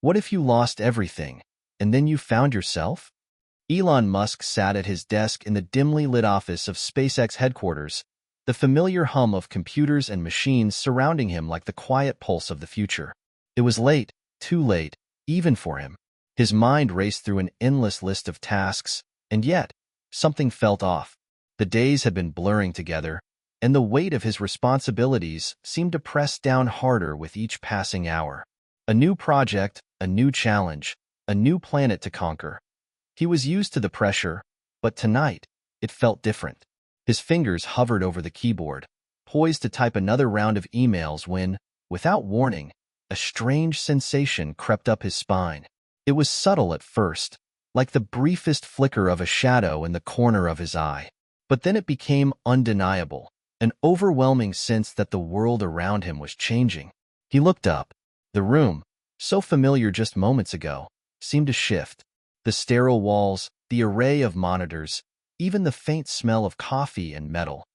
What if you lost everything, and then you found yourself? Elon Musk sat at his desk in the dimly lit office of SpaceX headquarters, the familiar hum of computers and machines surrounding him like the quiet pulse of the future. It was late, too late, even for him. His mind raced through an endless list of tasks, and yet, something felt off. The days had been blurring together, and the weight of his responsibilities seemed to press down harder with each passing hour. A new project, a new challenge, a new planet to conquer. He was used to the pressure, but tonight, it felt different. His fingers hovered over the keyboard, poised to type another round of emails when, without warning, a strange sensation crept up his spine. It was subtle at first, like the briefest flicker of a shadow in the corner of his eye. But then it became undeniable, an overwhelming sense that the world around him was changing. He looked up. The room, so familiar just moments ago, seemed to shift. The sterile walls, the array of monitors, even the faint smell of coffee and metal.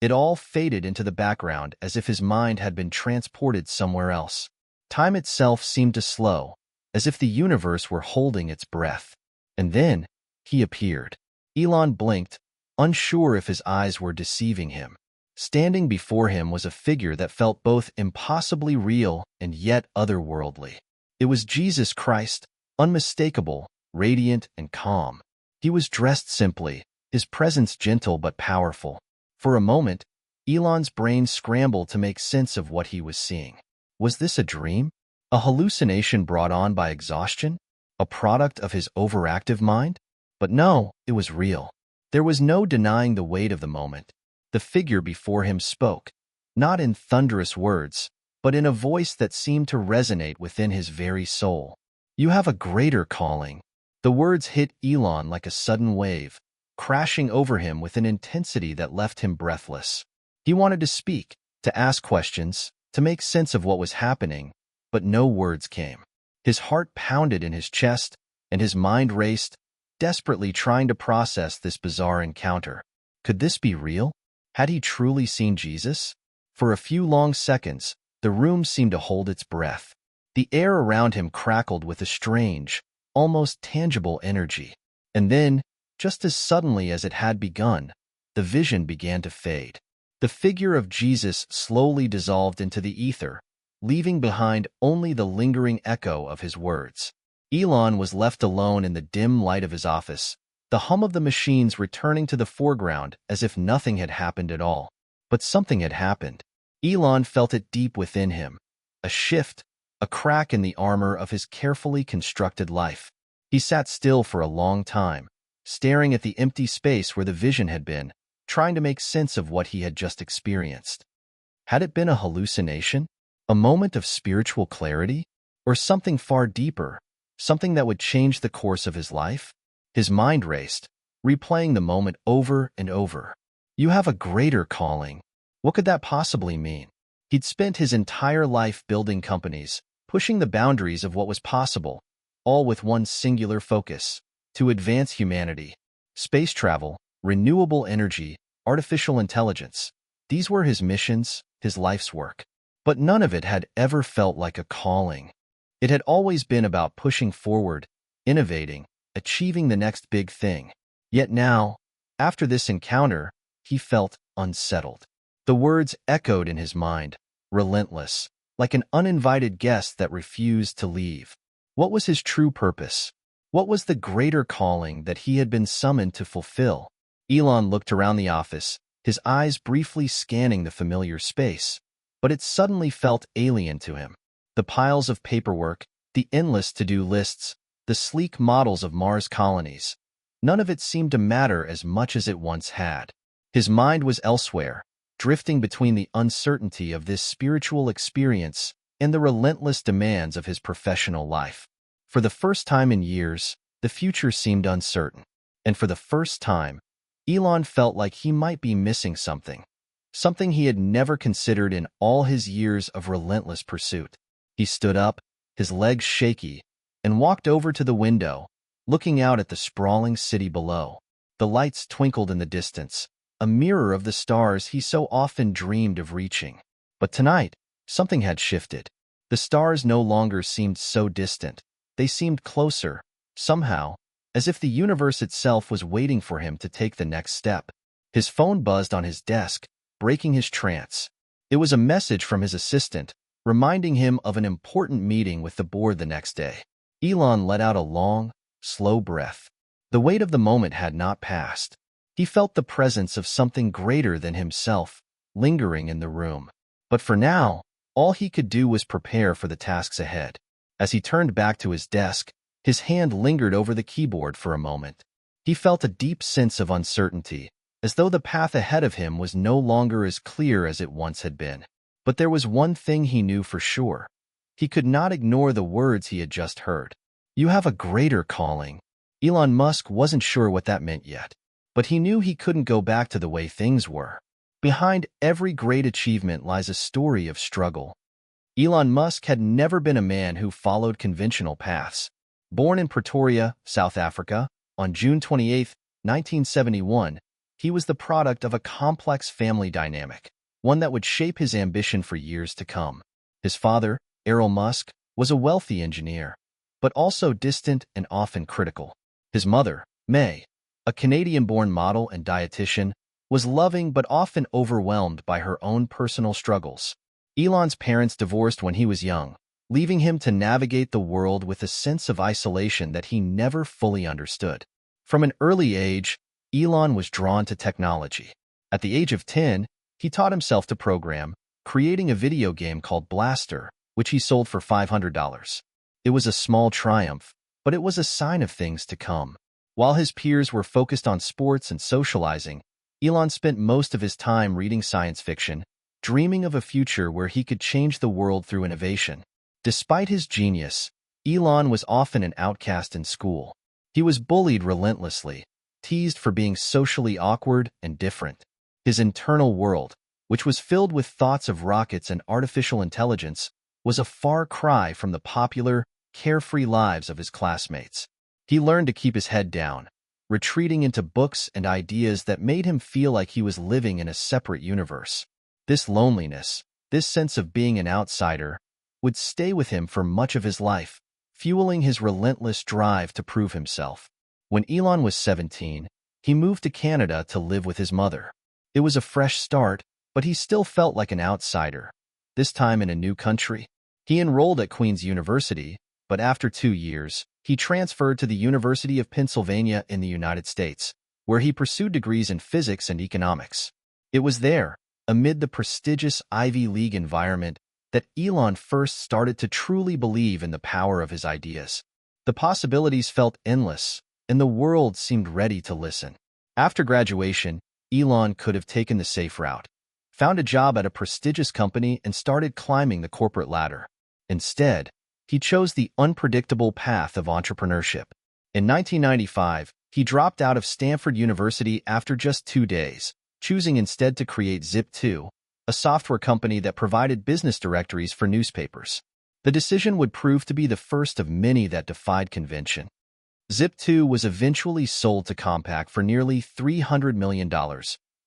It all faded into the background as if his mind had been transported somewhere else. Time itself seemed to slow, as if the universe were holding its breath. And then, he appeared. Elon blinked, unsure if his eyes were deceiving him. Standing before him was a figure that felt both impossibly real and yet otherworldly. It was Jesus Christ, unmistakable, radiant and calm. He was dressed simply, his presence gentle but powerful. For a moment, Elon's brain scrambled to make sense of what he was seeing. Was this a dream? A hallucination brought on by exhaustion? A product of his overactive mind? But no, it was real. There was no denying the weight of the moment. The figure before him spoke, not in thunderous words, but in a voice that seemed to resonate within his very soul. You have a greater calling. The words hit Elon like a sudden wave, crashing over him with an intensity that left him breathless. He wanted to speak, to ask questions, to make sense of what was happening, but no words came. His heart pounded in his chest, and his mind raced, desperately trying to process this bizarre encounter. Could this be real? Had he truly seen Jesus? For a few long seconds, the room seemed to hold its breath. The air around him crackled with a strange, almost tangible energy. And then, just as suddenly as it had begun, the vision began to fade. The figure of Jesus slowly dissolved into the ether, leaving behind only the lingering echo of his words. Elon was left alone in the dim light of his office, the hum of the machines returning to the foreground as if nothing had happened at all. But something had happened. Elon felt it deep within him, a shift, a crack in the armor of his carefully constructed life. He sat still for a long time, staring at the empty space where the vision had been, trying to make sense of what he had just experienced. Had it been a hallucination? A moment of spiritual clarity? Or something far deeper, something that would change the course of his life? His mind raced, replaying the moment over and over. You have a greater calling. What could that possibly mean? He'd spent his entire life building companies, pushing the boundaries of what was possible, all with one singular focus: to advance humanity. Space travel, renewable energy, artificial intelligence. These were his missions, his life's work. But none of it had ever felt like a calling. It had always been about pushing forward, innovating, achieving the next big thing. Yet now, after this encounter, he felt unsettled. The words echoed in his mind, relentless, like an uninvited guest that refused to leave. What was his true purpose? What was the greater calling that he had been summoned to fulfill? Elon looked around the office, his eyes briefly scanning the familiar space, but it suddenly felt alien to him. The piles of paperwork, the endless to-do lists, the sleek models of Mars colonies. None of it seemed to matter as much as it once had. His mind was elsewhere, drifting between the uncertainty of this spiritual experience and the relentless demands of his professional life. For the first time in years, the future seemed uncertain. And for the first time, Elon felt like he might be missing something. Something he had never considered in all his years of relentless pursuit. He stood up, his legs shaky, and walked over to the window, looking out at the sprawling city below. The lights twinkled in the distance, a mirror of the stars he so often dreamed of reaching. But tonight, something had shifted. The stars no longer seemed so distant. They seemed closer, somehow, as if the universe itself was waiting for him to take the next step. His phone buzzed on his desk, breaking his trance. It was a message from his assistant, reminding him of an important meeting with the board the next day. Elon let out a long, slow breath. The weight of the moment had not passed. He felt the presence of something greater than himself, lingering in the room. But for now, all he could do was prepare for the tasks ahead. As he turned back to his desk, his hand lingered over the keyboard for a moment. He felt a deep sense of uncertainty, as though the path ahead of him was no longer as clear as it once had been. But there was one thing he knew for sure. He could not ignore the words he had just heard. "You have a greater calling." Elon Musk wasn't sure what that meant yet, but he knew he couldn't go back to the way things were. Behind every great achievement lies a story of struggle. Elon Musk had never been a man who followed conventional paths. Born in Pretoria, South Africa, on June 28, 1971, he was the product of a complex family dynamic, one that would shape his ambition for years to come. His father, Elon Musk, was a wealthy engineer, but also distant and often critical. His mother, May, a Canadian-born model and dietitian, was loving but often overwhelmed by her own personal struggles. Elon's parents divorced when he was young, leaving him to navigate the world with a sense of isolation that he never fully understood. From an early age, Elon was drawn to technology. At the age of 10, he taught himself to program, creating a video game called Blaster, which he sold for $500. It was a small triumph, but it was a sign of things to come. While his peers were focused on sports and socializing, Elon spent most of his time reading science fiction, dreaming of a future where he could change the world through innovation. Despite his genius, Elon was often an outcast in school. He was bullied relentlessly, teased for being socially awkward and different. His internal world, which was filled with thoughts of rockets and artificial intelligence, was a far cry from the popular, carefree lives of his classmates. He learned to keep his head down, retreating into books and ideas that made him feel like he was living in a separate universe. This loneliness, this sense of being an outsider, would stay with him for much of his life, fueling his relentless drive to prove himself. When Elon was 17, he moved to Canada to live with his mother. It was a fresh start, but he still felt like an outsider, this time in a new country. He enrolled at Queen's University, but after 2 years, he transferred to the University of Pennsylvania in the United States, where he pursued degrees in physics and economics. It was there, amid the prestigious Ivy League environment, that Elon first started to truly believe in the power of his ideas. The possibilities felt endless, and the world seemed ready to listen. After graduation, Elon could have taken the safe route, found a job at a prestigious company, and started climbing the corporate ladder. Instead, he chose the unpredictable path of entrepreneurship. In 1995, he dropped out of Stanford University after just 2 days, choosing instead to create Zip2, a software company that provided business directories for newspapers. The decision would prove to be the first of many that defied convention. Zip2 was eventually sold to Compaq for nearly $300 million,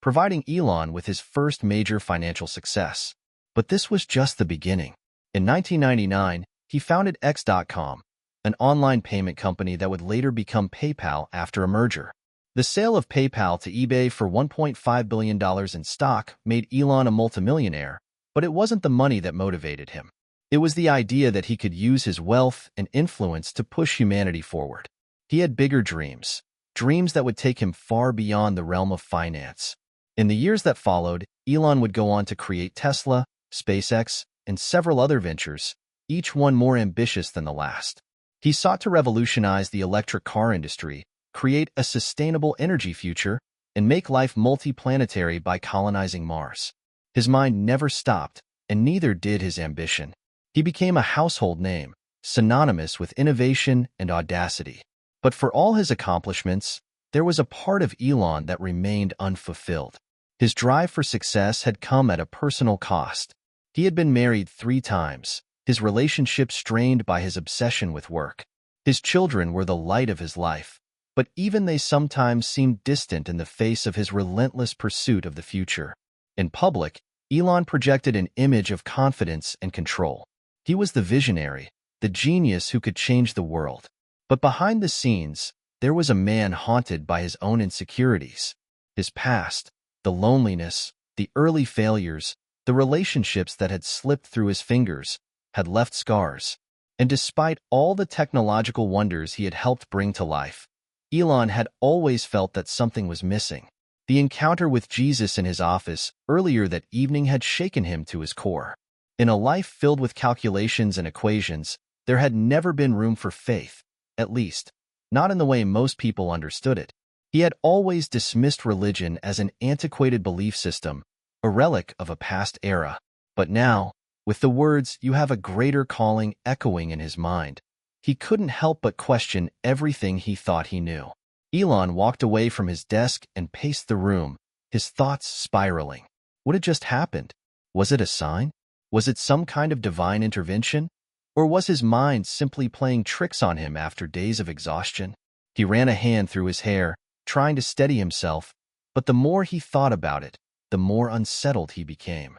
providing Elon with his first major financial success. But this was just the beginning. In 1999, he founded X.com, an online payment company that would later become PayPal after a merger. The sale of PayPal to eBay for $1.5 billion in stock made Elon a multimillionaire, but it wasn't the money that motivated him. It was the idea that he could use his wealth and influence to push humanity forward. He had bigger dreams, dreams that would take him far beyond the realm of finance. In the years that followed, Elon would go on to create Tesla, SpaceX, and several other ventures, each one more ambitious than the last. He sought to revolutionize the electric car industry, create a sustainable energy future, and make life multi-planetary by colonizing Mars. His mind never stopped, and neither did his ambition. He became a household name, synonymous with innovation and audacity. But for all his accomplishments, there was a part of Elon that remained unfulfilled. His drive for success had come at a personal cost. He had been married 3 times, his relationship strained by his obsession with work. His children were the light of his life, but even they sometimes seemed distant in the face of his relentless pursuit of the future. In public, Elon projected an image of confidence and control. He was the visionary, the genius who could change the world. But behind the scenes, there was a man haunted by his own insecurities. His past, the loneliness, the early failures, the relationships that had slipped through his fingers, had left scars. And despite all the technological wonders he had helped bring to life, Elon had always felt that something was missing. The encounter with Jesus in his office earlier that evening had shaken him to his core. In a life filled with calculations and equations, there had never been room for faith, at least, not in the way most people understood it. He had always dismissed religion as an antiquated belief system, a relic of a past era. But now, with the words, "You have a greater calling," echoing in his mind, he couldn't help but question everything he thought he knew. Elon walked away from his desk and paced the room, his thoughts spiraling. What had just happened? Was it a sign? Was it some kind of divine intervention? Or was his mind simply playing tricks on him after days of exhaustion? He ran a hand through his hair, trying to steady himself, but the more he thought about it, the more unsettled he became.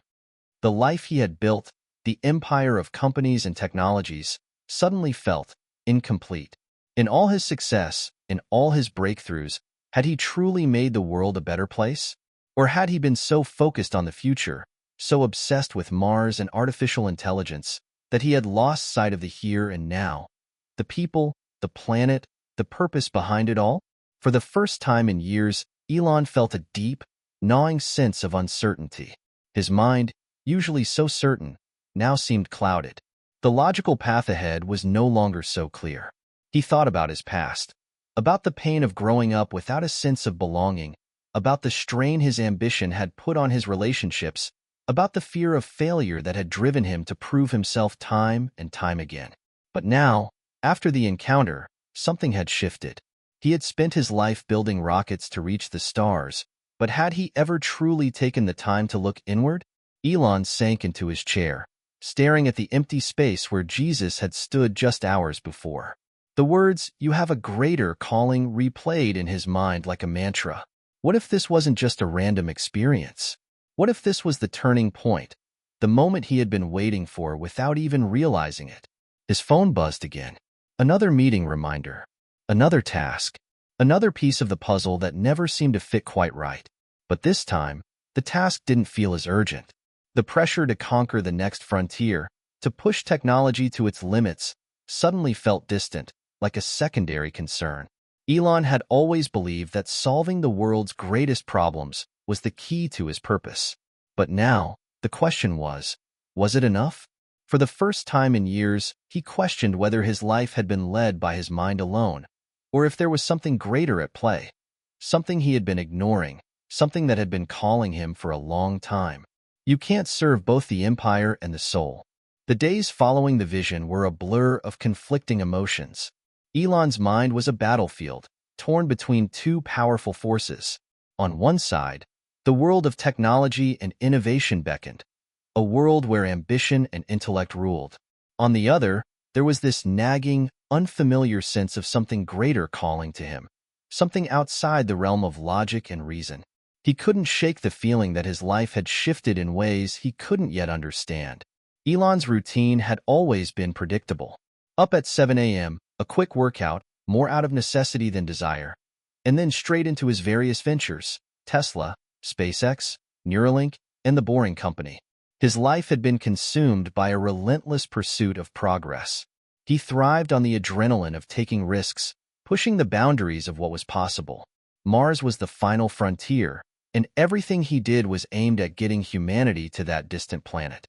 The life he had built, the empire of companies and technologies, suddenly felt incomplete. In all his success, in all his breakthroughs, had he truly made the world a better place? Or had he been so focused on the future, so obsessed with Mars and artificial intelligence, that he had lost sight of the here and now, the people, the planet, the purpose behind it all? For the first time in years, Elon felt a deep, gnawing sense of uncertainty. His mind, usually so certain, now seemed clouded. The logical path ahead was no longer so clear. He thought about his past, about the pain of growing up without a sense of belonging, about the strain his ambition had put on his relationships, about the fear of failure that had driven him to prove himself time and time again. But now, after the encounter, something had shifted. He had spent his life building rockets to reach the stars, but had he ever truly taken the time to look inward? Elon sank into his chair, staring at the empty space where Jesus had stood just hours before. The words, "You have a greater calling," replayed in his mind like a mantra. What if this wasn't just a random experience? What if this was the turning point, the moment he had been waiting for without even realizing it? His phone buzzed again. Another meeting reminder. Another task. Another piece of the puzzle that never seemed to fit quite right. But this time, the task didn't feel as urgent. The pressure to conquer the next frontier, to push technology to its limits, suddenly felt distant, like a secondary concern. Elon had always believed that solving the world's greatest problems was the key to his purpose. But now, the question was it enough? For the first time in years, he questioned whether his life had been led by his mind alone, or if there was something greater at play, something he had been ignoring, something that had been calling him for a long time. You can't serve both the empire and the soul. The days following the vision were a blur of conflicting emotions. Elon's mind was a battlefield, torn between two powerful forces. On one side, the world of technology and innovation beckoned, a world where ambition and intellect ruled. On the other, there was this nagging, unfamiliar sense of something greater calling to him, something outside the realm of logic and reason. He couldn't shake the feeling that his life had shifted in ways he couldn't yet understand. Elon's routine had always been predictable. Up at 7 a.m., a quick workout, more out of necessity than desire, and then straight into his various ventures, Tesla, SpaceX, Neuralink, and the Boring Company. His life had been consumed by a relentless pursuit of progress. He thrived on the adrenaline of taking risks, pushing the boundaries of what was possible. Mars was the final frontier, and everything he did was aimed at getting humanity to that distant planet.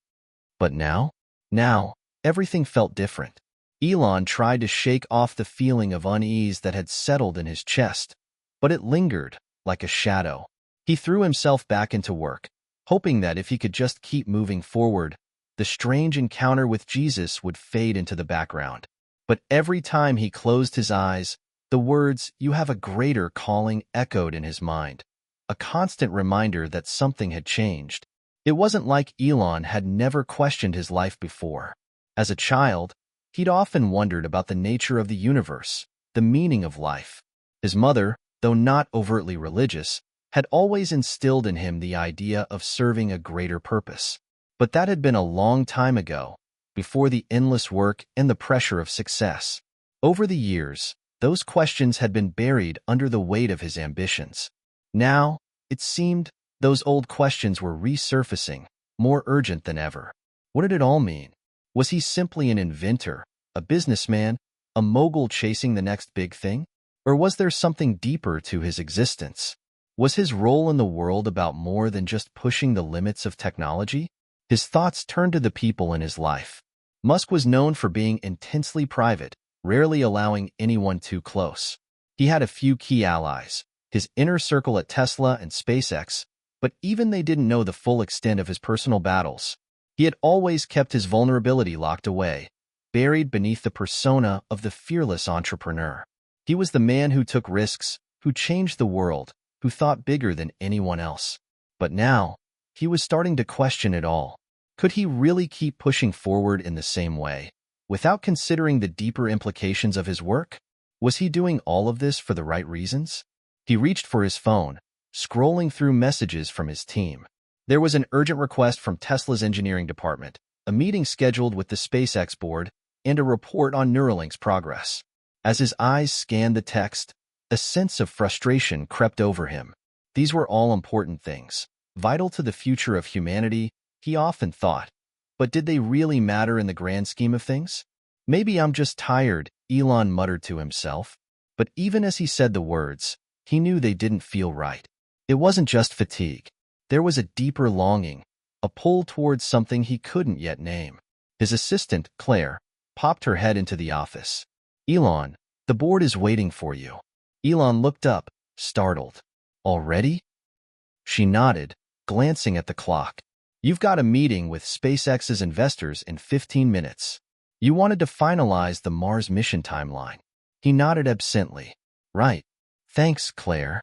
But now, everything felt different. Elon tried to shake off the feeling of unease that had settled in his chest, but it lingered, like a shadow. He threw himself back into work, hoping that if he could just keep moving forward, the strange encounter with Jesus would fade into the background. But every time he closed his eyes, the words, "You have a greater calling," echoed in his mind, a constant reminder that something had changed. It wasn't like Elon had never questioned his life before. As a child, he'd often wondered about the nature of the universe, the meaning of life. His mother, though not overtly religious, had always instilled in him the idea of serving a greater purpose. But that had been a long time ago, before the endless work and the pressure of success? Over the years, those questions had been buried under the weight of his ambitions. Now, it seemed, those old questions were resurfacing, more urgent than ever. What did it all mean? Was he simply an inventor, a businessman, a mogul chasing the next big thing? Or was there something deeper to his existence? Was his role in the world about more than just pushing the limits of technology? His thoughts turned to the people in his life. Musk was known for being intensely private, rarely allowing anyone too close. He had a few key allies, his inner circle at Tesla and SpaceX, but even they didn't know the full extent of his personal battles. He had always kept his vulnerability locked away, buried beneath the persona of the fearless entrepreneur. He was the man who took risks, who changed the world, who thought bigger than anyone else. But now, he was starting to question it all. Could he really keep pushing forward in the same way, without considering the deeper implications of his work? Was he doing all of this for the right reasons? He reached for his phone, scrolling through messages from his team. There was an urgent request from Tesla's engineering department, a meeting scheduled with the SpaceX board, and a report on Neuralink's progress. As his eyes scanned the text, a sense of frustration crept over him. These were all important things, vital to the future of humanity, he often thought. But did they really matter in the grand scheme of things? Maybe I'm just tired, Elon muttered to himself. But even as he said the words, he knew they didn't feel right. It wasn't just fatigue. There was a deeper longing, a pull towards something he couldn't yet name. His assistant, Claire, popped her head into the office. Elon, the board is waiting for you. Elon looked up, startled. Already? She nodded, glancing at the clock. You've got a meeting with SpaceX's investors in 15 minutes. You wanted to finalize the Mars mission timeline. He nodded absently. Right. Thanks, Claire.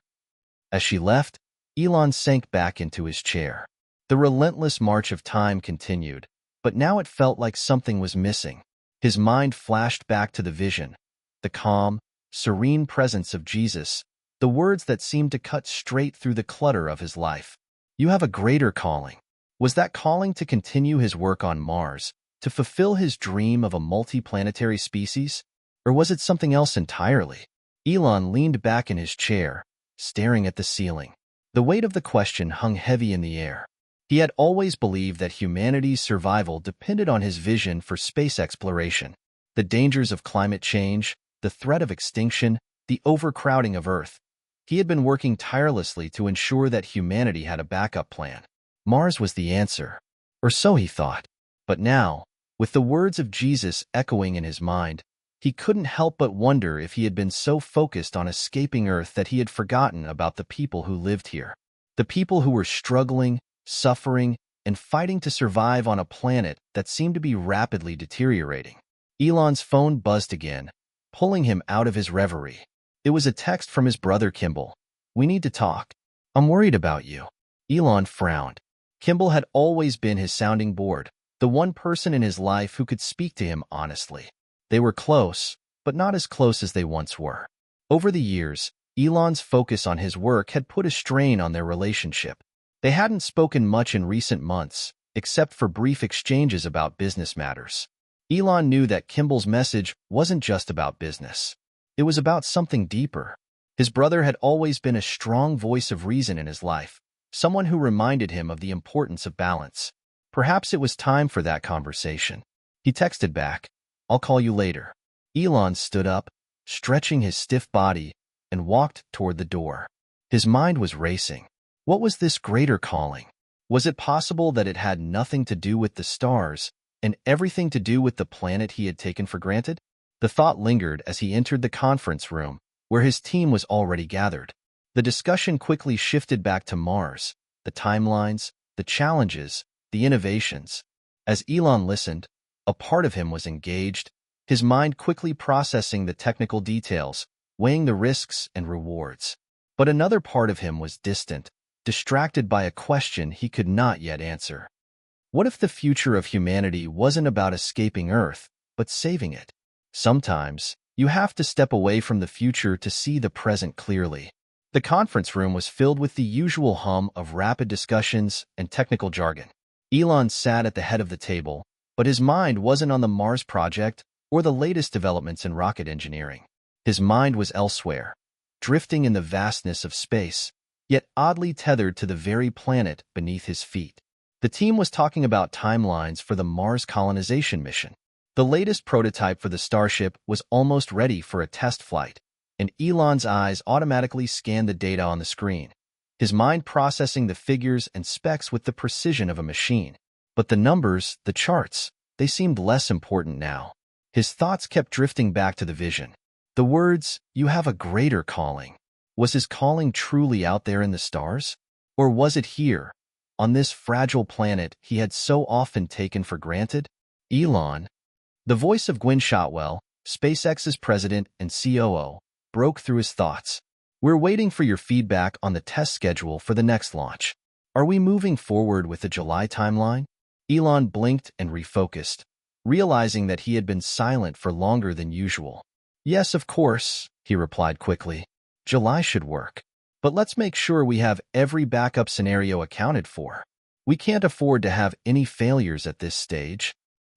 As she left, Elon sank back into his chair. The relentless march of time continued, but now it felt like something was missing. His mind flashed back to the vision, the calm, serene presence of Jesus, the words that seemed to cut straight through the clutter of his life. You have a greater calling. Was that calling to continue his work on Mars, to fulfill his dream of a multi-planetary species? Or was it something else entirely? Elon leaned back in his chair, staring at the ceiling. The weight of the question hung heavy in the air. He had always believed that humanity's survival depended on his vision for space exploration. The dangers of climate change, the threat of extinction, the overcrowding of Earth. He had been working tirelessly to ensure that humanity had a backup plan. Mars was the answer, or so he thought. But now, with the words of Jesus echoing in his mind, he couldn't help but wonder if he had been so focused on escaping Earth that he had forgotten about the people who lived here. The people who were struggling, suffering, and fighting to survive on a planet that seemed to be rapidly deteriorating. Elon's phone buzzed again, pulling him out of his reverie. It was a text from his brother Kimball. We need to talk. I'm worried about you. Elon frowned. Kimball had always been his sounding board, the one person in his life who could speak to him honestly. They were close, but not as close as they once were. Over the years, Elon's focus on his work had put a strain on their relationship. They hadn't spoken much in recent months, except for brief exchanges about business matters. Elon knew that Kimball's message wasn't just about business. It was about something deeper. His brother had always been a strong voice of reason in his life, someone who reminded him of the importance of balance. Perhaps it was time for that conversation. He texted back, I'll call you later. Elon stood up, stretching his stiff body, and walked toward the door. His mind was racing. What was this greater calling? Was it possible that it had nothing to do with the stars and everything to do with the planet he had taken for granted? The thought lingered as he entered the conference room, where his team was already gathered. The discussion quickly shifted back to Mars, the timelines, the challenges, the innovations. As Elon listened, a part of him was engaged, his mind quickly processing the technical details, weighing the risks and rewards. But another part of him was distant, distracted by a question he could not yet answer. What if the future of humanity wasn't about escaping Earth, but saving it? Sometimes, you have to step away from the future to see the present clearly. The conference room was filled with the usual hum of rapid discussions and technical jargon. Elon sat at the head of the table, But his mind wasn't on the Mars project or the latest developments in rocket engineering. His mind was elsewhere, drifting in the vastness of space, yet oddly tethered to the very planet beneath his feet. The team was talking about timelines for the Mars colonization mission. The latest prototype for the Starship was almost ready for a test flight, and Elon's eyes automatically scanned the data on the screen, his mind processing the figures and specs with the precision of a machine. But the numbers, the charts, they seemed less important now. His thoughts kept drifting back to the vision. The words, "You have a greater calling." Was his calling truly out there in the stars? Or was it here, on this fragile planet he had so often taken for granted? Elon. The voice of Gwynne Shotwell, SpaceX's president and COO, broke through his thoughts. "We're waiting for your feedback on the test schedule for the next launch. Are we moving forward with the July timeline?" Elon blinked and refocused, realizing that he had been silent for longer than usual. "Yes, of course," he replied quickly. "July should work. But let's make sure we have every backup scenario accounted for. We can't afford to have any failures at this stage."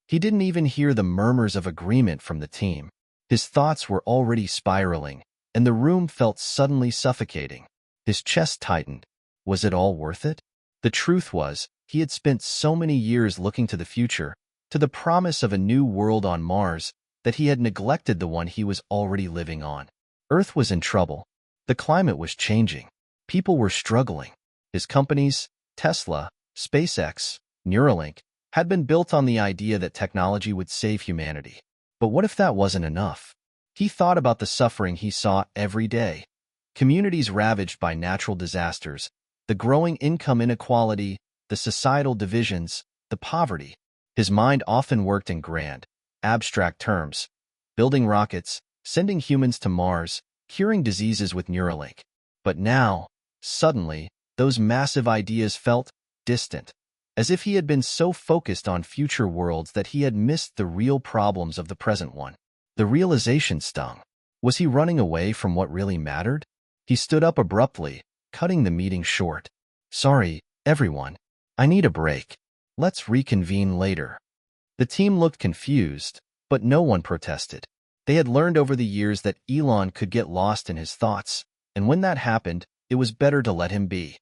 He didn't even hear the murmurs of agreement from the team. His thoughts were already spiraling, and the room felt suddenly suffocating. His chest tightened. Was it all worth it? The truth was, he had spent so many years looking to the future, to the promise of a new world on Mars, that he had neglected the one he was already living on. Earth was in trouble. The climate was changing. People were struggling. His companies, Tesla, SpaceX, Neuralink, had been built on the idea that technology would save humanity. But what if that wasn't enough? He thought about the suffering he saw every day. Communities ravaged by natural disasters, the growing income inequality, the societal divisions, the poverty. His mind often worked in grand, abstract terms, building rockets, sending humans to Mars, curing diseases with Neuralink. But now, suddenly, those massive ideas felt distant, as if he had been so focused on future worlds that he had missed the real problems of the present one. The realization stung. Was he running away from what really mattered? He stood up abruptly, cutting the meeting short. "Sorry, everyone. I need a break. Let's reconvene later." The team looked confused, but no one protested. They had learned over the years that Elon could get lost in his thoughts, and when that happened, it was better to let him be.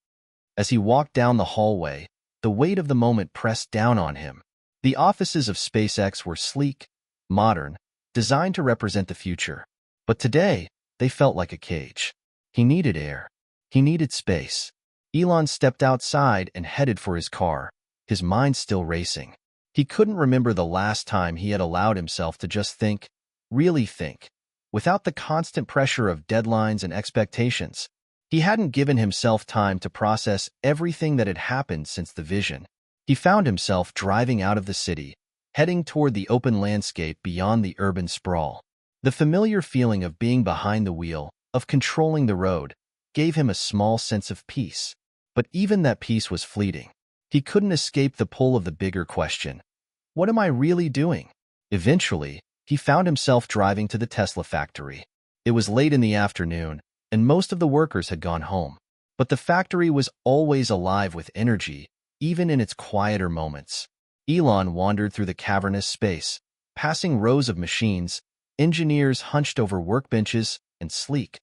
As he walked down the hallway, the weight of the moment pressed down on him. The offices of SpaceX were sleek, modern, designed to represent the future. But today, they felt like a cage. He needed air. He needed space. Elon stepped outside and headed for his car, his mind still racing. He couldn't remember the last time he had allowed himself to just think, really think, without the constant pressure of deadlines and expectations. He hadn't given himself time to process everything that had happened since the vision. He found himself driving out of the city, heading toward the open landscape beyond the urban sprawl. The familiar feeling of being behind the wheel, of controlling the road, gave him a small sense of peace. But even that peace was fleeting. He couldn't escape the pull of the bigger question. What am I really doing? Eventually, he found himself driving to the Tesla factory. It was late in the afternoon, and most of the workers had gone home. But the factory was always alive with energy, even in its quieter moments. Elon wandered through the cavernous space, passing rows of machines, engineers hunched over workbenches, and sleek,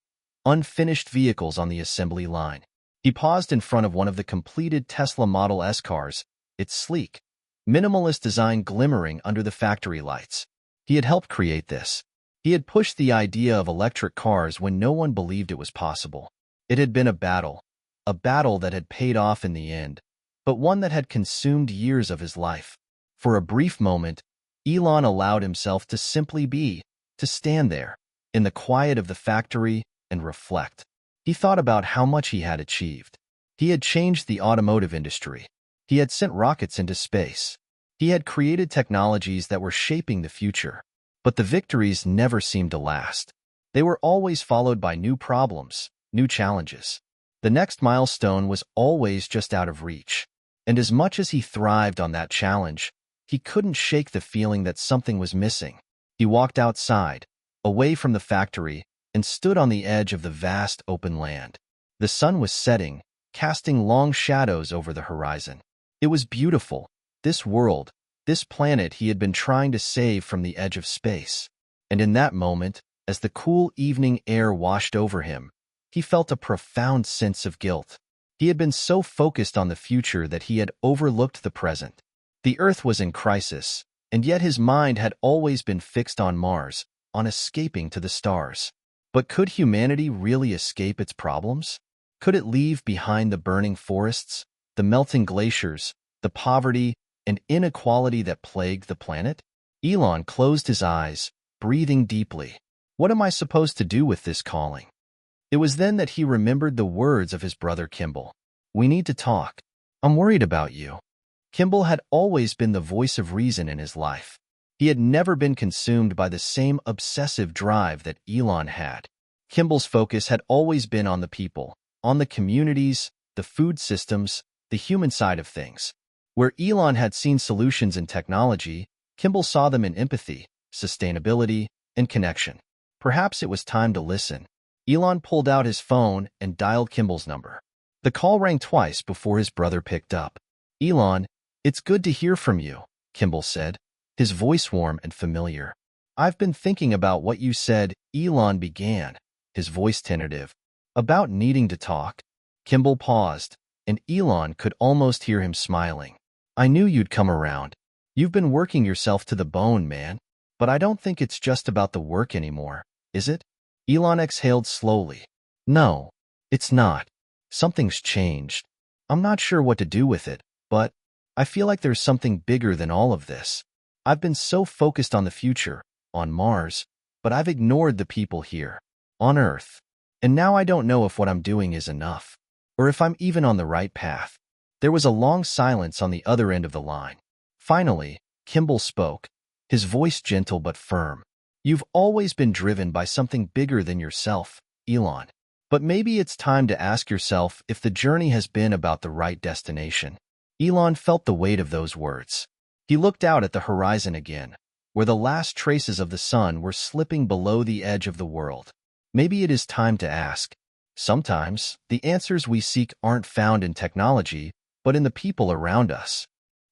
unfinished vehicles on the assembly line. He paused in front of one of the completed Tesla Model S cars, its sleek, minimalist design glimmering under the factory lights. He had helped create this. He had pushed the idea of electric cars when no one believed it was possible. It had been a battle that had paid off in the end, but one that had consumed years of his life. For a brief moment, Elon allowed himself to simply be, to stand there, in the quiet of the factory, and reflect. He thought about how much he had achieved. He had changed the automotive industry. He had sent rockets into space. He had created technologies that were shaping the future. But the victories never seemed to last. They were always followed by new problems, new challenges. The next milestone was always just out of reach. And as much as he thrived on that challenge, he couldn't shake the feeling that something was missing. He walked outside, away from the factory, and stood on the edge of the vast open land. The sun was setting, casting long shadows over the horizon. It was beautiful, this world, this planet he had been trying to save from the edge of space. And in that moment, as the cool evening air washed over him, he felt a profound sense of guilt. He had been so focused on the future that he had overlooked the present. The Earth was in crisis, and yet his mind had always been fixed on Mars, on escaping to the stars. But could humanity really escape its problems? Could it leave behind the burning forests, the melting glaciers, the poverty and inequality that plagued the planet? Elon closed his eyes, breathing deeply. What am I supposed to do with this calling? It was then that he remembered the words of his brother Kimball. We need to talk. I'm worried about you. Kimball had always been the voice of reason in his life. He had never been consumed by the same obsessive drive that Elon had. Kimball's focus had always been on the people, on the communities, the food systems, the human side of things. Where Elon had seen solutions in technology, Kimball saw them in empathy, sustainability, and connection. Perhaps it was time to listen. Elon pulled out his phone and dialed Kimball's number. The call rang twice before his brother picked up. Elon, it's good to hear from you, Kimball said, his voice warm and familiar. I've been thinking about what you said, Elon began, his voice tentative. About needing to talk. Kimball paused, and Elon could almost hear him smiling. I knew you'd come around. You've been working yourself to the bone, man. But I don't think it's just about the work anymore, is it? Elon exhaled slowly. No, it's not. Something's changed. I'm not sure what to do with it, but I feel like there's something bigger than all of this. I've been so focused on the future, on Mars, but I've ignored the people here, on Earth. And now I don't know if what I'm doing is enough, or if I'm even on the right path. There was a long silence on the other end of the line. Finally, Kimball spoke, his voice gentle but firm. You've always been driven by something bigger than yourself, Elon. But maybe it's time to ask yourself if the journey has been about the right destination. Elon felt the weight of those words. He looked out at the horizon again, where the last traces of the sun were slipping below the edge of the world. Maybe it is time to ask. Sometimes, the answers we seek aren't found in technology, but in the people around us.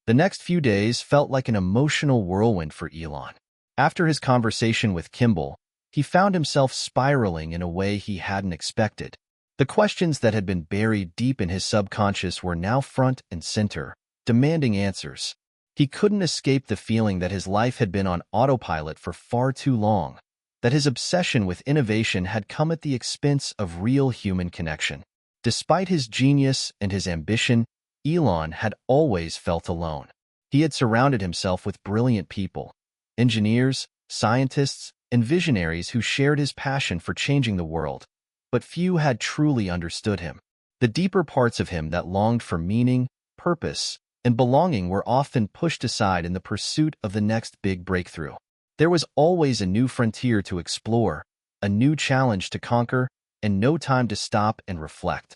The next few days felt like an emotional whirlwind for Elon. After his conversation with Kimball, he found himself spiraling in a way he hadn't expected. The questions that had been buried deep in his subconscious were now front and center, demanding answers. He couldn't escape the feeling that his life had been on autopilot for far too long, that his obsession with innovation had come at the expense of real human connection. Despite his genius and his ambition, Elon had always felt alone. He had surrounded himself with brilliant people, engineers, scientists, and visionaries who shared his passion for changing the world, but few had truly understood him. The deeper parts of him that longed for meaning, purpose, and belonging were often pushed aside in the pursuit of the next big breakthrough. There was always a new frontier to explore, a new challenge to conquer, and no time to stop and reflect.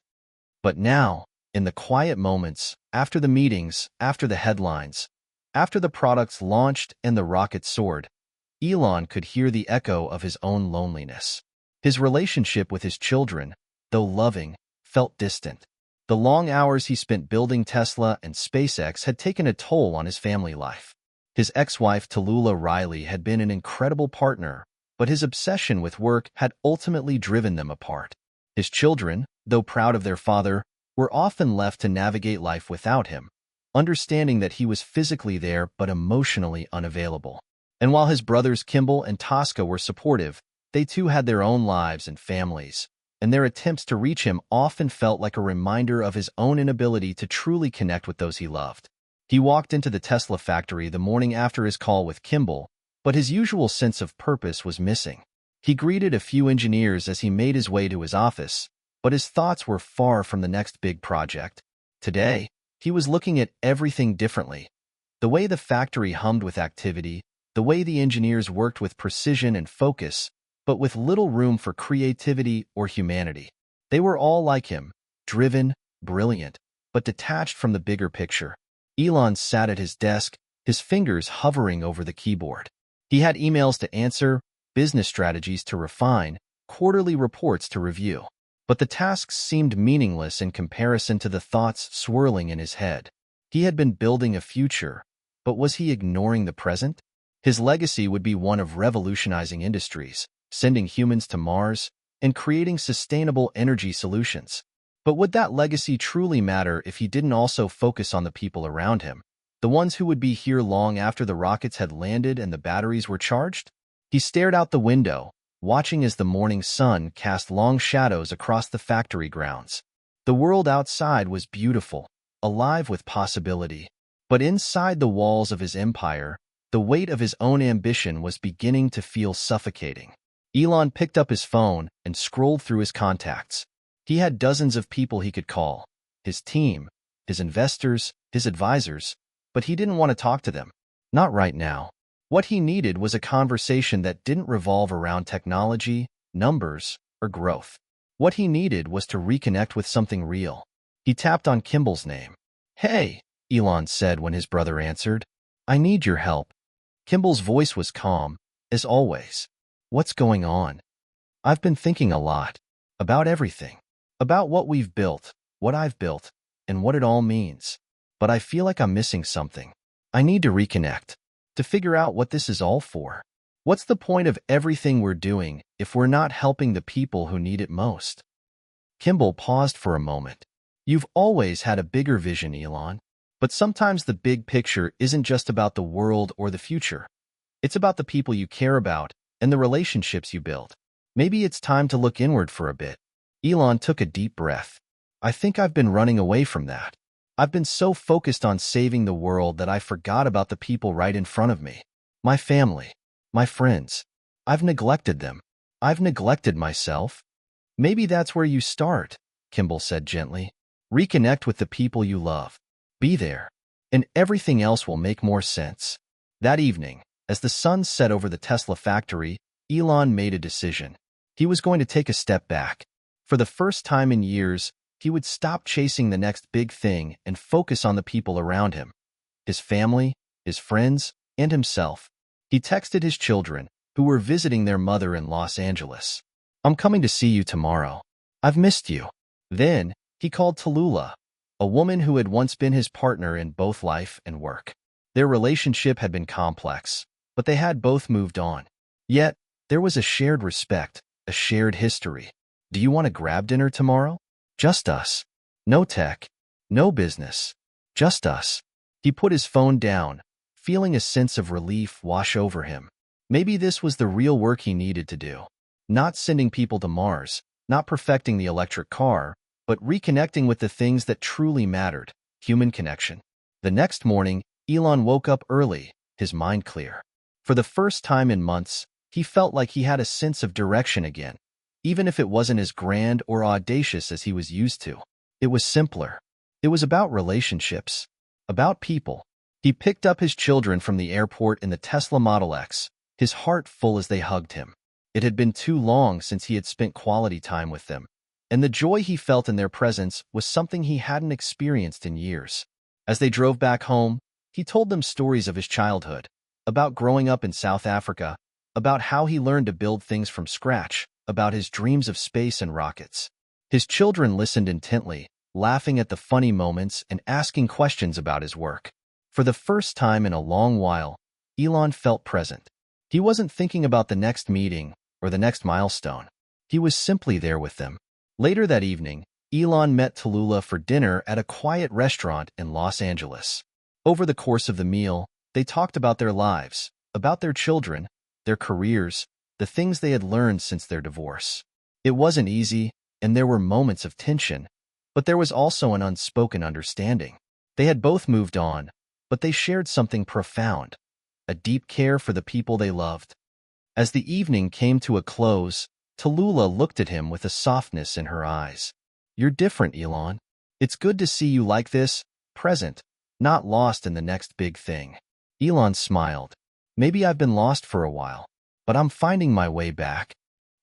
But now, in the quiet moments, after the meetings, after the headlines, after the products launched and the rockets soared, Elon could hear the echo of his own loneliness. His relationship with his children, though loving, felt distant. The long hours he spent building Tesla and SpaceX had taken a toll on his family life. His ex-wife Tallulah Riley had been an incredible partner, but his obsession with work had ultimately driven them apart. His children, though proud of their father, were often left to navigate life without him, understanding that he was physically there but emotionally unavailable. And while his brothers Kimball and Tosca were supportive, they too had their own lives and families, and their attempts to reach him often felt like a reminder of his own inability to truly connect with those he loved. He walked into the Tesla factory the morning after his call with Kimball, but his usual sense of purpose was missing. He greeted a few engineers as he made his way to his office, but his thoughts were far from the next big project. Today, he was looking at everything differently. The way the factory hummed with activity, the way the engineers worked with precision and focus, but with little room for creativity or humanity. They were all like him, driven, brilliant, but detached from the bigger picture. Elon sat at his desk, his fingers hovering over the keyboard. He had emails to answer, business strategies to refine, quarterly reports to review. But the tasks seemed meaningless in comparison to the thoughts swirling in his head. He had been building a future, But was he ignoring the present? His legacy would be one of revolutionizing industries, sending humans to Mars, and creating sustainable energy solutions. But would that legacy truly matter if he didn't also focus on the people around him, the ones who would be here long after the rockets had landed and the batteries were charged? He stared out the window, watching as the morning sun cast long shadows across the factory grounds. The world outside was beautiful, alive with possibility. But inside the walls of his empire, the weight of his own ambition was beginning to feel suffocating. Elon picked up his phone and scrolled through his contacts. He had dozens of people he could call, his team, his investors, his advisors, but he didn't want to talk to them. Not right now. What he needed was a conversation that didn't revolve around technology, numbers, or growth. What he needed was to reconnect with something real. He tapped on Kimball's name. "Hey," Elon said when his brother answered. "I need your help." Kimball's voice was calm, as always. "What's going on?" "I've been thinking a lot. About everything. About what we've built, what I've built, and what it all means. But I feel like I'm missing something. I need to reconnect, to figure out what this is all for. What's the point of everything we're doing if we're not helping the people who need it most?" Kimball paused for a moment. "You've always had a bigger vision, Elon. But sometimes the big picture isn't just about the world or the future. It's about the people you care about and the relationships you build. Maybe it's time to look inward for a bit." Elon took a deep breath. "I think I've been running away from that. I've been so focused on saving the world that I forgot about the people right in front of me. My family, my friends. I've neglected them. I've neglected myself." "Maybe that's where you start," Kimball said gently. "Reconnect with the people you love. Be there, and everything else will make more sense." That evening, as the sun set over the Tesla factory, Elon made a decision. He was going to take a step back. For the first time in years, he would stop chasing the next big thing and focus on the people around him. His family, his friends, and himself. He texted his children, who were visiting their mother in Los Angeles. "I'm coming to see you tomorrow. I've missed you." Then, he called Tallulah, a woman who had once been his partner in both life and work. Their relationship had been complex, but they had both moved on. Yet, there was a shared respect, a shared history. "Do you want to grab dinner tomorrow? Just us. No tech, no business. Just us." He put his phone down, feeling a sense of relief wash over him. Maybe this was the real work he needed to do. Not sending people to Mars, not perfecting the electric car, but reconnecting with the things that truly mattered, human connection. The next morning, Elon woke up early, his mind clear. For the first time in months, he felt like he had a sense of direction again, even if it wasn't as grand or audacious as he was used to. It was simpler. It was about relationships, about people. He picked up his children from the airport in the Tesla Model X, his heart full as they hugged him. It had been too long since he had spent quality time with them, and the joy he felt in their presence was something he hadn't experienced in years. As they drove back home, he told them stories of his childhood, about growing up in South Africa, about how he learned to build things from scratch, about his dreams of space and rockets. His children listened intently, laughing at the funny moments and asking questions about his work. For the first time in a long while, Elon felt present. He wasn't thinking about the next meeting or the next milestone. He was simply there with them. Later that evening, Elon met Tallulah for dinner at a quiet restaurant in Los Angeles. Over the course of the meal, they talked about their lives, about their children, their careers, the things they had learned since their divorce. It wasn't easy, and there were moments of tension, but there was also an unspoken understanding. They had both moved on, but they shared something profound, a deep care for the people they loved. As the evening came to a close, Tallulah looked at him with a softness in her eyes. "You're different, Elon. It's good to see you like this, present, not lost in the next big thing." Elon smiled. "Maybe I've been lost for a while, but I'm finding my way back."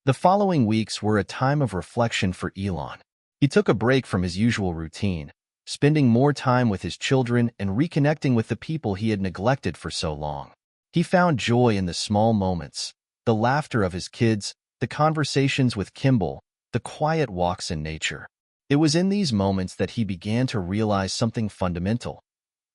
The following weeks were a time of reflection for Elon. He took a break from his usual routine, spending more time with his children and reconnecting with the people he had neglected for so long. He found joy in the small moments, the laughter of his kids, the conversations with Kimball, the quiet walks in nature. It was in these moments that he began to realize something fundamental.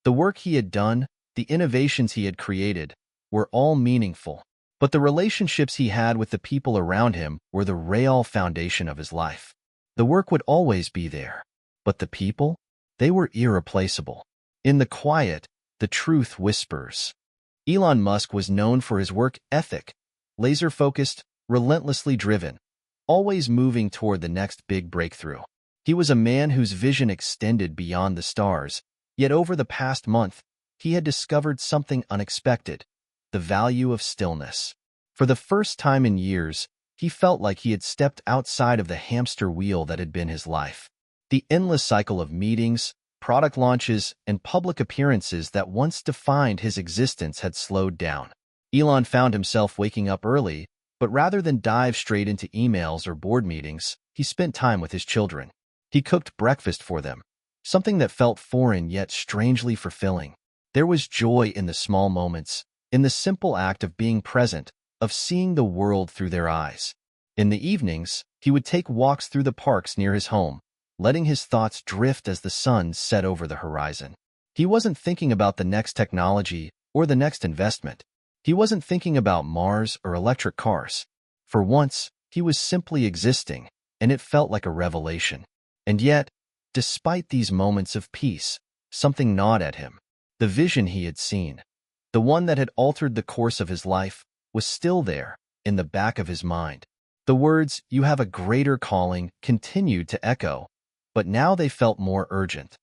The work he had done, the innovations he had created, were all meaningful. But the relationships he had with the people around him were the real foundation of his life. The work would always be there, but the people, they were irreplaceable. In the quiet, the truth whispers. Elon Musk was known for his work ethic, laser-focused, relentlessly driven, always moving toward the next big breakthrough. He was a man whose vision extended beyond the stars, yet over the past month, he had discovered something unexpected: the value of stillness. For the first time in years, he felt like he had stepped outside of the hamster wheel that had been his life. The endless cycle of meetings, product launches, and public appearances that once defined his existence had slowed down. Elon found himself waking up early, but rather than dive straight into emails or board meetings, he spent time with his children. He cooked breakfast for them, something that felt foreign yet strangely fulfilling. There was joy in the small moments, in the simple act of being present, of seeing the world through their eyes. In the evenings, he would take walks through the parks near his home, letting his thoughts drift as the sun set over the horizon. He wasn't thinking about the next technology or the next investment. He wasn't thinking about Mars or electric cars. For once, he was simply existing, and it felt like a revelation. And yet, despite these moments of peace, something gnawed at him. The vision he had seen, the one that had altered the course of his life, was still there, in the back of his mind. The words, "You have a greater calling," continued to echo, but now they felt more urgent.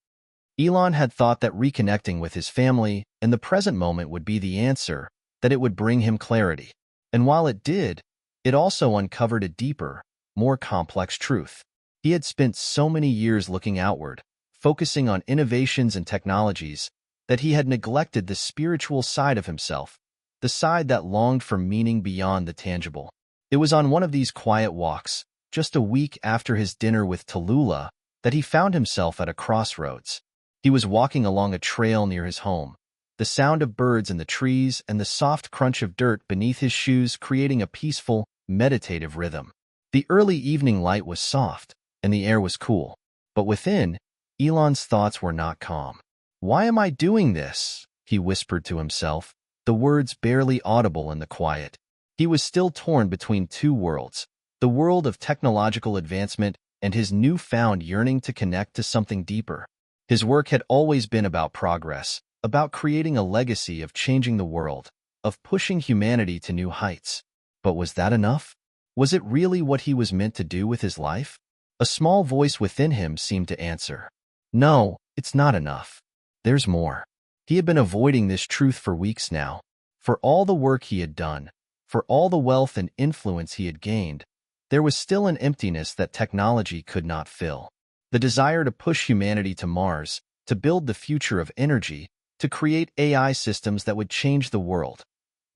Elon had thought that reconnecting with his family and the present moment would be the answer, that it would bring him clarity. And while it did, it also uncovered a deeper, more complex truth. He had spent so many years looking outward, focusing on innovations and technologies, that he had neglected the spiritual side of himself, the side that longed for meaning beyond the tangible. It was on one of these quiet walks, just a week after his dinner with Tallulah, that he found himself at a crossroads. He was walking along a trail near his home, the sound of birds in the trees and the soft crunch of dirt beneath his shoes creating a peaceful, meditative rhythm. The early evening light was soft, and the air was cool. But within, Elon's thoughts were not calm. "Why am I doing this?" he whispered to himself, the words barely audible in the quiet. He was still torn between two worlds, the world of technological advancement and his newfound yearning to connect to something deeper. His work had always been about progress, about creating a legacy of changing the world, of pushing humanity to new heights. But was that enough? Was it really what he was meant to do with his life? A small voice within him seemed to answer, "No, it's not enough. There's more." He had been avoiding this truth for weeks now. For all the work he had done, for all the wealth and influence he had gained, there was still an emptiness that technology could not fill. The desire to push humanity to Mars, to build the future of energy, to create AI systems that would change the world.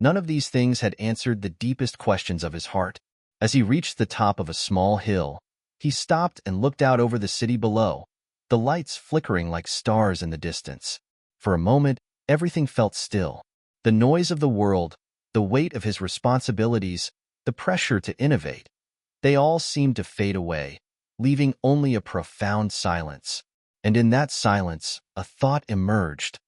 None of these things had answered the deepest questions of his heart. As he reached the top of a small hill, he stopped and looked out over the city below, the lights flickering like stars in the distance. For a moment, everything felt still. The noise of the world, the weight of his responsibilities, the pressure to innovate, they all seemed to fade away, leaving only a profound silence. And in that silence, a thought emerged,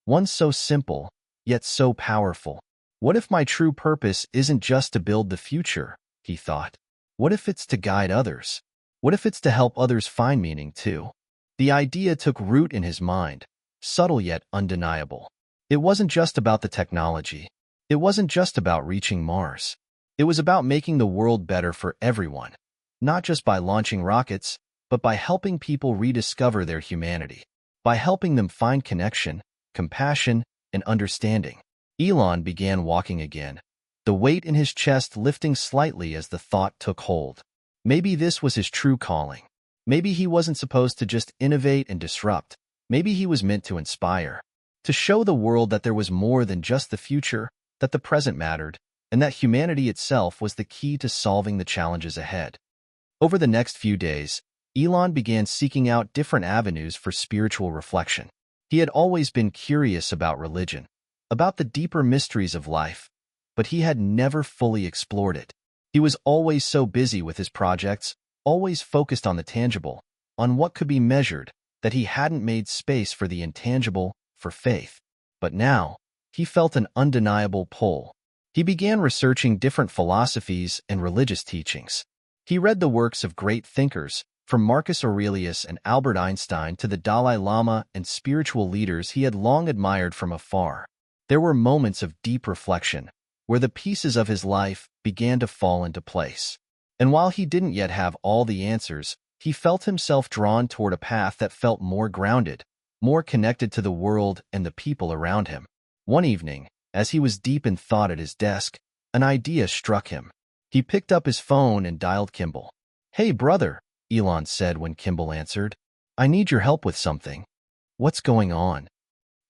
one so simple, yet so powerful. What if my true purpose isn't just to build the future, he thought. What if it's to guide others? What if it's to help others find meaning too? The idea took root in his mind, subtle yet undeniable. It wasn't just about the technology. It wasn't just about reaching Mars. It was about making the world better for everyone, not just by launching rockets, but by helping people rediscover their humanity, by helping them find connection, compassion, and understanding. Elon began walking again, the weight in his chest lifting slightly as the thought took hold. Maybe this was his true calling. Maybe he wasn't supposed to just innovate and disrupt. Maybe he was meant to inspire, to show the world that there was more than just the future, that the present mattered, and that humanity itself was the key to solving the challenges ahead. Over the next few days, Elon began seeking out different avenues for spiritual reflection. He had always been curious about religion, about the deeper mysteries of life, but he had never fully explored it. He was always so busy with his projects, always focused on the tangible, on what could be measured, that he hadn't made space for the intangible, for faith. But now, he felt an undeniable pull. He began researching different philosophies and religious teachings. He read the works of great thinkers, from Marcus Aurelius and Albert Einstein to the Dalai Lama and spiritual leaders he had long admired from afar. There were moments of deep reflection, where the pieces of his life began to fall into place. And while he didn't yet have all the answers, he felt himself drawn toward a path that felt more grounded, more connected to the world and the people around him. One evening, as he was deep in thought at his desk, an idea struck him. He picked up his phone and dialed Kimball. "Hey, brother," Elon said when Kimball answered. "I need your help with something." "What's going on?"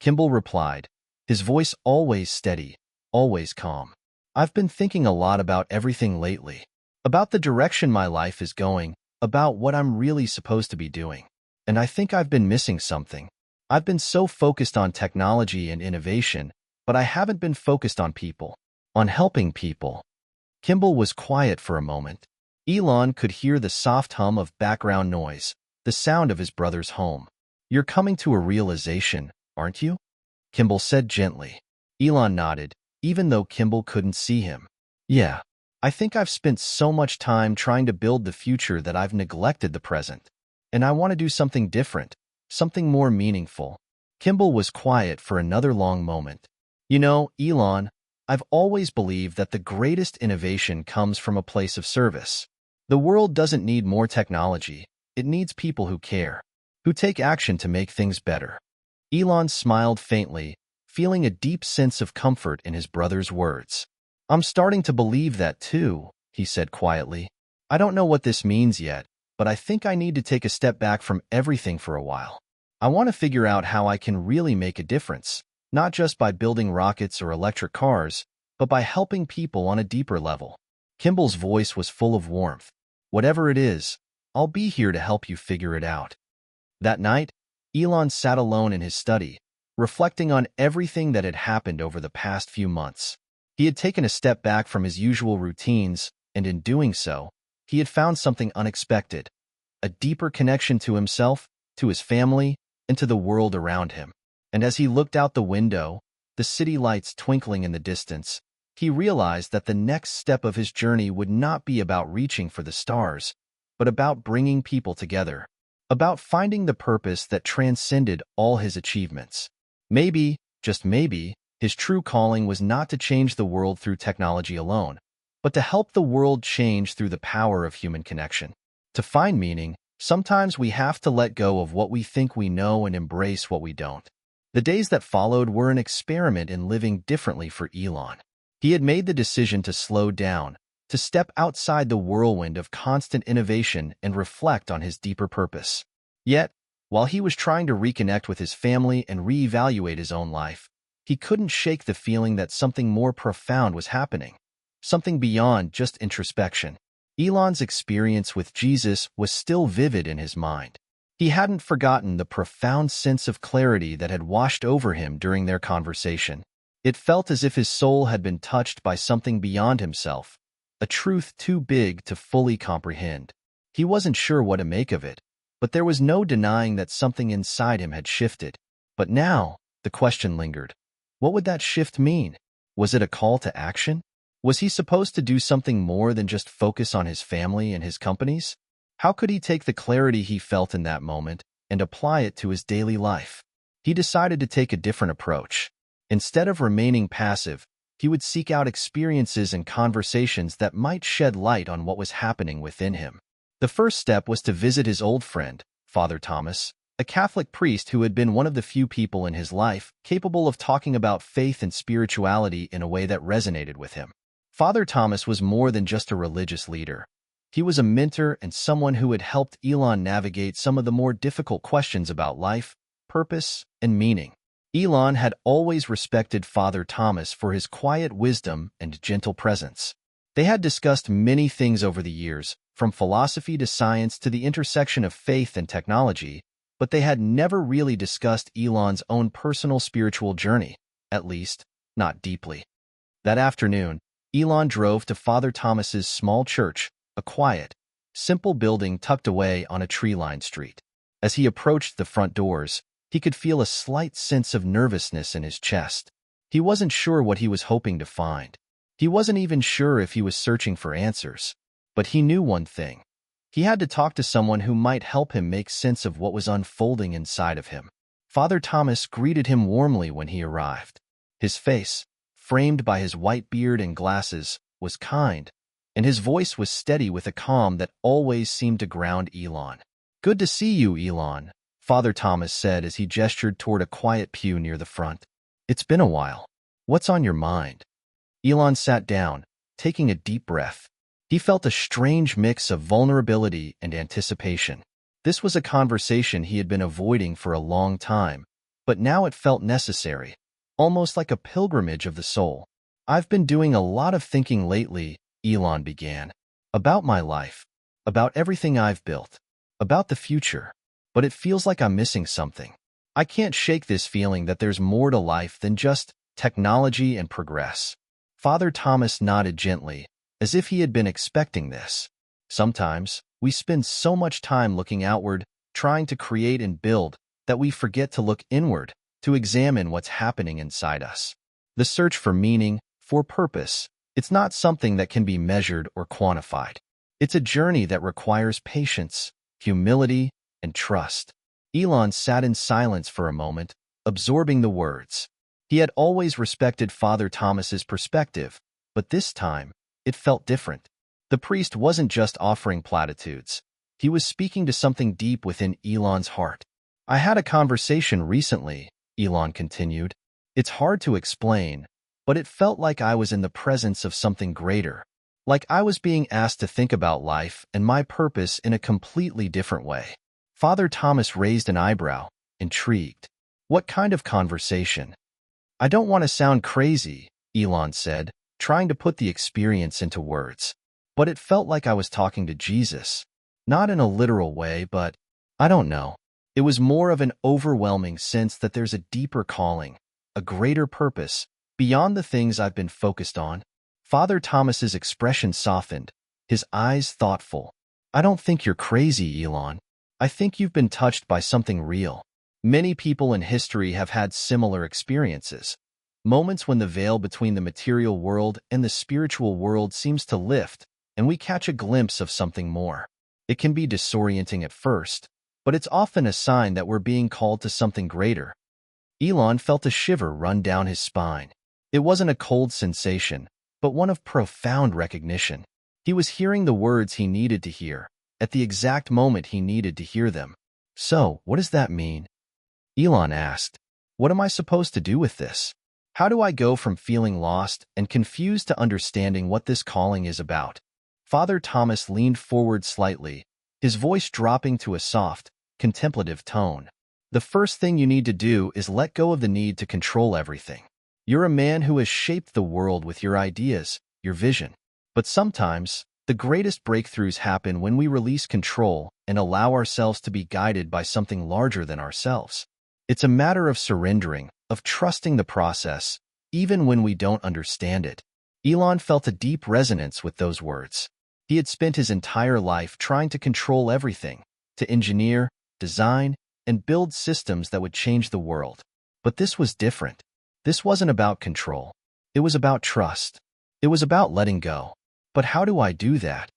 Kimball replied, his voice always steady, always calm. "I've been thinking a lot about everything lately, about the direction my life is going, about what I'm really supposed to be doing. And I think I've been missing something. I've been so focused on technology and innovation, but I haven't been focused on people, on helping people." Kimball was quiet for a moment. Elon could hear the soft hum of background noise, the sound of his brother's home. "You're coming to a realization, aren't you?" Kimball said gently. Elon nodded, even though Kimball couldn't see him. "Yeah, I think I've spent so much time trying to build the future that I've neglected the present. And I want to do something different, something more meaningful." Kimball was quiet for another long moment. "You know, Elon, I've always believed that the greatest innovation comes from a place of service. The world doesn't need more technology. It needs people who care, who take action to make things better." Elon smiled faintly, feeling a deep sense of comfort in his brother's words. "I'm starting to believe that too," he said quietly. "I don't know what this means yet, but I think I need to take a step back from everything for a while. I want to figure out how I can really make a difference, not just by building rockets or electric cars, but by helping people on a deeper level." Kimball's voice was full of warmth. "Whatever it is, I'll be here to help you figure it out." That night, Elon sat alone in his study, reflecting on everything that had happened over the past few months. He had taken a step back from his usual routines, and in doing so, he had found something unexpected, a deeper connection to himself, to his family, and to the world around him. And as he looked out the window, the city lights twinkling in the distance, he realized that the next step of his journey would not be about reaching for the stars, but about bringing people together, about finding the purpose that transcended all his achievements. Maybe, just maybe, his true calling was not to change the world through technology alone, but to help the world change through the power of human connection. To find meaning, sometimes we have to let go of what we think we know and embrace what we don't. The days that followed were an experiment in living differently for Elon. He had made the decision to slow down, to step outside the whirlwind of constant innovation and reflect on his deeper purpose. Yet, while he was trying to reconnect with his family and reevaluate his own life, he couldn't shake the feeling that something more profound was happening, something beyond just introspection. Elon's experience with Jesus was still vivid in his mind. He hadn't forgotten the profound sense of clarity that had washed over him during their conversation. It felt as if his soul had been touched by something beyond himself, a truth too big to fully comprehend. He wasn't sure what to make of it, but there was no denying that something inside him had shifted. But now, the question lingered. What would that shift mean? Was it a call to action? Was he supposed to do something more than just focus on his family and his companies? How could he take the clarity he felt in that moment and apply it to his daily life? He decided to take a different approach. Instead of remaining passive, he would seek out experiences and conversations that might shed light on what was happening within him. The first step was to visit his old friend, Father Thomas, a Catholic priest who had been one of the few people in his life capable of talking about faith and spirituality in a way that resonated with him. Father Thomas was more than just a religious leader. He was a mentor and someone who had helped Elon navigate some of the more difficult questions about life, purpose, and meaning. Elon had always respected Father Thomas for his quiet wisdom and gentle presence. They had discussed many things over the years, from philosophy to science to the intersection of faith and technology, but they had never really discussed Elon's own personal spiritual journey, at least, not deeply. That afternoon, Elon drove to Father Thomas's small church, a quiet, simple building tucked away on a tree-lined street. As he approached the front doors, he could feel a slight sense of nervousness in his chest. He wasn't sure what he was hoping to find. He wasn't even sure if he was searching for answers. But he knew one thing. He had to talk to someone who might help him make sense of what was unfolding inside of him. Father Thomas greeted him warmly when he arrived. His face, framed by his white beard and glasses, was kind, and his voice was steady with a calm that always seemed to ground Elon. "Good to see you, Elon," Father Thomas said as he gestured toward a quiet pew near the front. "It's been a while. What's on your mind?" Elon sat down, taking a deep breath. He felt a strange mix of vulnerability and anticipation. This was a conversation he had been avoiding for a long time, but now it felt necessary, almost like a pilgrimage of the soul. "I've been doing a lot of thinking lately," Elon began. "About my life, about everything I've built, about the future. But it feels like I'm missing something. I can't shake this feeling that there's more to life than just technology and progress." Father Thomas nodded gently, as if he had been expecting this. "Sometimes, we spend so much time looking outward, trying to create and build, that we forget to look inward, to examine what's happening inside us. The search for meaning, for purpose, it's not something that can be measured or quantified. It's a journey that requires patience, humility, and trust." Elon sat in silence for a moment, absorbing the words. He had always respected Father Thomas's perspective, but this time, it felt different. The priest wasn't just offering platitudes. He was speaking to something deep within Elon's heart. "I had a conversation recently," Elon continued. "It's hard to explain, but it felt like I was in the presence of something greater, like I was being asked to think about life and my purpose in a completely different way." Father Thomas raised an eyebrow, intrigued. "What kind of conversation?" "I don't want to sound crazy," Elon said, trying to put the experience into words. "But it felt like I was talking to Jesus. Not in a literal way, but I don't know. It was more of an overwhelming sense that there's a deeper calling, a greater purpose, beyond the things I've been focused on." Father Thomas's expression softened, his eyes thoughtful. "I don't think you're crazy, Elon. I think you've been touched by something real. Many people in history have had similar experiences. Moments when the veil between the material world and the spiritual world seems to lift, and we catch a glimpse of something more. It can be disorienting at first, but it's often a sign that we're being called to something greater." Elon felt a shiver run down his spine. It wasn't a cold sensation, but one of profound recognition. He was hearing the words he needed to hear, at the exact moment he needed to hear them. "So, what does that mean?" Elon asked. "What am I supposed to do with this? How do I go from feeling lost and confused to understanding what this calling is about?" Father Thomas leaned forward slightly, his voice dropping to a soft, contemplative tone. "The first thing you need to do is let go of the need to control everything. You're a man who has shaped the world with your ideas, your vision. But sometimes, the greatest breakthroughs happen when we release control and allow ourselves to be guided by something larger than ourselves. It's a matter of surrendering, of trusting the process, even when we don't understand it." Elon felt a deep resonance with those words. He had spent his entire life trying to control everything, to engineer, design, and build systems that would change the world. But this was different. This wasn't about control. It was about trust. It was about letting go. "But how do I do that?"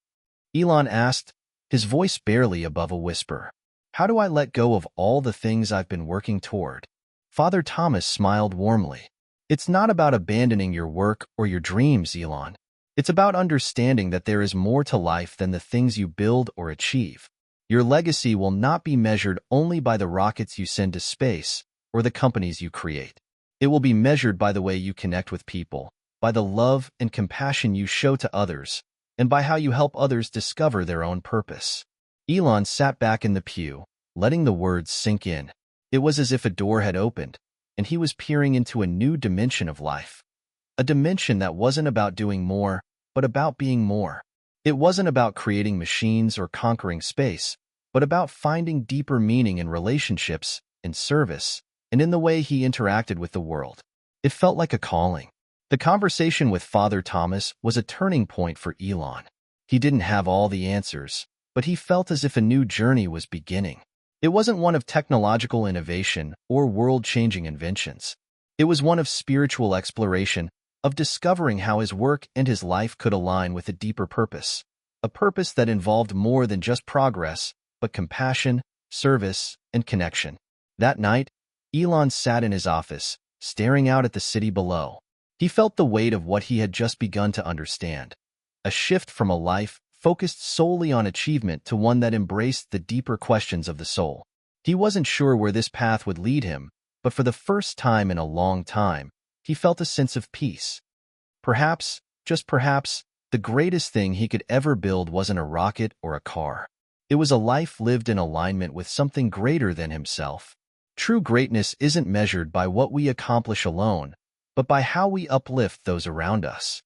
Elon asked, his voice barely above a whisper. "How do I let go of all the things I've been working toward?" Father Thomas smiled warmly. "It's not about abandoning your work or your dreams, Elon. It's about understanding that there is more to life than the things you build or achieve. Your legacy will not be measured only by the rockets you send to space or the companies you create. It will be measured by the way you connect with people, by the love and compassion you show to others, and by how you help others discover their own purpose." Elon sat back in the pew, letting the words sink in. It was as if a door had opened, and he was peering into a new dimension of life. A dimension that wasn't about doing more, but about being more. It wasn't about creating machines or conquering space, but about finding deeper meaning in relationships, in service, and in the way he interacted with the world. It felt like a calling. The conversation with Father Thomas was a turning point for Elon. He didn't have all the answers, but he felt as if a new journey was beginning. It wasn't one of technological innovation or world-changing inventions. It was one of spiritual exploration, of discovering how his work and his life could align with a deeper purpose, a purpose that involved more than just progress, but compassion, service, and connection. That night, Elon sat in his office, staring out at the city below. He felt the weight of what he had just begun to understand, a shift from a life focused solely on achievement to one that embraced the deeper questions of the soul. He wasn't sure where this path would lead him, but for the first time in a long time, he felt a sense of peace. Perhaps, just perhaps, the greatest thing he could ever build wasn't a rocket or a car. It was a life lived in alignment with something greater than himself. True greatness isn't measured by what we accomplish alone, but by how we uplift those around us.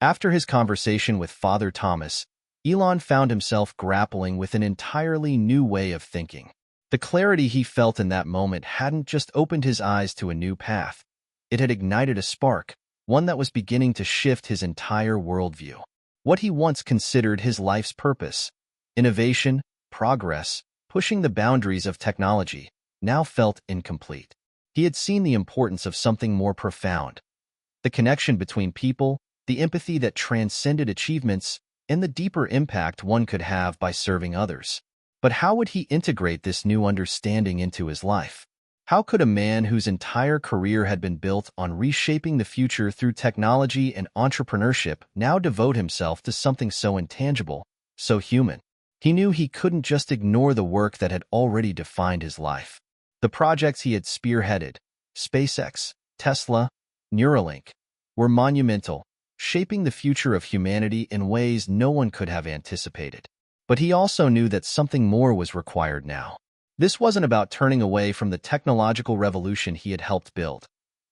After his conversation with Father Thomas, Elon found himself grappling with an entirely new way of thinking. The clarity he felt in that moment hadn't just opened his eyes to a new path. It had ignited a spark, one that was beginning to shift his entire worldview. What he once considered his life's purpose, innovation, progress, pushing the boundaries of technology, now felt incomplete. He had seen the importance of something more profound, the connection between people, the empathy that transcended achievements, and the deeper impact one could have by serving others. But how would he integrate this new understanding into his life? How could a man whose entire career had been built on reshaping the future through technology and entrepreneurship now devote himself to something so intangible, so human? He knew he couldn't just ignore the work that had already defined his life. The projects he had spearheaded, SpaceX, Tesla, Neuralink, were monumental, shaping the future of humanity in ways no one could have anticipated. But he also knew that something more was required now. This wasn't about turning away from the technological revolution he had helped build.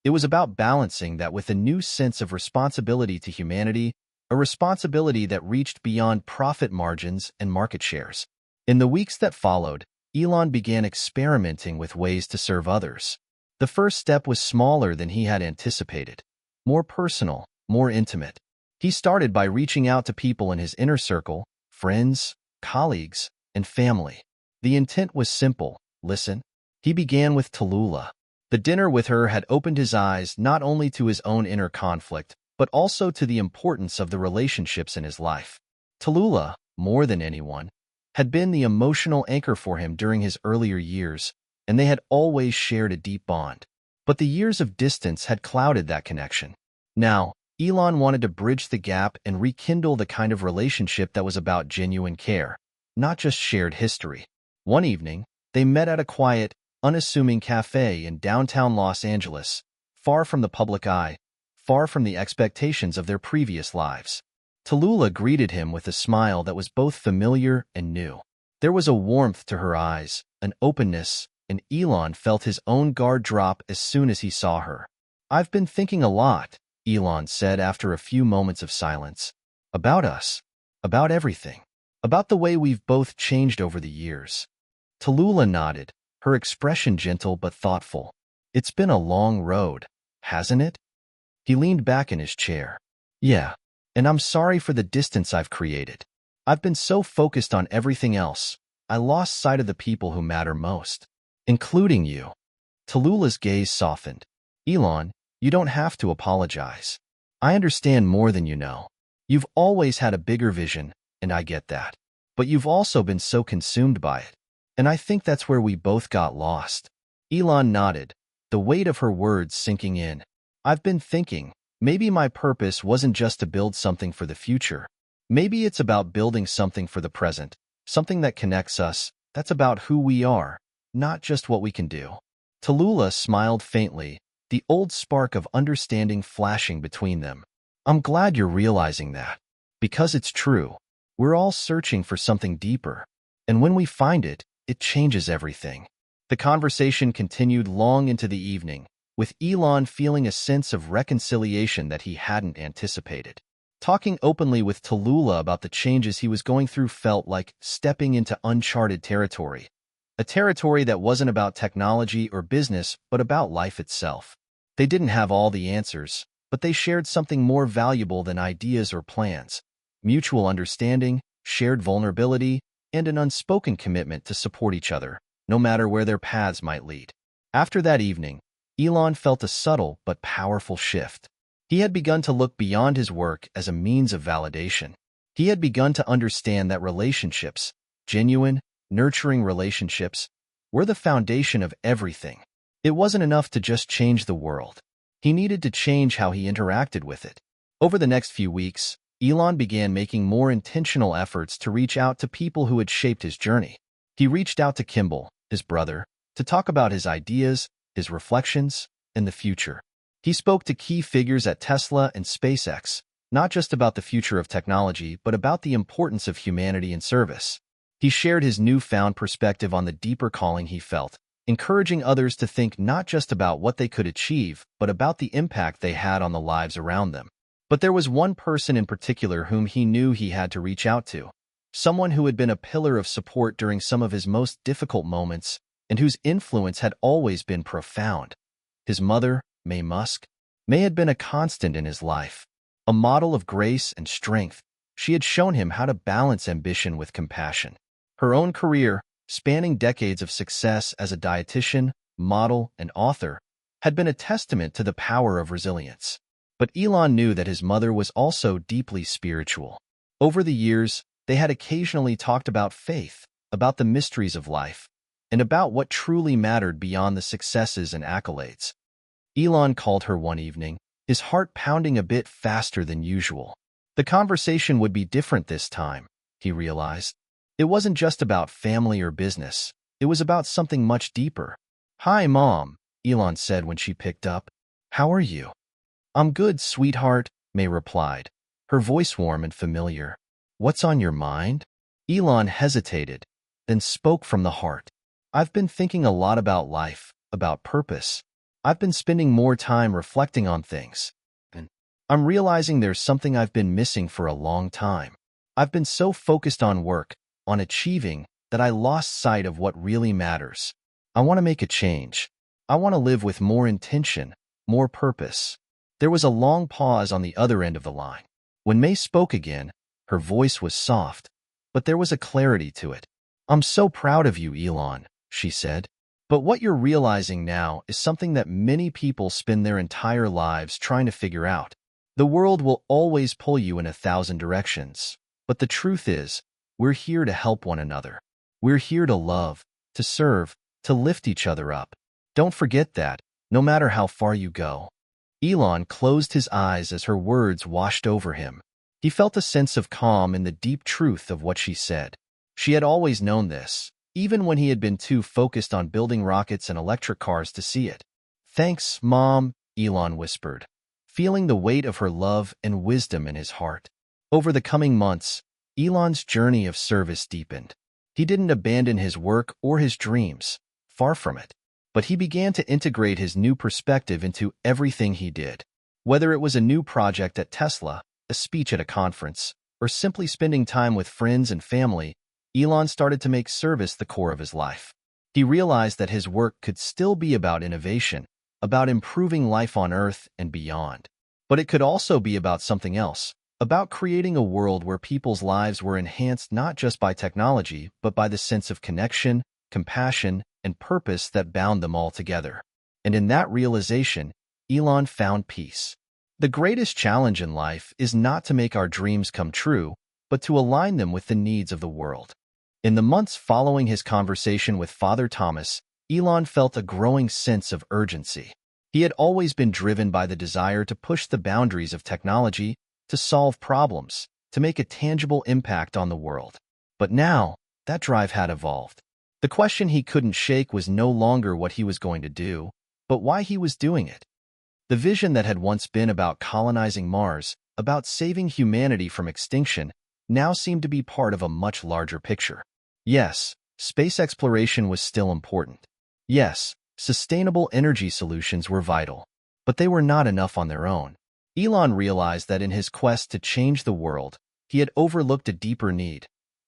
It was about balancing that with a new sense of responsibility to humanity, a responsibility that reached beyond profit margins and market shares. In the weeks that followed, Elon began experimenting with ways to serve others. The first step was smaller than he had anticipated, more personal, more intimate. He started by reaching out to people in his inner circle, friends, colleagues, and family. The intent was simple: listen. He began with Tallulah. The dinner with her had opened his eyes not only to his own inner conflict, but also to the importance of the relationships in his life. Tallulah, more than anyone, had been the emotional anchor for him during his earlier years, and they had always shared a deep bond. But the years of distance had clouded that connection. Now, Elon wanted to bridge the gap and rekindle the kind of relationship that was about genuine care, not just shared history. One evening, they met at a quiet, unassuming cafe in downtown Los Angeles, far from the public eye, far from the expectations of their previous lives. Tallulah greeted him with a smile that was both familiar and new. There was a warmth to her eyes, an openness, and Elon felt his own guard drop as soon as he saw her. "I've been thinking a lot," Elon said after a few moments of silence. "About us. About everything. About the way we've both changed over the years." Tallulah nodded, her expression gentle but thoughtful. "It's been a long road, hasn't it?" He leaned back in his chair. "Yeah, and I'm sorry for the distance I've created. I've been so focused on everything else, I lost sight of the people who matter most, including you." Tallulah's gaze softened. "Elon, you don't have to apologize. I understand more than you know. You've always had a bigger vision, and I get that. But you've also been so consumed by it. And I think that's where we both got lost." Elon nodded, the weight of her words sinking in. "I've been thinking, maybe my purpose wasn't just to build something for the future. Maybe it's about building something for the present, something that connects us, that's about who we are, not just what we can do." Tallulah smiled faintly, the old spark of understanding flashing between them. "I'm glad you're realizing that. Because it's true. We're all searching for something deeper. And when we find it, it changes everything." The conversation continued long into the evening, with Elon feeling a sense of reconciliation that he hadn't anticipated. Talking openly with Tallulah about the changes he was going through felt like stepping into uncharted territory, a territory that wasn't about technology or business, but about life itself. They didn't have all the answers, but they shared something more valuable than ideas or plans: mutual understanding, shared vulnerability, and an unspoken commitment to support each other, no matter where their paths might lead. After that evening, Elon felt a subtle but powerful shift. He had begun to look beyond his work as a means of validation. He had begun to understand that relationships, genuine, nurturing relationships, were the foundation of everything. It wasn't enough to just change the world. He needed to change how he interacted with it. Over the next few weeks, Elon began making more intentional efforts to reach out to people who had shaped his journey. He reached out to Kimball, his brother, to talk about his ideas, his reflections, and the future. He spoke to key figures at Tesla and SpaceX, not just about the future of technology, but about the importance of humanity and service. He shared his newfound perspective on the deeper calling he felt, encouraging others to think not just about what they could achieve, but about the impact they had on the lives around them. But there was one person in particular whom he knew he had to reach out to, someone who had been a pillar of support during some of his most difficult moments and whose influence had always been profound. His mother, May Musk. May had been a constant in his life, a model of grace and strength. She had shown him how to balance ambition with compassion. Her own career, spanning decades of success as a dietitian, model, and author, had been a testament to the power of resilience. But Elon knew that his mother was also deeply spiritual. Over the years, they had occasionally talked about faith, about the mysteries of life, and about what truly mattered beyond the successes and accolades. Elon called her one evening, his heart pounding a bit faster than usual. The conversation would be different this time, he realized. It wasn't just about family or business. It was about something much deeper. "Hi, Mom," Elon said when she picked up. "How are you?" "I'm good, sweetheart," May replied, her voice warm and familiar. "What's on your mind?" Elon hesitated, then spoke from the heart. "I've been thinking a lot about life, about purpose. I've been spending more time reflecting on things. And I'm realizing there's something I've been missing for a long time. I've been so focused on work, on achieving, that I lost sight of what really matters. I want to make a change. I want to live with more intention, more purpose." There was a long pause on the other end of the line. When May spoke again, her voice was soft, but there was a clarity to it. "I'm so proud of you, Elon," she said. "But what you're realizing now is something that many people spend their entire lives trying to figure out. The world will always pull you in 1,000 directions. But the truth is, we're here to help one another. We're here to love, to serve, to lift each other up. Don't forget that, no matter how far you go." Elon closed his eyes as her words washed over him. He felt a sense of calm in the deep truth of what she said. She had always known this, even when he had been too focused on building rockets and electric cars to see it. "Thanks, Mom," Elon whispered, feeling the weight of her love and wisdom in his heart. Over the coming months, Elon's journey of service deepened. He didn't abandon his work or his dreams, far from it. But he began to integrate his new perspective into everything he did. Whether it was a new project at Tesla, a speech at a conference, or simply spending time with friends and family, Elon started to make service the core of his life. He realized that his work could still be about innovation, about improving life on Earth and beyond. But it could also be about something else, about creating a world where people's lives were enhanced not just by technology, but by the sense of connection, compassion, and purpose that bound them all together. And in that realization, Elon found peace. The greatest challenge in life is not to make our dreams come true, but to align them with the needs of the world. In the months following his conversation with Father Thomas, Elon felt a growing sense of urgency. He had always been driven by the desire to push the boundaries of technology, to solve problems, to make a tangible impact on the world. But now, that drive had evolved. The question he couldn't shake was no longer what he was going to do, but why he was doing it. The vision that had once been about colonizing Mars, about saving humanity from extinction, now seemed to be part of a much larger picture. Yes, space exploration was still important. Yes, sustainable energy solutions were vital, but they were not enough on their own. Elon realized that in his quest to change the world, he had overlooked a deeper need.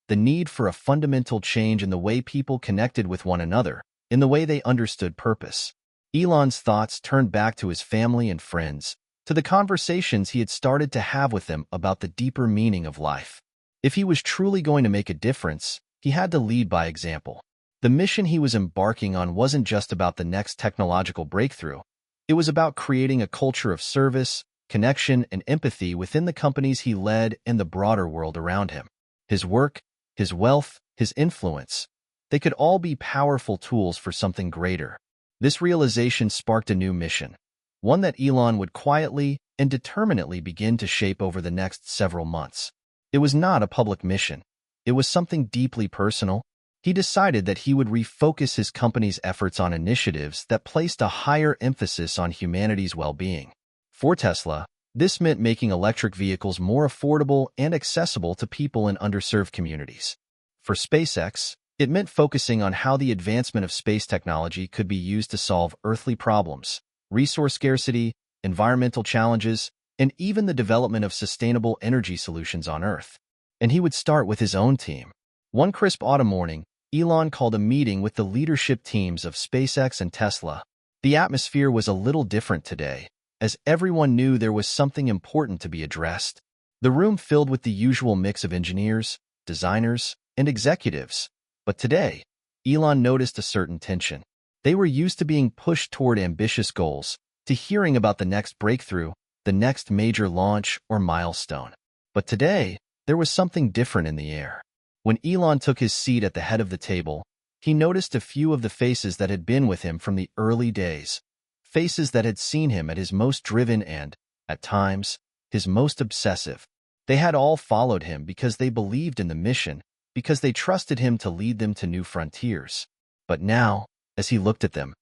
The need for a fundamental change in the way people connected with one another, in the way they understood purpose. Elon's thoughts turned back to his family and friends, to the conversations he had started to have with them about the deeper meaning of life. If he was truly going to make a difference, he had to lead by example. The mission he was embarking on wasn't just about the next technological breakthrough. It was about creating a culture of service, connection, and empathy within the companies he led and the broader world around him. His work, his wealth, his influence, they could all be powerful tools for something greater. This realization sparked a new mission, one that Elon would quietly and determinedly begin to shape over the next several months. It was not a public mission. It was something deeply personal. He decided that he would refocus his company's efforts on initiatives that placed a higher emphasis on humanity's well-being. For Tesla, this meant making electric vehicles more affordable and accessible to people in underserved communities. For SpaceX, it meant focusing on how the advancement of space technology could be used to solve earthly problems, resource scarcity, environmental challenges, and even the development of sustainable energy solutions on Earth. And he would start with his own team. One crisp autumn morning, Elon called a meeting with the leadership teams of SpaceX and Tesla. The atmosphere was a little different today, as everyone knew there was something important to be addressed. The room filled with the usual mix of engineers, designers, and executives. But today, Elon noticed a certain tension. They were used to being pushed toward ambitious goals, to hearing about the next breakthrough, the next major launch or milestone. But today, there was something different in the air. When Elon took his seat at the head of the table, he noticed a few of the faces that had been with him from the early days, faces that had seen him at his most driven and, at times, his most obsessive. They had all followed him because they believed in the mission, because they trusted him to lead them to new frontiers. But now, as he looked at them,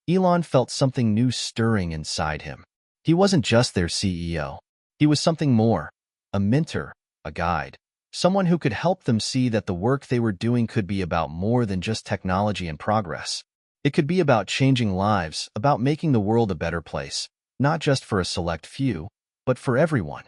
Elon felt something new stirring inside him. He wasn't just their CEO. He was something more, a mentor, a guide, someone who could help them see that the work they were doing could be about more than just technology and progress. It could be about changing lives, about making the world a better place, not just for a select few, but for everyone.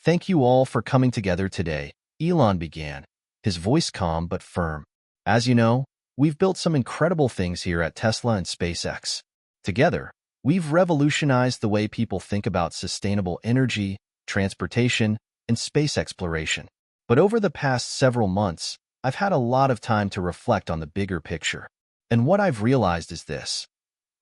Thank you all for coming together today, Elon began, his voice calm but firm. As you know, we've built some incredible things here at Tesla and SpaceX. Together, we've revolutionized the way people think about sustainable energy, transportation, and space exploration. But over the past several months, I've had a lot of time to reflect on the bigger picture. And what I've realized is this.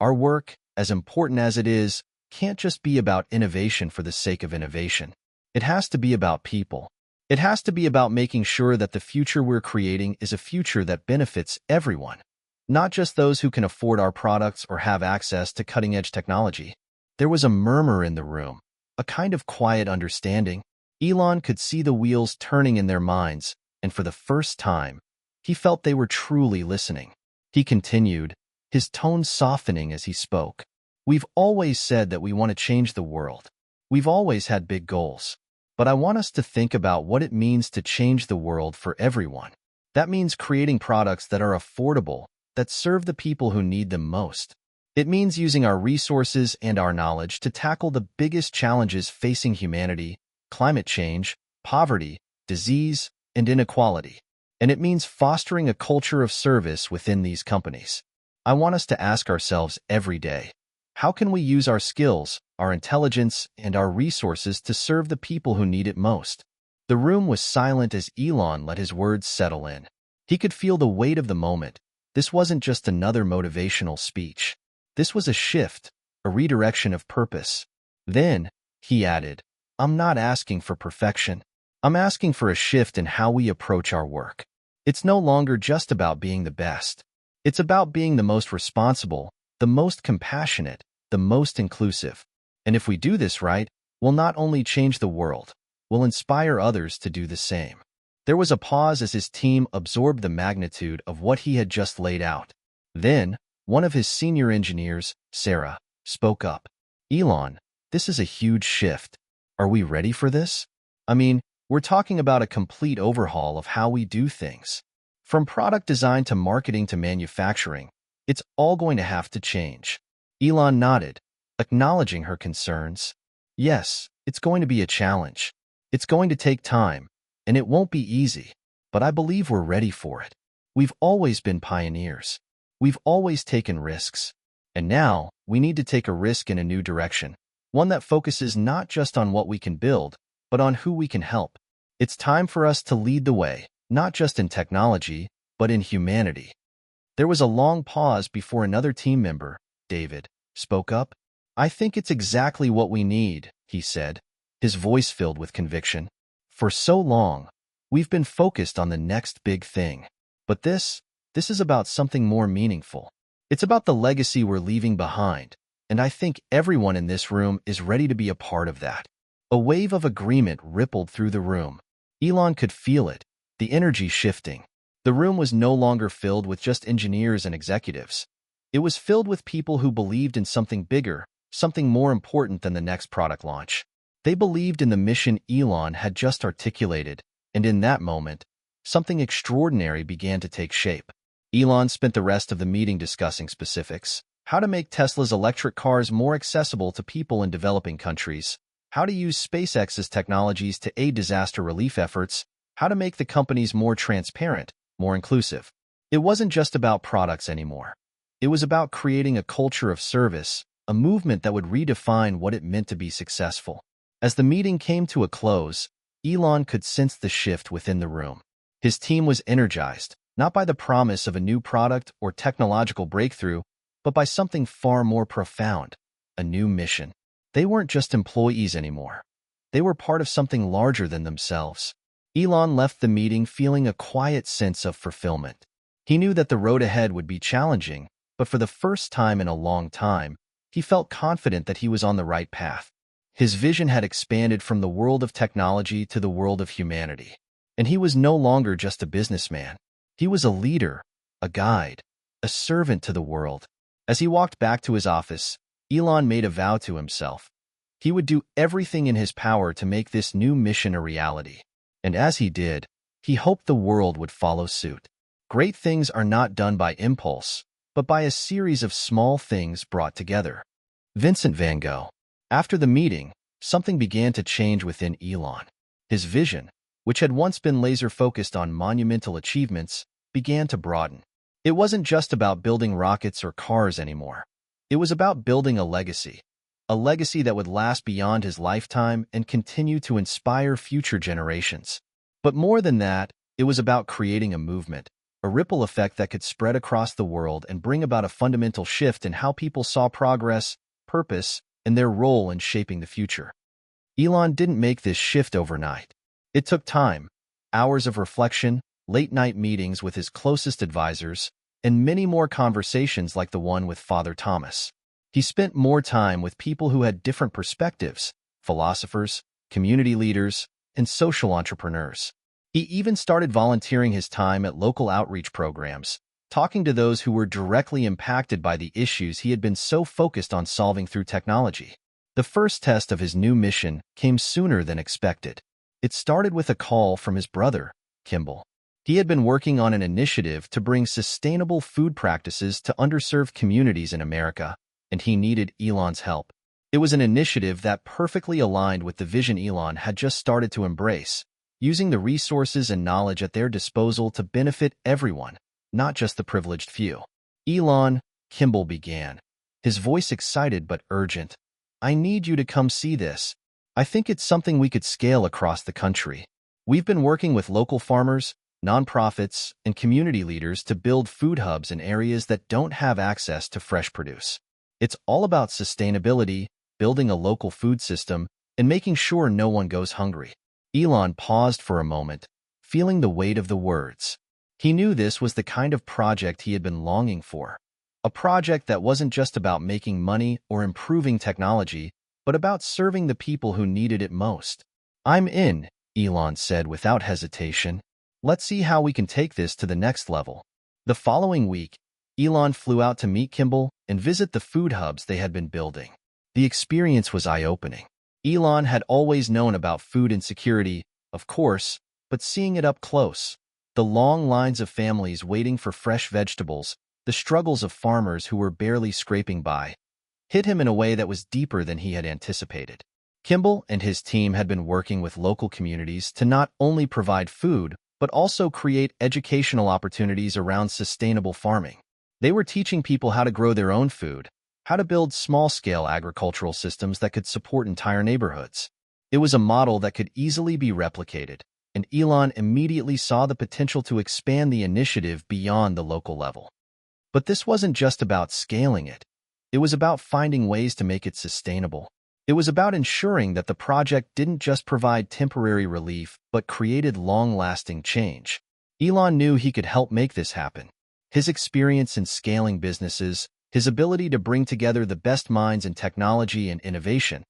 Our work, as important as it is, can't just be about innovation for the sake of innovation. It has to be about people. It has to be about making sure that the future we're creating is a future that benefits everyone, not just those who can afford our products or have access to cutting-edge technology. There was a murmur in the room, a kind of quiet understanding. Elon could see the wheels turning in their minds, and for the first time, he felt they were truly listening. He continued, his tone softening as he spoke. We've always said that we want to change the world. We've always had big goals. But I want us to think about what it means to change the world for everyone. That means creating products that are affordable, that serve the people who need them most. It means using our resources and our knowledge to tackle the biggest challenges facing humanity: climate change, poverty, disease, and inequality. And it means fostering a culture of service within these companies. I want us to ask ourselves every day, how can we use our skills, our intelligence, and our resources to serve the people who need it most? The room was silent as Elon let his words settle in. He could feel the weight of the moment. This wasn't just another motivational speech. This was a shift, a redirection of purpose. Then, he added, I'm not asking for perfection. I'm asking for a shift in how we approach our work. It's no longer just about being the best. It's about being the most responsible, the most compassionate, the most inclusive. And if we do this right, we'll not only change the world, we'll inspire others to do the same. There was a pause as his team absorbed the magnitude of what he had just laid out. Then, one of his senior engineers, Sarah, spoke up. Elon, this is a huge shift. Are we ready for this? I mean, we're talking about a complete overhaul of how we do things. From product design to marketing to manufacturing, it's all going to have to change. Elon nodded, acknowledging her concerns. Yes, it's going to be a challenge. It's going to take time, and it won't be easy, but I believe we're ready for it. We've always been pioneers. We've always taken risks. And now, we need to take a risk in a new direction, one that focuses not just on what we can build, but on who we can help. It's time for us to lead the way, not just in technology, but in humanity. There was a long pause before another team member, David, spoke up. I think it's exactly what we need, he said, his voice filled with conviction. For so long, we've been focused on the next big thing. But this is about something more meaningful. It's about the legacy we're leaving behind, and I think everyone in this room is ready to be a part of that. A wave of agreement rippled through the room. Elon could feel it, the energy shifting. The room was no longer filled with just engineers and executives. It was filled with people who believed in something bigger, something more important than the next product launch. They believed in the mission Elon had just articulated, and in that moment, something extraordinary began to take shape. Elon spent the rest of the meeting discussing specifics: how to make Tesla's electric cars more accessible to people in developing countries, how to use SpaceX's technologies to aid disaster relief efforts, how to make the companies more transparent, more inclusive. It wasn't just about products anymore. It was about creating a culture of service, a movement that would redefine what it meant to be successful. As the meeting came to a close, Elon could sense the shift within the room. His team was energized, not by the promise of a new product or technological breakthrough, but by something far more profound: a new mission. They weren't just employees anymore. They were part of something larger than themselves. Elon left the meeting feeling a quiet sense of fulfillment. He knew that the road ahead would be challenging, but for the first time in a long time, he felt confident that he was on the right path. His vision had expanded from the world of technology to the world of humanity. And he was no longer just a businessman. He was a leader, a guide, a servant to the world. As he walked back to his office, Elon made a vow to himself. He would do everything in his power to make this new mission a reality. And as he did, he hoped the world would follow suit. Great things are not done by impulse, but by a series of small things brought together. Vincent van Gogh. After the meeting, something began to change within Elon. His vision, which had once been laser-focused on monumental achievements, began to broaden. It wasn't just about building rockets or cars anymore. It was about building a legacy that would last beyond his lifetime and continue to inspire future generations. But more than that, it was about creating a movement, a ripple effect that could spread across the world and bring about a fundamental shift in how people saw progress, purpose, and their role in shaping the future. Elon didn't make this shift overnight. It took time, hours of reflection, late-night meetings with his closest advisors, and many more conversations like the one with Father Thomas. He spent more time with people who had different perspectives: philosophers, community leaders, and social entrepreneurs. He even started volunteering his time at local outreach programs, talking to those who were directly impacted by the issues he had been so focused on solving through technology. The first test of his new mission came sooner than expected. It started with a call from his brother, Kimball. He had been working on an initiative to bring sustainable food practices to underserved communities in America, and he needed Elon's help. It was an initiative that perfectly aligned with the vision Elon had just started to embrace, using the resources and knowledge at their disposal to benefit everyone, not just the privileged few. Elon, Kimball began, his voice excited but urgent. I need you to come see this. I think it's something we could scale across the country. We've been working with local farmers, nonprofits, and community leaders to build food hubs in areas that don't have access to fresh produce. It's all about sustainability, building a local food system, and making sure no one goes hungry. Elon paused for a moment, feeling the weight of the words. He knew this was the kind of project he had been longing for. A project that wasn't just about making money or improving technology, but about serving the people who needed it most. I'm in, Elon said without hesitation. Let's see how we can take this to the next level. The following week, Elon flew out to meet Kimball and visit the food hubs they had been building. The experience was eye-opening. Elon had always known about food insecurity, of course, but seeing it up close, the long lines of families waiting for fresh vegetables, the struggles of farmers who were barely scraping by, hit him in a way that was deeper than he had anticipated. Kimball and his team had been working with local communities to not only provide food, but also create educational opportunities around sustainable farming. They were teaching people how to grow their own food, how to build small-scale agricultural systems that could support entire neighborhoods. It was a model that could easily be replicated, and Elon immediately saw the potential to expand the initiative beyond the local level. But this wasn't just about scaling it. It was about finding ways to make it sustainable. It was about ensuring that the project didn't just provide temporary relief, but created long-lasting change. Elon knew he could help make this happen. His experience in scaling businesses, his ability to bring together the best minds in technology and innovation,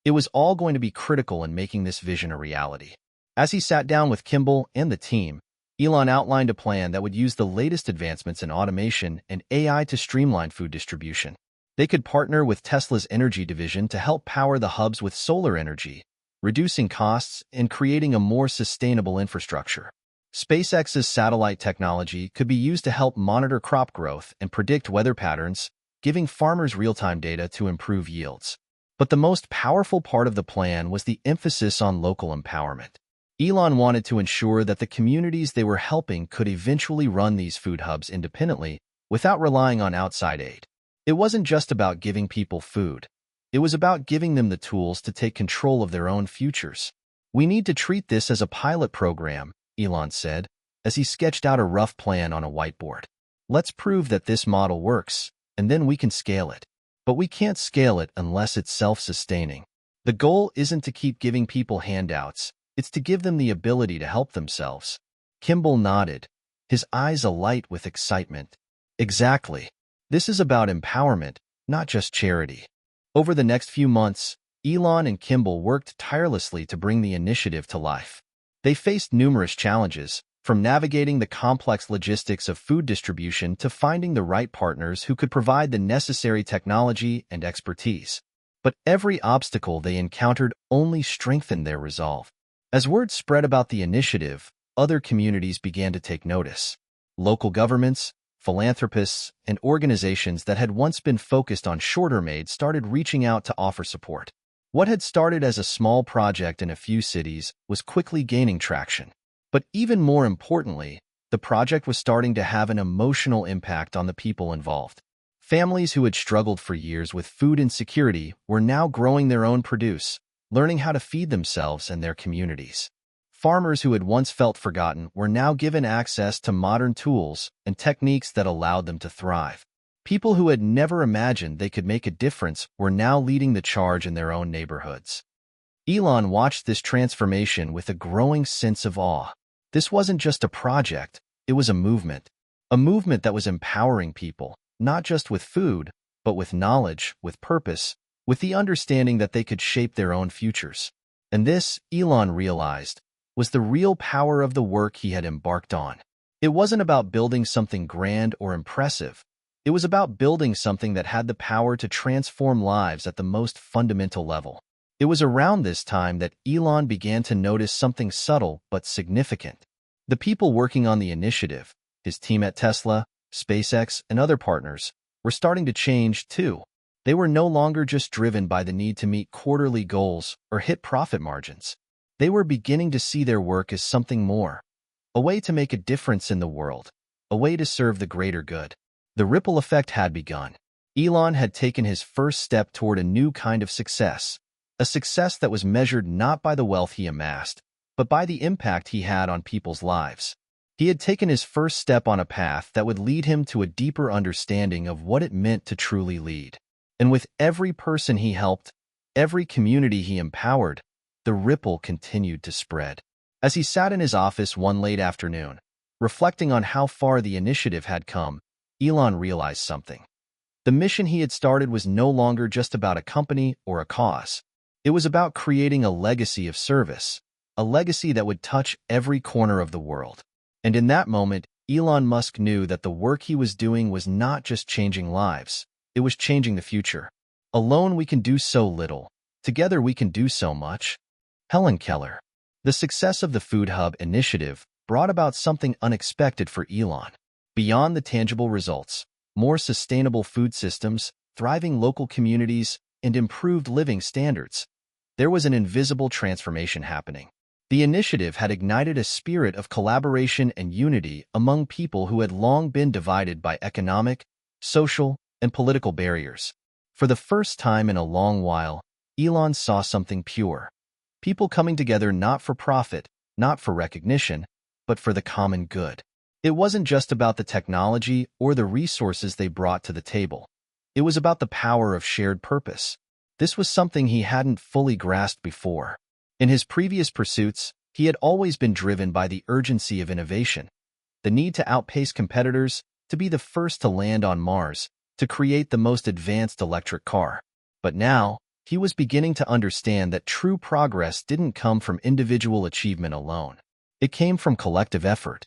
it was all going to be critical in making this vision a reality. As he sat down with Kimball and the team, Elon outlined a plan that would use the latest advancements in automation and AI to streamline food distribution. They could partner with Tesla's energy division to help power the hubs with solar energy, reducing costs and creating a more sustainable infrastructure. SpaceX's satellite technology could be used to help monitor crop growth and predict weather patterns, giving farmers real-time data to improve yields. But the most powerful part of the plan was the emphasis on local empowerment. Elon wanted to ensure that the communities they were helping could eventually run these food hubs independently without relying on outside aid. It wasn't just about giving people food. It was about giving them the tools to take control of their own futures. "We need to treat this as a pilot program," Elon said, as he sketched out a rough plan on a whiteboard. "Let's prove that this model works, and then we can scale it. But we can't scale it unless it's self-sustaining. The goal isn't to keep giving people handouts, it's to give them the ability to help themselves." Kimball nodded, his eyes alight with excitement. "Exactly. This is about empowerment, not just charity." Over the next few months, Elon and Kimball worked tirelessly to bring the initiative to life. They faced numerous challenges, from navigating the complex logistics of food distribution to finding the right partners who could provide the necessary technology and expertise. But every obstacle they encountered only strengthened their resolve. As word spread about the initiative, other communities began to take notice. Local governments, philanthropists, and organizations that had once been focused on shorter aid started reaching out to offer support. What had started as a small project in a few cities was quickly gaining traction. But even more importantly, the project was starting to have an emotional impact on the people involved. Families who had struggled for years with food insecurity were now growing their own produce, learning how to feed themselves and their communities. Farmers who had once felt forgotten were now given access to modern tools and techniques that allowed them to thrive. People who had never imagined they could make a difference were now leading the charge in their own neighborhoods. Elon watched this transformation with a growing sense of awe. This wasn't just a project, it was a movement that was empowering people, not just with food, but with knowledge, with purpose, with the understanding that they could shape their own futures. And this, Elon realized, was the real power of the work he had embarked on. It wasn't about building something grand or impressive. It was about building something that had the power to transform lives at the most fundamental level. It was around this time that Elon began to notice something subtle but significant. The people working on the initiative, his team at Tesla, SpaceX, and other partners, were starting to change too. They were no longer just driven by the need to meet quarterly goals or hit profit margins. They were beginning to see their work as something more, a way to make a difference in the world, a way to serve the greater good. The ripple effect had begun. Elon had taken his first step toward a new kind of success, a success that was measured not by the wealth he amassed, but by the impact he had on people's lives. He had taken his first step on a path that would lead him to a deeper understanding of what it meant to truly lead. And with every person he helped, every community he empowered, the ripple continued to spread. As he sat in his office one late afternoon, reflecting on how far the initiative had come, Elon realized something. The mission he had started was no longer just about a company or a cause. It was about creating a legacy of service, a legacy that would touch every corner of the world. And in that moment, Elon Musk knew that the work he was doing was not just changing lives, it was changing the future. Alone we can do so little. Together we can do so much. Helen Keller. The success of the Food Hub initiative brought about something unexpected for Elon. Beyond the tangible results, more sustainable food systems, thriving local communities, and improved living standards, there was an invisible transformation happening. The initiative had ignited a spirit of collaboration and unity among people who had long been divided by economic, social, and political barriers. For the first time in a long while, Elon saw something pure. People coming together not for profit, not for recognition, but for the common good. It wasn't just about the technology or the resources they brought to the table. It was about the power of shared purpose. This was something he hadn't fully grasped before. In his previous pursuits, he had always been driven by the urgency of innovation, the need to outpace competitors, to be the first to land on Mars, to create the most advanced electric car. But now, he was beginning to understand that true progress didn't come from individual achievement alone. It came from collective effort.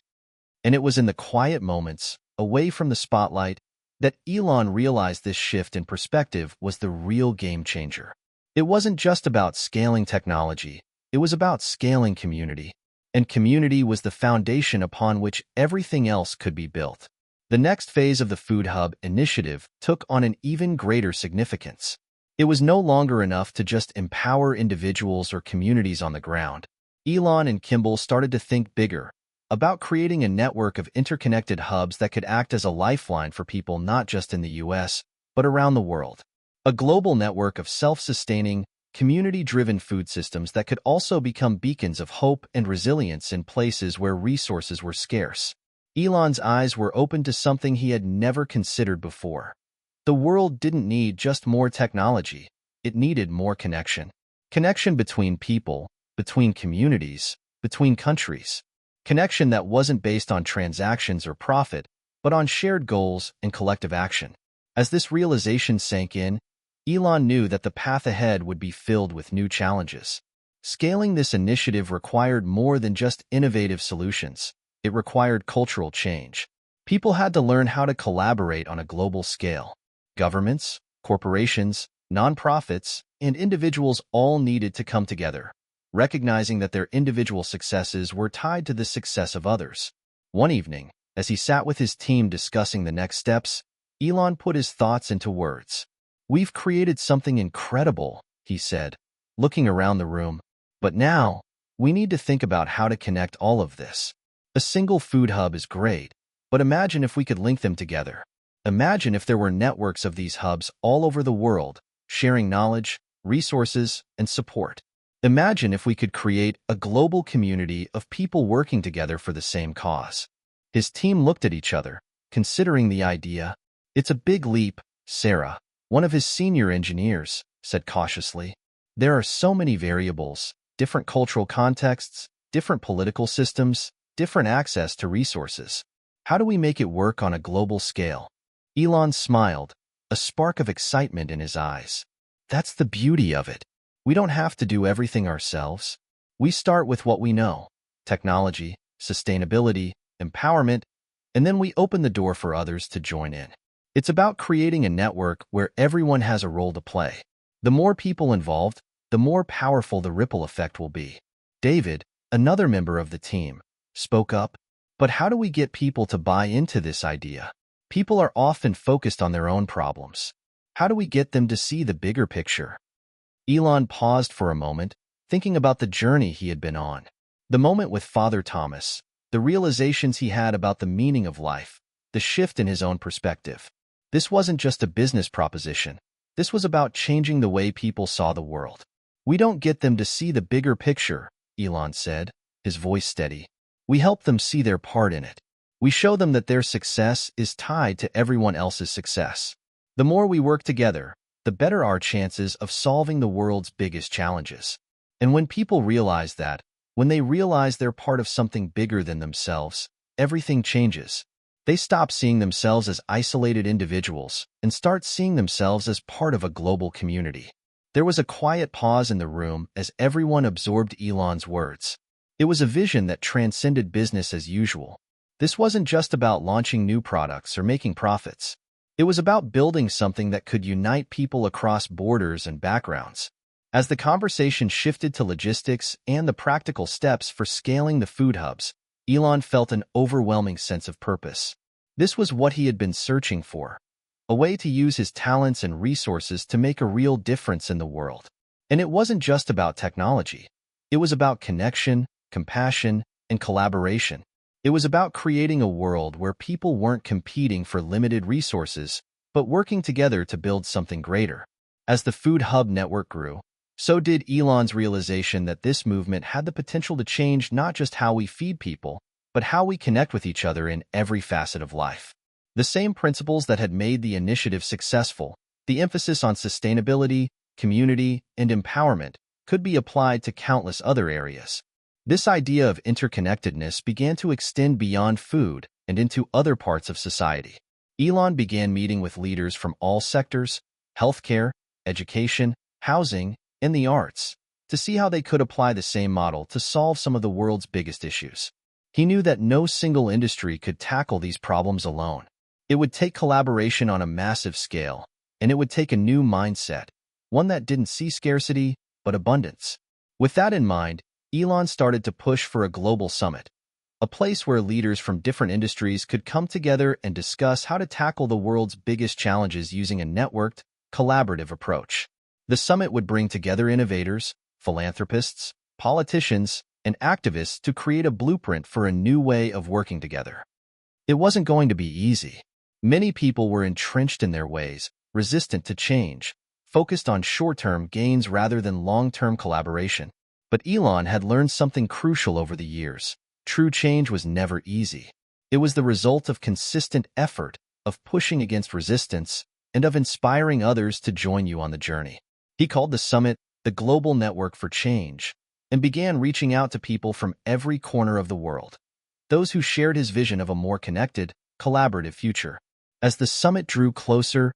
And it was in the quiet moments, away from the spotlight, that Elon realized this shift in perspective was the real game changer. It wasn't just about scaling technology, it was about scaling community. And community was the foundation upon which everything else could be built. The next phase of the Food Hub initiative took on an even greater significance. It was no longer enough to just empower individuals or communities on the ground. Elon and Kimball started to think bigger, about creating a network of interconnected hubs that could act as a lifeline for people not just in the US, but around the world. A global network of self-sustaining, community-driven food systems that could also become beacons of hope and resilience in places where resources were scarce. Elon's eyes were open to something he had never considered before. The world didn't need just more technology, it needed more connection. Connection between people, between communities, between countries. Connection that wasn't based on transactions or profit, but on shared goals and collective action. As this realization sank in, Elon knew that the path ahead would be filled with new challenges. Scaling this initiative required more than just innovative solutions. It required cultural change. People had to learn how to collaborate on a global scale. Governments, corporations, nonprofits, and individuals all needed to come together, recognizing that their individual successes were tied to the success of others. One evening, as he sat with his team discussing the next steps, Elon put his thoughts into words. "We've created something incredible," he said, looking around the room. "But now, we need to think about how to connect all of this. A single food hub is great, but imagine if we could link them together. Imagine if there were networks of these hubs all over the world, sharing knowledge, resources, and support. Imagine if we could create a global community of people working together for the same cause." His team looked at each other, considering the idea. "It's a big leap," Sarah, one of his senior engineers, said cautiously. "There are so many variables, different cultural contexts, different political systems, different access to resources. How do we make it work on a global scale?" Elon smiled, a spark of excitement in his eyes. "That's the beauty of it. We don't have to do everything ourselves. We start with what we know: technology, sustainability, empowerment, and then we open the door for others to join in. It's about creating a network where everyone has a role to play. The more people involved, the more powerful the ripple effect will be." David, another member of the team, spoke up. "But how do we get people to buy into this idea? People are often focused on their own problems. How do we get them to see the bigger picture?" Elon paused for a moment, thinking about the journey he had been on. The moment with Father Thomas, the realizations he had about the meaning of life, the shift in his own perspective. This wasn't just a business proposition. This was about changing the way people saw the world. "We don't get them to see the bigger picture," Elon said, his voice steady. "We help them see their part in it. We show them that their success is tied to everyone else's success. The more we work together, the better our chances of solving the world's biggest challenges." And when people realize that, when they realize they're part of something bigger than themselves, everything changes. They stop seeing themselves as isolated individuals and start seeing themselves as part of a global community. There was a quiet pause in the room as everyone absorbed Elon's words. It was a vision that transcended business as usual. This wasn't just about launching new products or making profits. It was about building something that could unite people across borders and backgrounds. As the conversation shifted to logistics and the practical steps for scaling the food hubs, Elon felt an overwhelming sense of purpose. This was what he had been searching for, a way to use his talents and resources to make a real difference in the world. And it wasn't just about technology. It was about connection, compassion, and collaboration. It was about creating a world where people weren't competing for limited resources, but working together to build something greater. As the Food Hub network grew, so did Elon's realization that this movement had the potential to change not just how we feed people, but how we connect with each other in every facet of life. The same principles that had made the initiative successful, the emphasis on sustainability, community, and empowerment, could be applied to countless other areas. This idea of interconnectedness began to extend beyond food and into other parts of society. Elon began meeting with leaders from all sectors, healthcare, education, housing, and the arts, to see how they could apply the same model to solve some of the world's biggest issues. He knew that no single industry could tackle these problems alone. It would take collaboration on a massive scale, and it would take a new mindset, one that didn't see scarcity, but abundance. With that in mind, Elon started to push for a global summit, a place where leaders from different industries could come together and discuss how to tackle the world's biggest challenges using a networked, collaborative approach. The summit would bring together innovators, philanthropists, politicians, and activists to create a blueprint for a new way of working together. It wasn't going to be easy. Many people were entrenched in their ways, resistant to change, focused on short-term gains rather than long-term collaboration. But Elon had learned something crucial over the years. True change was never easy. It was the result of consistent effort, of pushing against resistance, and of inspiring others to join you on the journey. He called the summit the Global Network for Change, and began reaching out to people from every corner of the world, those who shared his vision of a more connected, collaborative future. As the summit drew closer,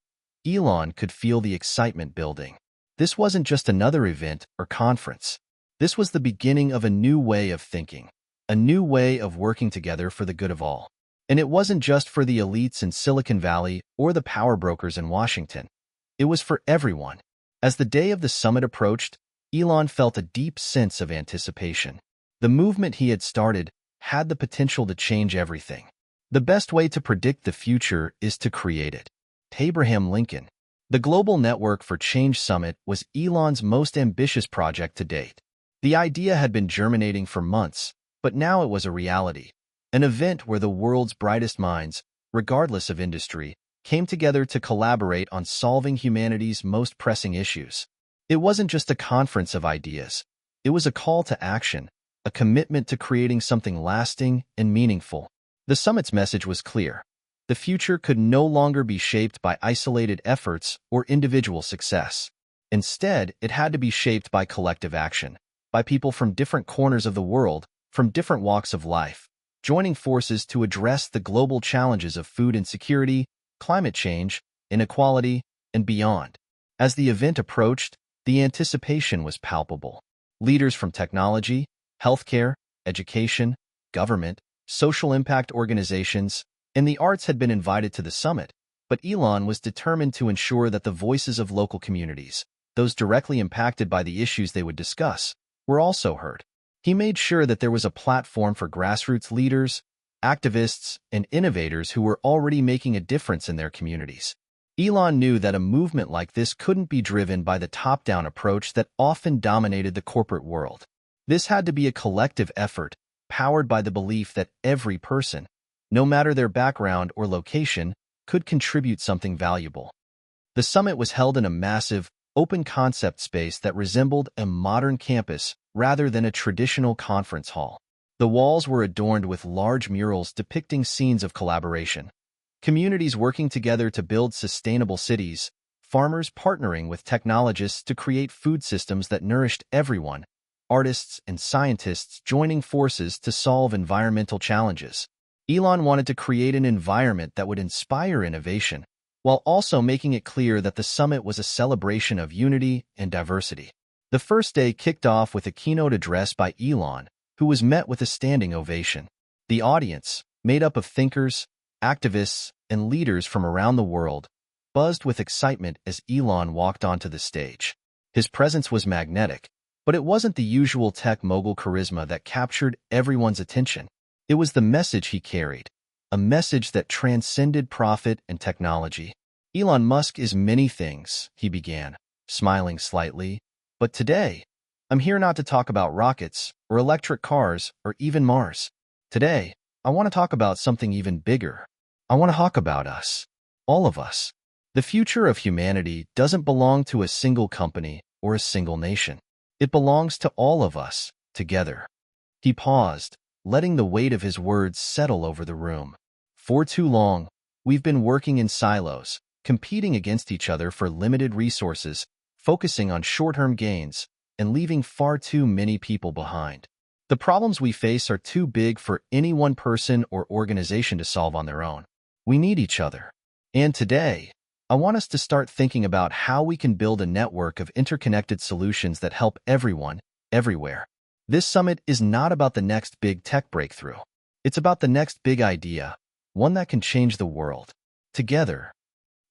Elon could feel the excitement building. This wasn't just another event or conference. This was the beginning of a new way of thinking, a new way of working together for the good of all. And it wasn't just for the elites in Silicon Valley or the power brokers in Washington. It was for everyone. As the day of the summit approached, Elon felt a deep sense of anticipation. The movement he had started had the potential to change everything. The best way to predict the future is to create it. Abraham Lincoln. The Global Network for Change Summit was Elon's most ambitious project to date. The idea had been germinating for months, but now it was a reality. An event where the world's brightest minds, regardless of industry, came together to collaborate on solving humanity's most pressing issues. It wasn't just a conference of ideas. It was a call to action, a commitment to creating something lasting and meaningful. The summit's message was clear. The future could no longer be shaped by isolated efforts or individual success. Instead, it had to be shaped by collective action, by people from different corners of the world, from different walks of life, joining forces to address the global challenges of food insecurity, climate change, inequality, and beyond. As the event approached, the anticipation was palpable. Leaders from technology, healthcare, education, government, social impact organizations, and the arts had been invited to the summit, but Elon was determined to ensure that the voices of local communities, those directly impacted by the issues they would discuss, were also heard. He made sure that there was a platform for grassroots leaders, activists, and innovators who were already making a difference in their communities. Elon knew that a movement like this couldn't be driven by the top-down approach that often dominated the corporate world. This had to be a collective effort, powered by the belief that every person, no matter their background or location, could contribute something valuable. The summit was held in a massive, open-concept space that resembled a modern campus rather than a traditional conference hall. The walls were adorned with large murals depicting scenes of collaboration. Communities working together to build sustainable cities, farmers partnering with technologists to create food systems that nourished everyone, artists and scientists joining forces to solve environmental challenges. Elon wanted to create an environment that would inspire innovation, while also making it clear that the summit was a celebration of unity and diversity. The first day kicked off with a keynote address by Elon, who was met with a standing ovation. The audience, made up of thinkers, activists, and leaders from around the world, buzzed with excitement as Elon walked onto the stage. His presence was magnetic, but it wasn't the usual tech mogul charisma that captured everyone's attention. It was the message he carried, a message that transcended profit and technology. Elon Musk is many things, he began, smiling slightly, but today, I'm here not to talk about rockets or electric cars or even Mars. Today, I want to talk about something even bigger. I want to talk about us, all of us. The future of humanity doesn't belong to a single company or a single nation. It belongs to all of us, together. He paused, letting the weight of his words settle over the room. For too long, We've been working in silos, competing against each other for limited resources, focusing on short-term gains, and leaving far too many people behind. The problems we face are too big for any one person or organization to solve on their own. We need each other. And today, I want us to start thinking about how we can build a network of interconnected solutions that help everyone, everywhere. This summit is not about the next big tech breakthrough. It's about the next big idea, one that can change the world. Together.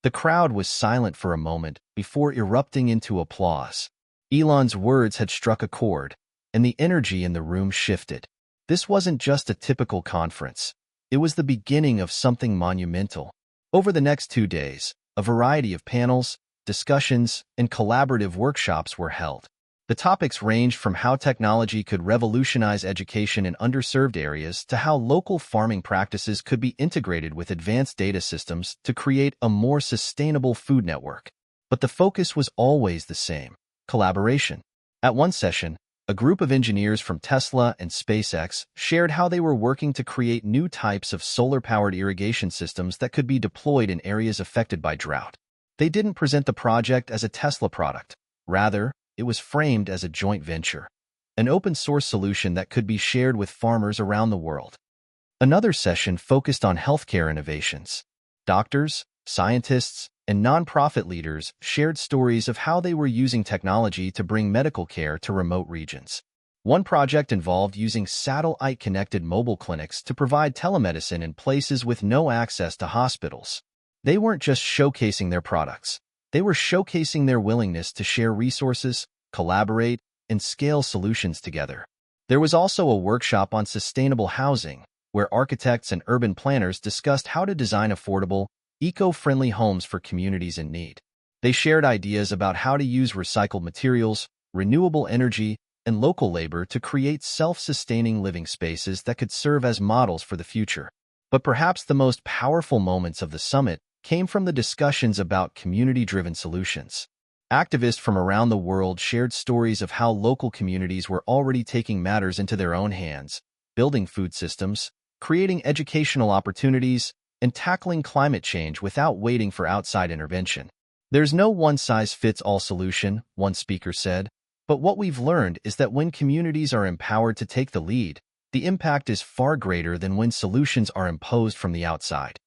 The crowd was silent for a moment before erupting into applause. Elon's words had struck a chord, and the energy in the room shifted. This wasn't just a typical conference. It was the beginning of something monumental. Over the next 2 days, a variety of panels, discussions, and collaborative workshops were held. The topics ranged from how technology could revolutionize education in underserved areas to how local farming practices could be integrated with advanced data systems to create a more sustainable food network. But the focus was always the same: collaboration. At one session, a group of engineers from Tesla and SpaceX shared how they were working to create new types of solar-powered irrigation systems that could be deployed in areas affected by drought. They didn't present the project as a Tesla product. Rather, it was framed as a joint venture, an open-source solution that could be shared with farmers around the world. Another session focused on healthcare innovations. Doctors, scientists, and nonprofit leaders shared stories of how they were using technology to bring medical care to remote regions. One project involved using satellite-connected mobile clinics to provide telemedicine in places with no access to hospitals. They weren't just showcasing their products. They were showcasing their willingness to share resources, collaborate, and scale solutions together. There was also a workshop on sustainable housing, where architects and urban planners discussed how to design affordable, eco-friendly homes for communities in need. They shared ideas about how to use recycled materials, renewable energy, and local labor to create self-sustaining living spaces that could serve as models for the future. But perhaps the most powerful moments of the summit came from the discussions about community-driven solutions. Activists from around the world shared stories of how local communities were already taking matters into their own hands, building food systems, creating educational opportunities, and tackling climate change without waiting for outside intervention. There's no one-size-fits-all solution, one speaker said, but what we've learned is that when communities are empowered to take the lead, the impact is far greater than when solutions are imposed from the outside.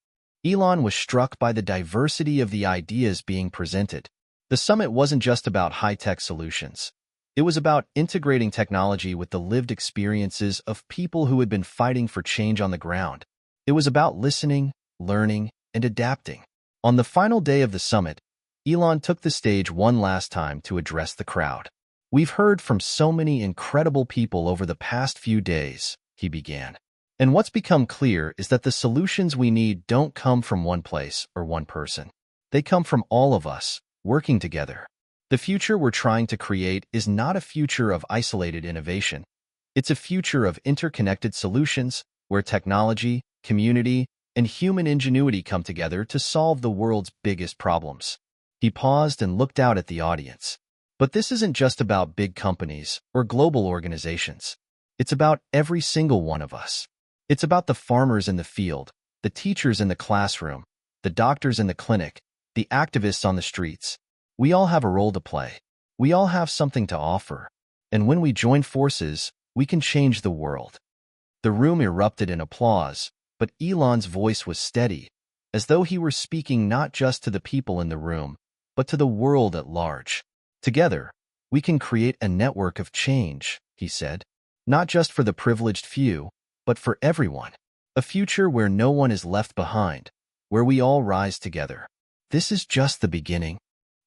Elon was struck by the diversity of the ideas being presented. The summit wasn't just about high-tech solutions. It was about integrating technology with the lived experiences of people who had been fighting for change on the ground. It was about listening, learning, and adapting. On the final day of the summit, Elon took the stage one last time to address the crowd. "We've heard from so many incredible people over the past few days," he began. "And what's become clear is that the solutions we need don't come from one place or one person. They come from all of us, working together. The future we're trying to create is not a future of isolated innovation. It's a future of interconnected solutions where technology, community, and human ingenuity come together to solve the world's biggest problems." He paused and looked out at the audience. But this isn't just about big companies or global organizations. It's about every single one of us. It's about the farmers in the field, the teachers in the classroom, the doctors in the clinic, the activists on the streets. We all have a role to play. We all have something to offer. And when we join forces, we can change the world. The room erupted in applause, but Elon's voice was steady, as though he were speaking not just to the people in the room, but to the world at large. "Together, we can create a network of change," he said, "not just for the privileged few, but for everyone. A future where no one is left behind, where we all rise together." This is just the beginning.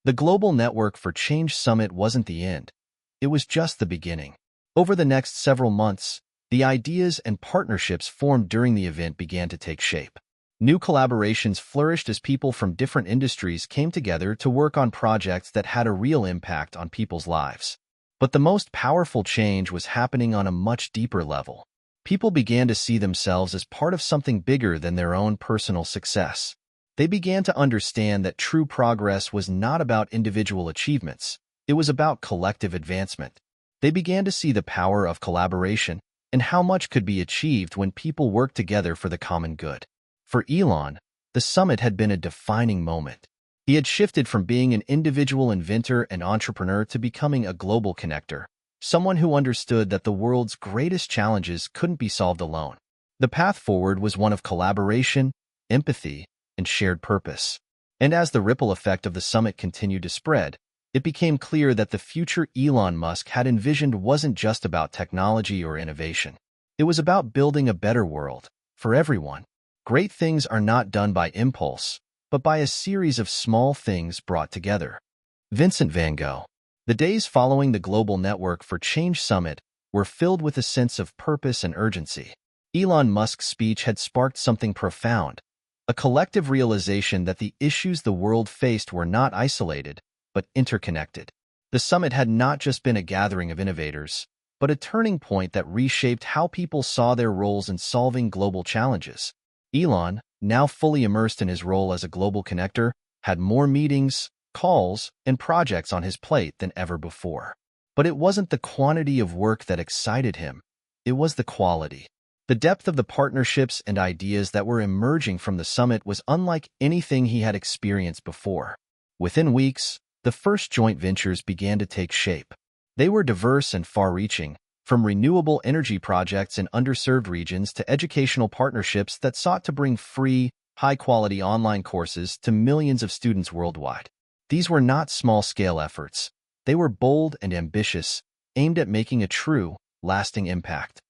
The Global Network for Change Summit wasn't the end. It was just the beginning. Over the next several months, the ideas and partnerships formed during the event began to take shape. New collaborations flourished as people from different industries came together to work on projects that had a real impact on people's lives. But the most powerful change was happening on a much deeper level. People began to see themselves as part of something bigger than their own personal success. They began to understand that true progress was not about individual achievements. It was about collective advancement. They began to see the power of collaboration and how much could be achieved when people worked together for the common good. For Elon, the The summit had been a defining moment. He had shifted from being an individual inventor and entrepreneur to becoming a global connector, someone who understood that the world's greatest challenges couldn't be solved alone. The path forward was one of collaboration, empathy, and shared purpose. And as the ripple effect of the summit continued to spread, it became clear that the future Elon Musk had envisioned wasn't just about technology or innovation. It was about building a better world for everyone. Great things are not done by impulse, but by a series of small things brought together. Vincent van Gogh. The days following the Global Network for Change Summit were filled with a sense of purpose and urgency. Elon Musk's speech had sparked something profound, a collective realization that the issues the world faced were not isolated, but interconnected. The summit had not just been a gathering of innovators, but a turning point that reshaped how people saw their roles in solving global challenges. Elon, now fully immersed in his role as a global connector, had more meetings, calls, and projects on his plate than ever before. But it wasn't the quantity of work that excited him, it was the quality. The depth of the partnerships and ideas that were emerging from the summit was unlike anything he had experienced before. Within weeks, the first joint ventures began to take shape. They were diverse and far-reaching, from renewable energy projects in underserved regions to educational partnerships that sought to bring free, high-quality online courses to millions of students worldwide. These were not small-scale efforts. They were bold and ambitious, aimed at making a true, lasting impact.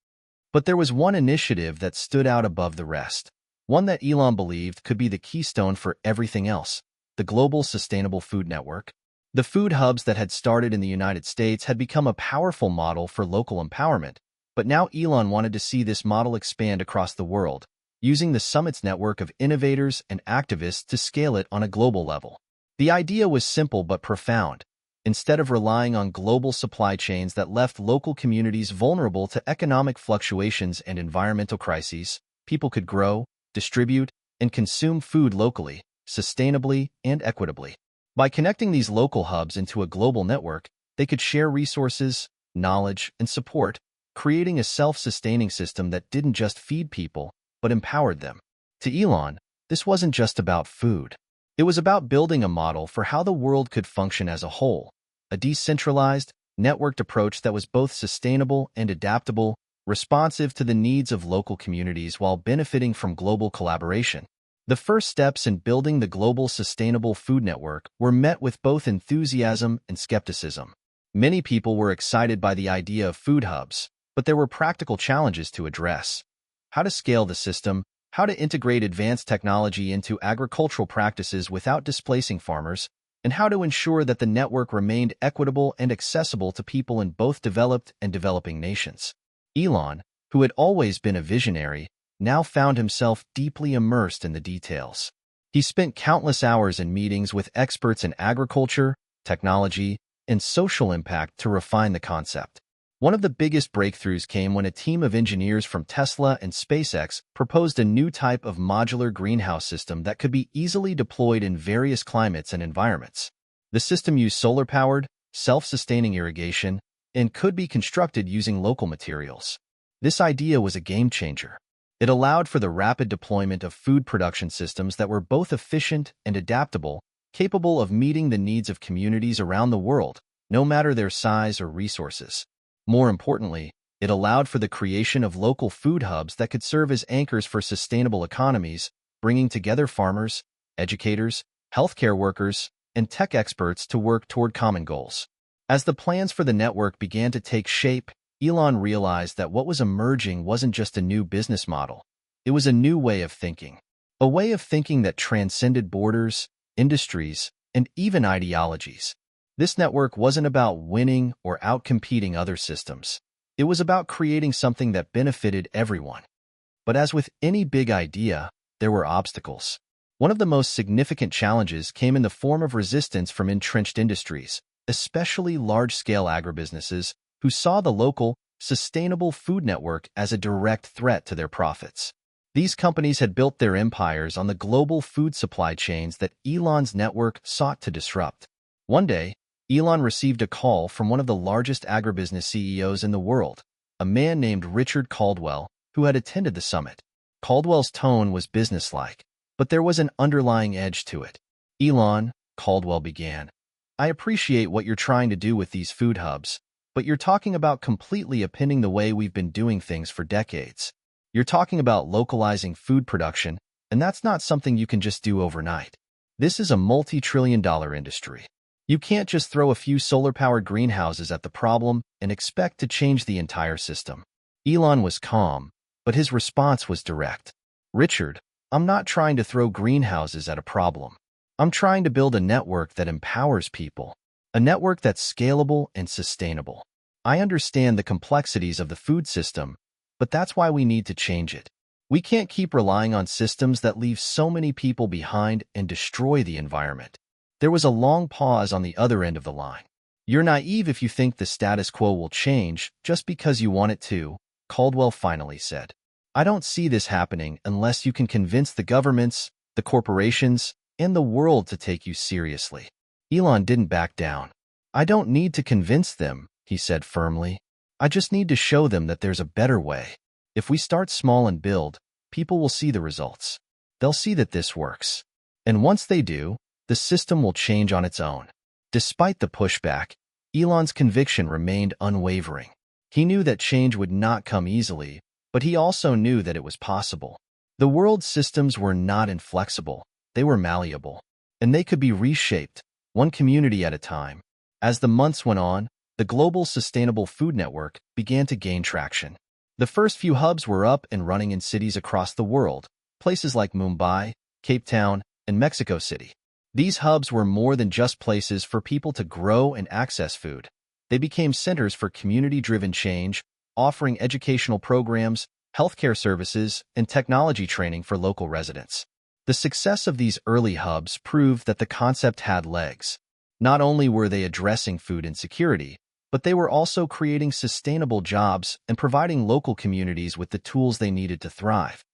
But there was one initiative that stood out above the rest, one that Elon believed could be the keystone for everything else: the Global Sustainable Food Network. The food hubs that had started in the United States had become a powerful model for local empowerment, but now Elon wanted to see this model expand across the world, using the summit's network of innovators and activists to scale it on a global level. The idea was simple but profound. Instead of relying on global supply chains that left local communities vulnerable to economic fluctuations and environmental crises, people could grow, distribute, and consume food locally, sustainably, and equitably. By connecting these local hubs into a global network, they could share resources, knowledge, and support, creating a self-sustaining system that didn't just feed people, but empowered them. To Elon, this wasn't just about food. It was about building a model for how the world could function as a whole, a decentralized, networked approach that was both sustainable and adaptable, responsive to the needs of local communities while benefiting from global collaboration. The first steps in building the Global Sustainable Food Network were met with both enthusiasm and skepticism. Many people were excited by the idea of food hubs, but there were practical challenges to address: how to scale the system, how to integrate advanced technology into agricultural practices without displacing farmers, and how to ensure that the network remained equitable and accessible to people in both developed and developing nations. Elon, who had always been a visionary, now found himself deeply immersed in the details. He spent countless hours in meetings with experts in agriculture, technology, and social impact to refine the concept. One of the biggest breakthroughs came when a team of engineers from Tesla and SpaceX proposed a new type of modular greenhouse system that could be easily deployed in various climates and environments. The system used solar-powered, self-sustaining irrigation, and could be constructed using local materials. This idea was a game-changer. It allowed for the rapid deployment of food production systems that were both efficient and adaptable, capable of meeting the needs of communities around the world, no matter their size or resources. More importantly, it allowed for the creation of local food hubs that could serve as anchors for sustainable economies, bringing together farmers, educators, healthcare workers, and tech experts to work toward common goals. As the plans for the network began to take shape, Elon realized that what was emerging wasn't just a new business model. It was a new way of thinking. A way of thinking that transcended borders, industries, and even ideologies. This network wasn't about winning or outcompeting other systems. It was about creating something that benefited everyone. But as with any big idea, there were obstacles. One of the most significant challenges came in the form of resistance from entrenched industries, especially large-scale agribusinesses, who saw the local, sustainable food network as a direct threat to their profits. These companies had built their empires on the global food supply chains that Elon's network sought to disrupt. One day, Elon received a call from one of the largest agribusiness CEOs in the world, a man named Richard Caldwell, who had attended the summit. Caldwell's tone was businesslike. but there was an underlying edge to it. Elon, Caldwell began, I appreciate what you're trying to do with these food hubs, but you're talking about completely upending the way we've been doing things for decades. You're talking about localizing food production, and that's not something you can just do overnight. This is a multi-trillion-dollar industry. You can't just throw a few solar-powered greenhouses at the problem and expect to change the entire system. Elon was calm, but his response was direct. Richard, I'm not trying to throw greenhouses at a problem. I'm trying to build a network that empowers people, a network that's scalable and sustainable. I understand the complexities of the food system, but that's why we need to change it. We can't keep relying on systems that leave so many people behind and destroy the environment. There was a long pause on the other end of the line. You're naive if you think the status quo will change just because you want it to, Caldwell finally said. I don't see this happening unless you can convince the governments, the corporations, and the world to take you seriously. Elon didn't back down. I don't need to convince them, he said firmly. I just need to show them that there's a better way. If we start small and build, people will see the results. They'll see that this works. And once they do, the system will change on its own. Despite the pushback, Elon's conviction remained unwavering. He knew that change would not come easily, but he also knew that it was possible. The world's systems were not inflexible, they were malleable, and they could be reshaped, one community at a time. As the months went on, the global sustainable food network began to gain traction. The first few hubs were up and running in cities across the world, places like Mumbai, Cape Town, and Mexico City. These hubs were more than just places for people to grow and access food. They became centers for community-driven change, offering educational programs, healthcare services, and technology training for local residents. The success of these early hubs proved that the concept had legs. Not only were they addressing food insecurity, but they were also creating sustainable jobs and providing local communities with the tools they needed to thrive.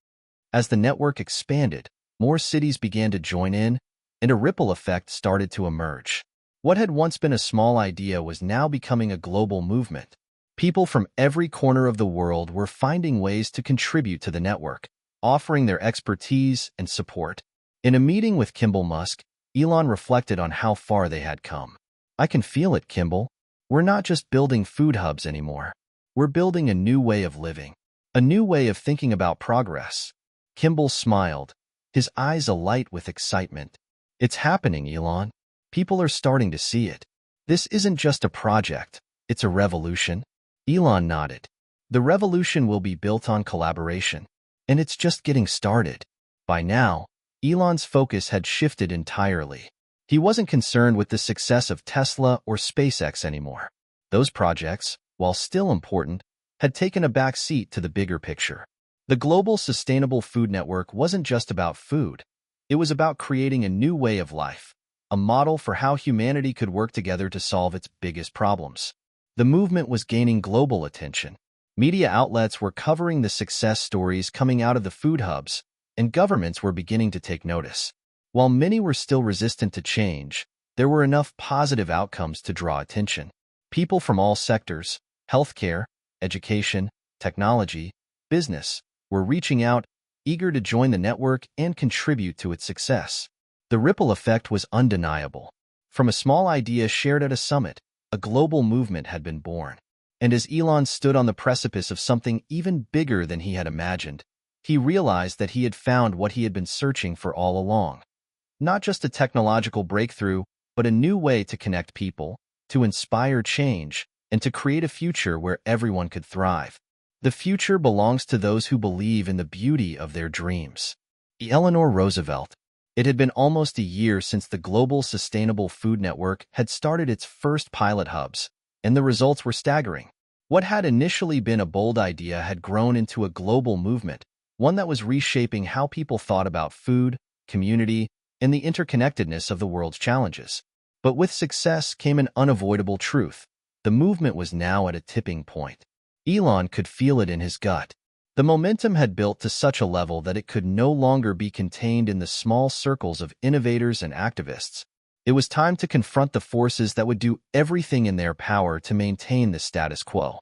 As the network expanded, more cities began to join in, and a ripple effect started to emerge. What had once been a small idea was now becoming a global movement. People from every corner of the world were finding ways to contribute to the network, offering their expertise and support. In a meeting with Kimball Musk, Elon reflected on how far they had come. I can feel it, Kimball. We're not just building food hubs anymore. We're building a new way of living, a new way of thinking about progress. Kimball smiled, his eyes alight with excitement. It's happening, Elon. People are starting to see it. This isn't just a project, it's a revolution. Elon nodded. The revolution will be built on collaboration, and it's just getting started. By now, Elon's focus had shifted entirely. He wasn't concerned with the success of Tesla or SpaceX anymore. Those projects, while still important, had taken a back seat to the bigger picture. The global sustainable food network wasn't just about food. It was about creating a new way of life, a model for how humanity could work together to solve its biggest problems. The movement was gaining global attention. Media outlets were covering the success stories coming out of the food hubs, and governments were beginning to take notice. While many were still resistant to change, there were enough positive outcomes to draw attention. People from all sectors, healthcare, education, technology, business, were reaching out, eager to join the network and contribute to its success. The ripple effect was undeniable. From a small idea shared at a summit, a global movement had been born. And as Elon stood on the precipice of something even bigger than he had imagined, he realized that he had found what he had been searching for all along. Not just a technological breakthrough, but a new way to connect people, to inspire change, and to create a future where everyone could thrive. The future belongs to those who believe in the beauty of their dreams. Eleanor Roosevelt. It had been almost a year since the Global Sustainable Food Network had started its first pilot hubs, and the results were staggering. What had initially been a bold idea had grown into a global movement, one that was reshaping how people thought about food, community, and the interconnectedness of the world's challenges. But with success came an unavoidable truth. The movement was now at a tipping point. Elon could feel it in his gut. The momentum had built to such a level that it could no longer be contained in the small circles of innovators and activists. It was time to confront the forces that would do everything in their power to maintain the status quo.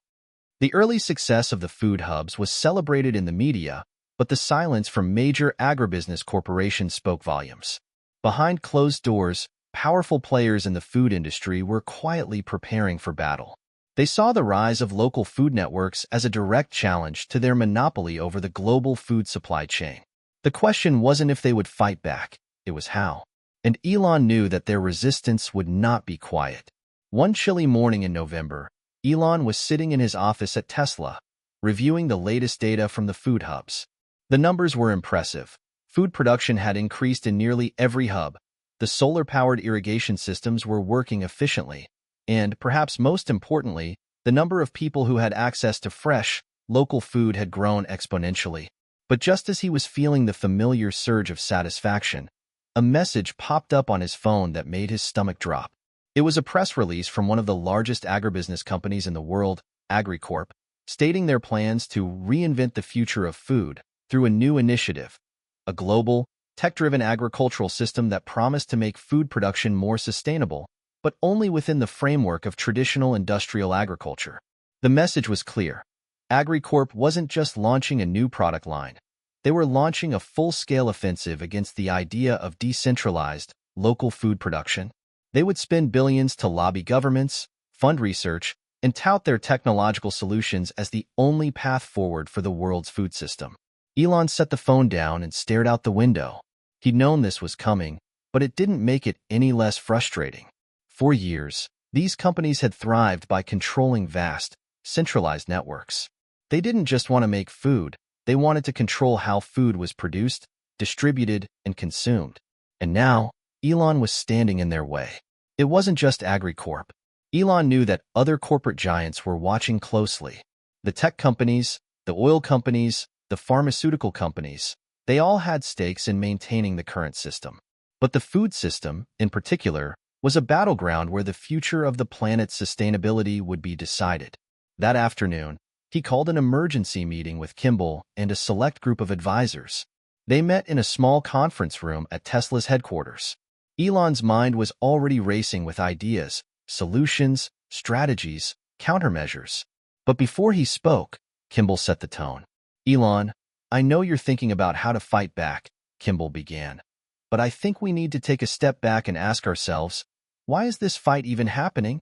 The early success of the food hubs was celebrated in the media, but the silence from major agribusiness corporations spoke volumes. Behind closed doors, powerful players in the food industry were quietly preparing for battle. They saw the rise of local food networks as a direct challenge to their monopoly over the global food supply chain. The question wasn't if they would fight back, it was how. And Elon knew that their resistance would not be quiet. One chilly morning in November, Elon was sitting in his office at Tesla, reviewing the latest data from the food hubs. The numbers were impressive. Food production had increased in nearly every hub. The solar-powered irrigation systems were working efficiently. And, perhaps most importantly, the number of people who had access to fresh, local food had grown exponentially. But just as he was feeling the familiar surge of satisfaction, a message popped up on his phone that made his stomach drop. It was a press release from one of the largest agribusiness companies in the world, AgriCorp, stating their plans to reinvent the future of food through a new initiative, a global, tech-driven agricultural system that promised to make food production more sustainable, but only within the framework of traditional industrial agriculture. The message was clear. AgriCorp wasn't just launching a new product line. They were launching a full-scale offensive against the idea of decentralized, local food production. They would spend billions to lobby governments, fund research, and tout their technological solutions as the only path forward for the world's food system. Elon set the phone down and stared out the window. He'd known this was coming, but it didn't make it any less frustrating. For years, these companies had thrived by controlling vast, centralized networks. They didn't just want to make food, they wanted to control how food was produced, distributed, and consumed. And now, Elon was standing in their way. It wasn't just AgriCorp. Elon knew that other corporate giants were watching closely. The tech companies, the oil companies, the pharmaceutical companies, they all had stakes in maintaining the current system. But the food system, in particular, was a battleground where the future of the planet's sustainability would be decided. That afternoon, he called an emergency meeting with Kimball and a select group of advisors. They met in a small conference room at Tesla's headquarters. Elon's mind was already racing with ideas, solutions, strategies, countermeasures. But before he spoke, Kimball set the tone. "Elon, I know you're thinking about how to fight back," Kimball began. "But I think we need to take a step back and ask ourselves, why is this fight even happening?"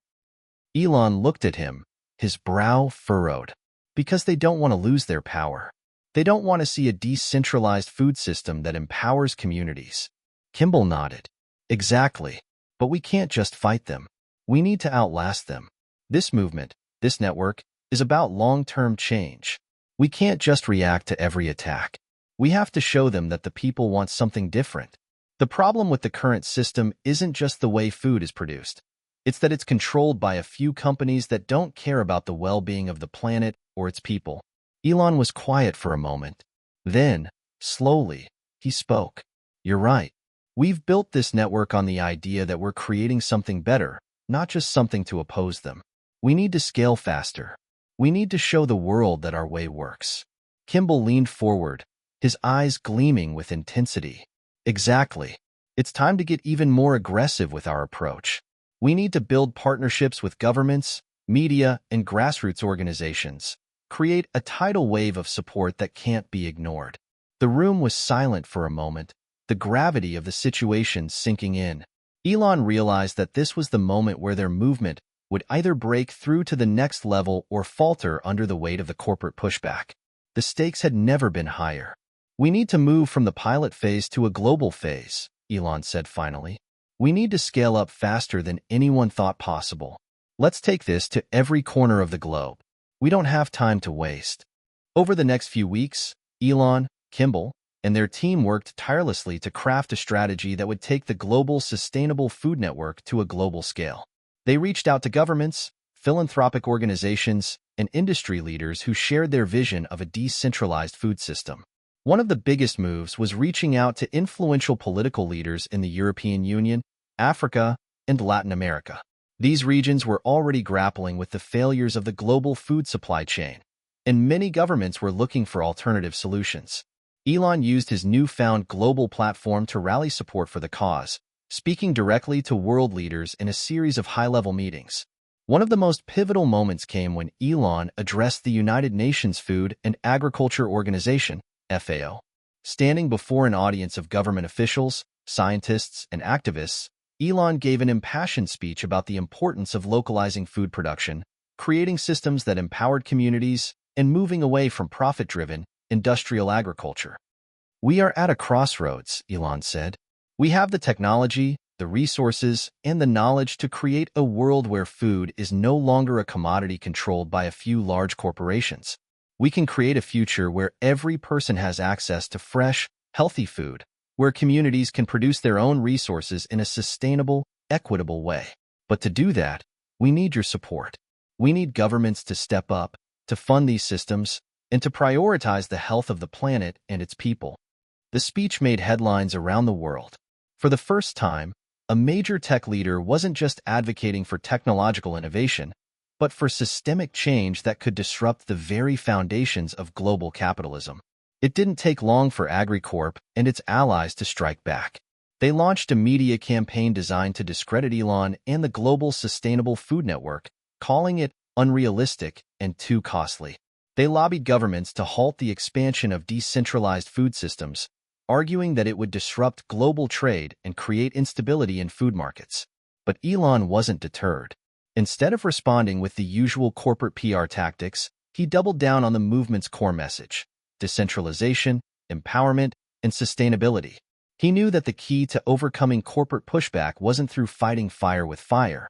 Elon looked at him, his brow furrowed. Because they don't want to lose their power. They don't want to see a decentralized food system that empowers communities. Kimball nodded. Exactly. But we can't just fight them. We need to outlast them. This movement, this network, is about long-term change. We can't just react to every attack. We have to show them that the people want something different. The problem with the current system isn't just the way food is produced. It's that it's controlled by a few companies that don't care about the well-being of the planet or its people. Elon was quiet for a moment. Then, slowly, he spoke. "You're right. We've built this network on the idea that we're creating something better, not just something to oppose them. We need to scale faster. We need to show the world that our way works." Kimball leaned forward, his eyes gleaming with intensity. "Exactly. It's time to get even more aggressive with our approach. We need to build partnerships with governments, media, and grassroots organizations. Create a tidal wave of support that can't be ignored." The room was silent for a moment, the gravity of the situation sinking in. Elon realized that this was the moment where their movement would either break through to the next level or falter under the weight of the corporate pushback. The stakes had never been higher. "We need to move from the pilot phase to a global phase," Elon said finally. "We need to scale up faster than anyone thought possible. Let's take this to every corner of the globe. We don't have time to waste." Over the next few weeks, Elon, Kimball, and their team worked tirelessly to craft a strategy that would take the global sustainable food network to a global scale. They reached out to governments, philanthropic organizations, and industry leaders who shared their vision of a decentralized food system. One of the biggest moves was reaching out to influential political leaders in the European Union, Africa, and Latin America. These regions were already grappling with the failures of the global food supply chain, and many governments were looking for alternative solutions. Elon used his newfound global platform to rally support for the cause, speaking directly to world leaders in a series of high-level meetings. One of the most pivotal moments came when Elon addressed the United Nations Food and Agriculture Organization, FAO. Standing before an audience of government officials, scientists, and activists, Elon gave an impassioned speech about the importance of localizing food production, creating systems that empowered communities, and moving away from profit-driven, industrial agriculture. "We are at a crossroads," Elon said. "We have the technology, the resources, and the knowledge to create a world where food is no longer a commodity controlled by a few large corporations. We can create a future where every person has access to fresh, healthy food, where communities can produce their own resources in a sustainable, equitable way. But to do that, we need your support. We need governments to step up, to fund these systems, and to prioritize the health of the planet and its people." The speech made headlines around the world. For the first time, a major tech leader wasn't just advocating for technological innovation, but for systemic change that could disrupt the very foundations of global capitalism. It didn't take long for AgriCorp and its allies to strike back. They launched a media campaign designed to discredit Elon and the global sustainable food network, calling it unrealistic and too costly. They lobbied governments to halt the expansion of decentralized food systems, arguing that it would disrupt global trade and create instability in food markets. But Elon wasn't deterred. Instead of responding with the usual corporate PR tactics, he doubled down on the movement's core message: decentralization, empowerment, and sustainability. He knew that the key to overcoming corporate pushback wasn't through fighting fire with fire.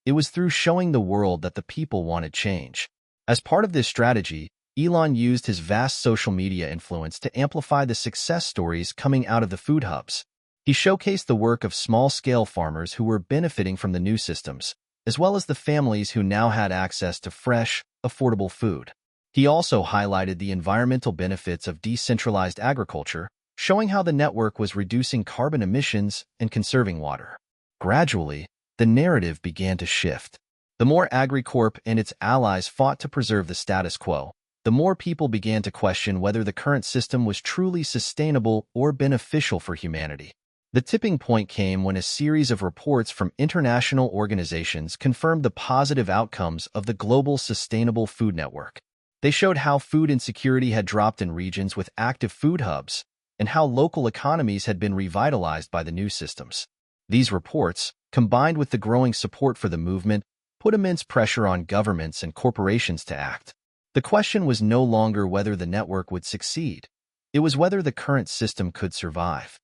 It was through showing the world that the people wanted change. As part of this strategy, Elon used his vast social media influence to amplify the success stories coming out of the food hubs. He showcased the work of small-scale farmers who were benefiting from the new systems, as well as the families who now had access to fresh, affordable food. He also highlighted the environmental benefits of decentralized agriculture, showing how the network was reducing carbon emissions and conserving water. Gradually, the narrative began to shift. The more AgriCorp and its allies fought to preserve the status quo, the more people began to question whether the current system was truly sustainable or beneficial for humanity. The tipping point came when a series of reports from international organizations confirmed the positive outcomes of the global sustainable food network. They showed how food insecurity had dropped in regions with active food hubs, and how local economies had been revitalized by the new systems. These reports, combined with the growing support for the movement, put immense pressure on governments and corporations to act. The question was no longer whether the network would succeed. It was whether the current system could survive.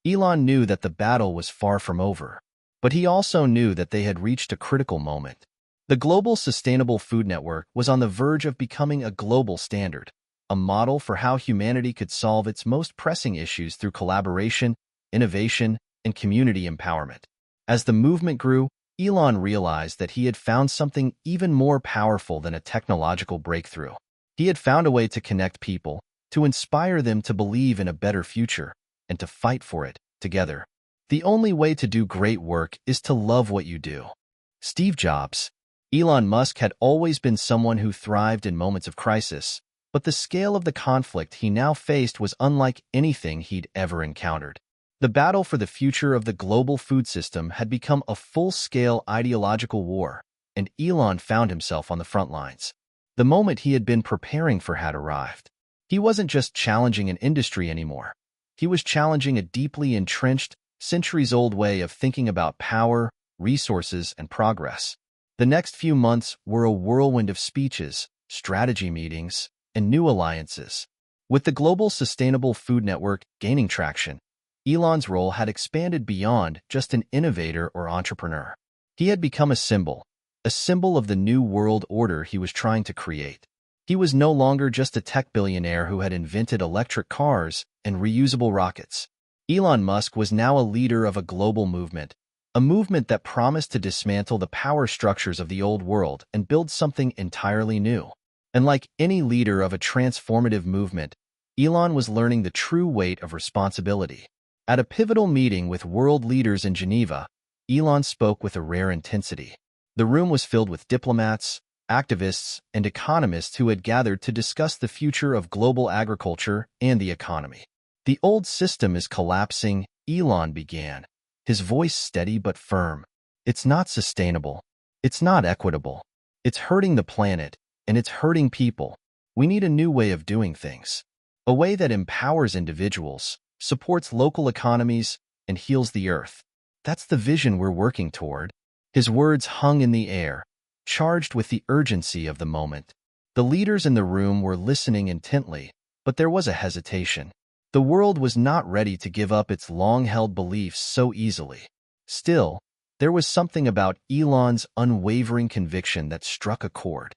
Elon knew that the battle was far from over, but he also knew that they had reached a critical moment. The global sustainable food network was on the verge of becoming a global standard, a model for how humanity could solve its most pressing issues through collaboration, innovation, and community empowerment. As the movement grew, Elon realized that he had found something even more powerful than a technological breakthrough. He had found a way to connect people, to inspire them to believe in a better future, and to fight for it together. The only way to do great work is to love what you do. Steve Jobs. Elon Musk had always been someone who thrived in moments of crisis, but the scale of the conflict he now faced was unlike anything he'd ever encountered. The battle for the future of the global food system had become a full-scale ideological war, and Elon found himself on the front lines. The moment he had been preparing for had arrived. He wasn't just challenging an industry anymore. He was challenging a deeply entrenched, centuries-old way of thinking about power, resources, and progress. The next few months were a whirlwind of speeches, strategy meetings, and new alliances. With the global sustainable food network gaining traction, Elon's role had expanded beyond just an innovator or entrepreneur. He had become a symbol of the new world order he was trying to create. He was no longer just a tech billionaire who had invented electric cars and reusable rockets. Elon Musk was now a leader of a global movement, a movement that promised to dismantle the power structures of the old world and build something entirely new. And like any leader of a transformative movement, Elon was learning the true weight of responsibility. At a pivotal meeting with world leaders in Geneva, Elon spoke with a rare intensity. The room was filled with diplomats, activists, and economists who had gathered to discuss the future of global agriculture and the economy. "The old system is collapsing," Elon began, his voice steady but firm. "It's not sustainable. It's not equitable. It's hurting the planet, and it's hurting people. We need a new way of doing things." a way that empowers individuals, supports local economies, and heals the earth. That's the vision we're working toward. His words hung in the air, charged with the urgency of the moment. The leaders in the room were listening intently, but there was a hesitation. The world was not ready to give up its long-held beliefs so easily. Still, there was something about Elon's unwavering conviction that struck a chord.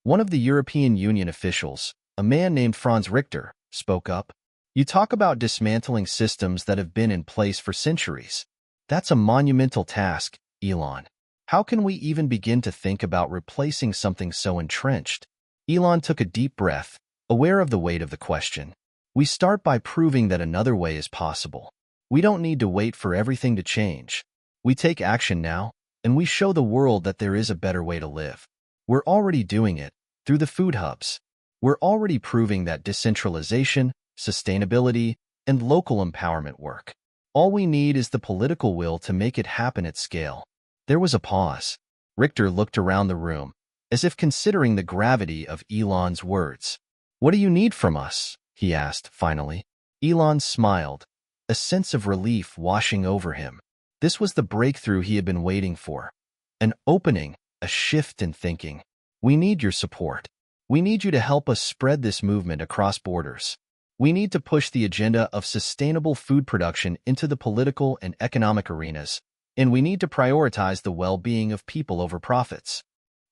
One of the European Union officials, a man named Franz Richter, spoke up. "You talk about dismantling systems that have been in place for centuries. That's a monumental task, Elon. How can we even begin to think about replacing something so entrenched?" Elon took a deep breath, aware of the weight of the question. "We start by proving that another way is possible. We don't need to wait for everything to change. We take action now, and we show the world that there is a better way to live. We're already doing it, through the food hubs. We're already proving that decentralization, sustainability, and local empowerment work. All we need is the political will to make it happen at scale." There was a pause. Richter looked around the room, as if considering the gravity of Elon's words. "What do you need from us?" he asked, finally. Elon smiled, a sense of relief washing over him. This was the breakthrough he had been waiting for. An opening, a shift in thinking. "We need your support. We need you to help us spread this movement across borders. We need to push the agenda of sustainable food production into the political and economic arenas, and we need to prioritize the well-being of people over profits."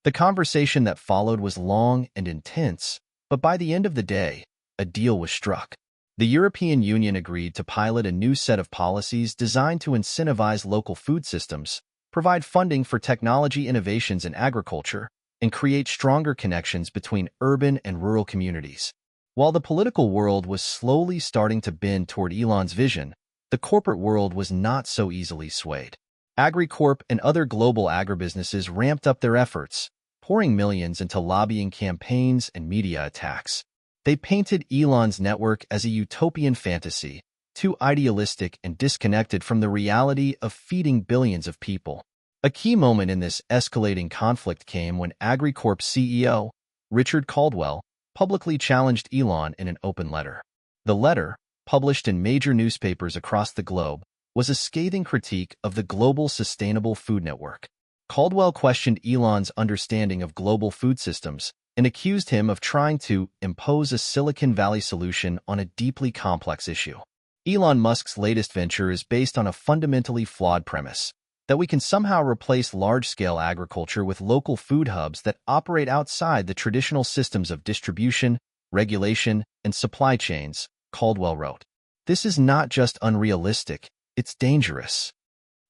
The conversation that followed was long and intense, but by the end of the day, a deal was struck. The European Union agreed to pilot a new set of policies designed to incentivize local food systems, provide funding for technology innovations in agriculture, and create stronger connections between urban and rural communities. While the political world was slowly starting to bend toward Elon's vision, the corporate world was not so easily swayed. AgriCorp and other global agribusinesses ramped up their efforts, pouring millions into lobbying campaigns and media attacks. They painted Elon's network as a utopian fantasy, too idealistic and disconnected from the reality of feeding billions of people. A key moment in this escalating conflict came when AgriCorp's CEO, Richard Caldwell, publicly challenged Elon in an open letter. The letter, published in major newspapers across the globe, was a scathing critique of the global sustainable food network. Caldwell questioned Elon's understanding of global food systems and accused him of trying to impose a Silicon Valley solution on a deeply complex issue. Elon Musk's latest venture is based on a fundamentally flawed premise that we can somehow replace large-scale agriculture with local food hubs that operate outside the traditional systems of distribution, regulation, and supply chains, Caldwell wrote. "This is not just unrealistic, it's dangerous."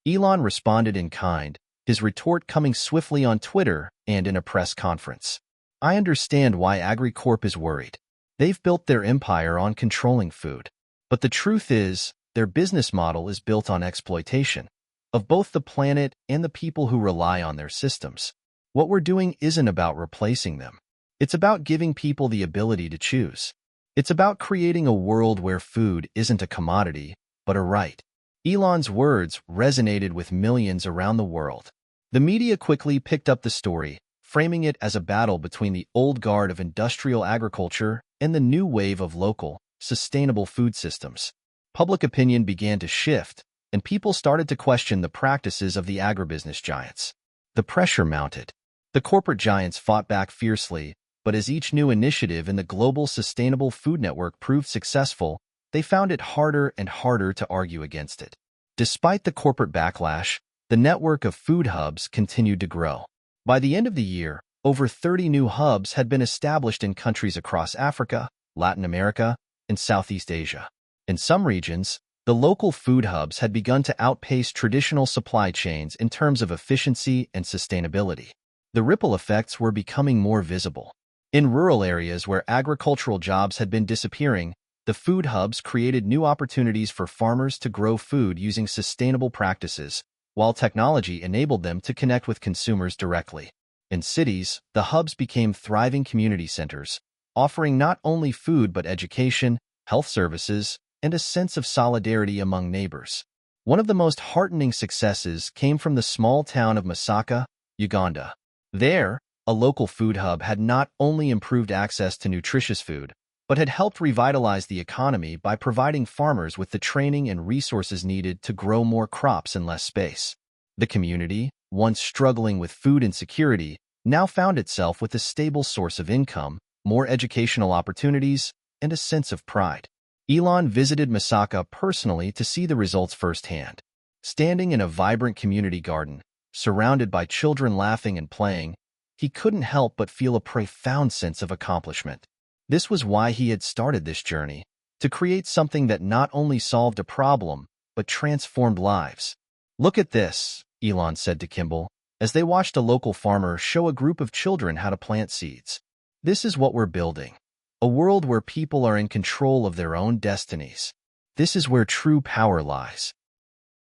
Elon responded in kind, his retort coming swiftly on Twitter and in a press conference. "I understand why AgriCorp is worried. They've built their empire on controlling food. But the truth is, their business model is built on exploitation of both the planet and the people who rely on their systems. What we're doing isn't about replacing them. It's about giving people the ability to choose. It's about creating a world where food isn't a commodity, but a right." Elon's words resonated with millions around the world. The media quickly picked up the story, framing it as a battle between the old guard of industrial agriculture and the new wave of local, sustainable food systems. Public opinion began to shift, and people started to question the practices of the agribusiness giants. The pressure mounted. The corporate giants fought back fiercely, but as each new initiative in the global sustainable food network proved successful, they found it harder and harder to argue against it. Despite the corporate backlash, the network of food hubs continued to grow. By the end of the year, over 30 new hubs had been established in countries across Africa, Latin America, and Southeast Asia. In some regions, the local food hubs had begun to outpace traditional supply chains in terms of efficiency and sustainability. The ripple effects were becoming more visible. In rural areas where agricultural jobs had been disappearing, the food hubs created new opportunities for farmers to grow food using sustainable practices, while technology enabled them to connect with consumers directly. In cities, the hubs became thriving community centers, offering not only food but education, health services, and a sense of solidarity among neighbors. One of the most heartening successes came from the small town of Masaka, Uganda. There, a local food hub had not only improved access to nutritious food, but had helped revitalize the economy by providing farmers with the training and resources needed to grow more crops in less space. The community, once struggling with food insecurity, now found itself with a stable source of income, more educational opportunities, and a sense of pride. Elon visited Masaka personally to see the results firsthand. Standing in a vibrant community garden, surrounded by children laughing and playing, he couldn't help but feel a profound sense of accomplishment. This was why he had started this journey, to create something that not only solved a problem, but transformed lives. "Look at this," Elon said to Kimball, as they watched a local farmer show a group of children how to plant seeds. "This is what we're building. A world where people are in control of their own destinies. This is where true power lies."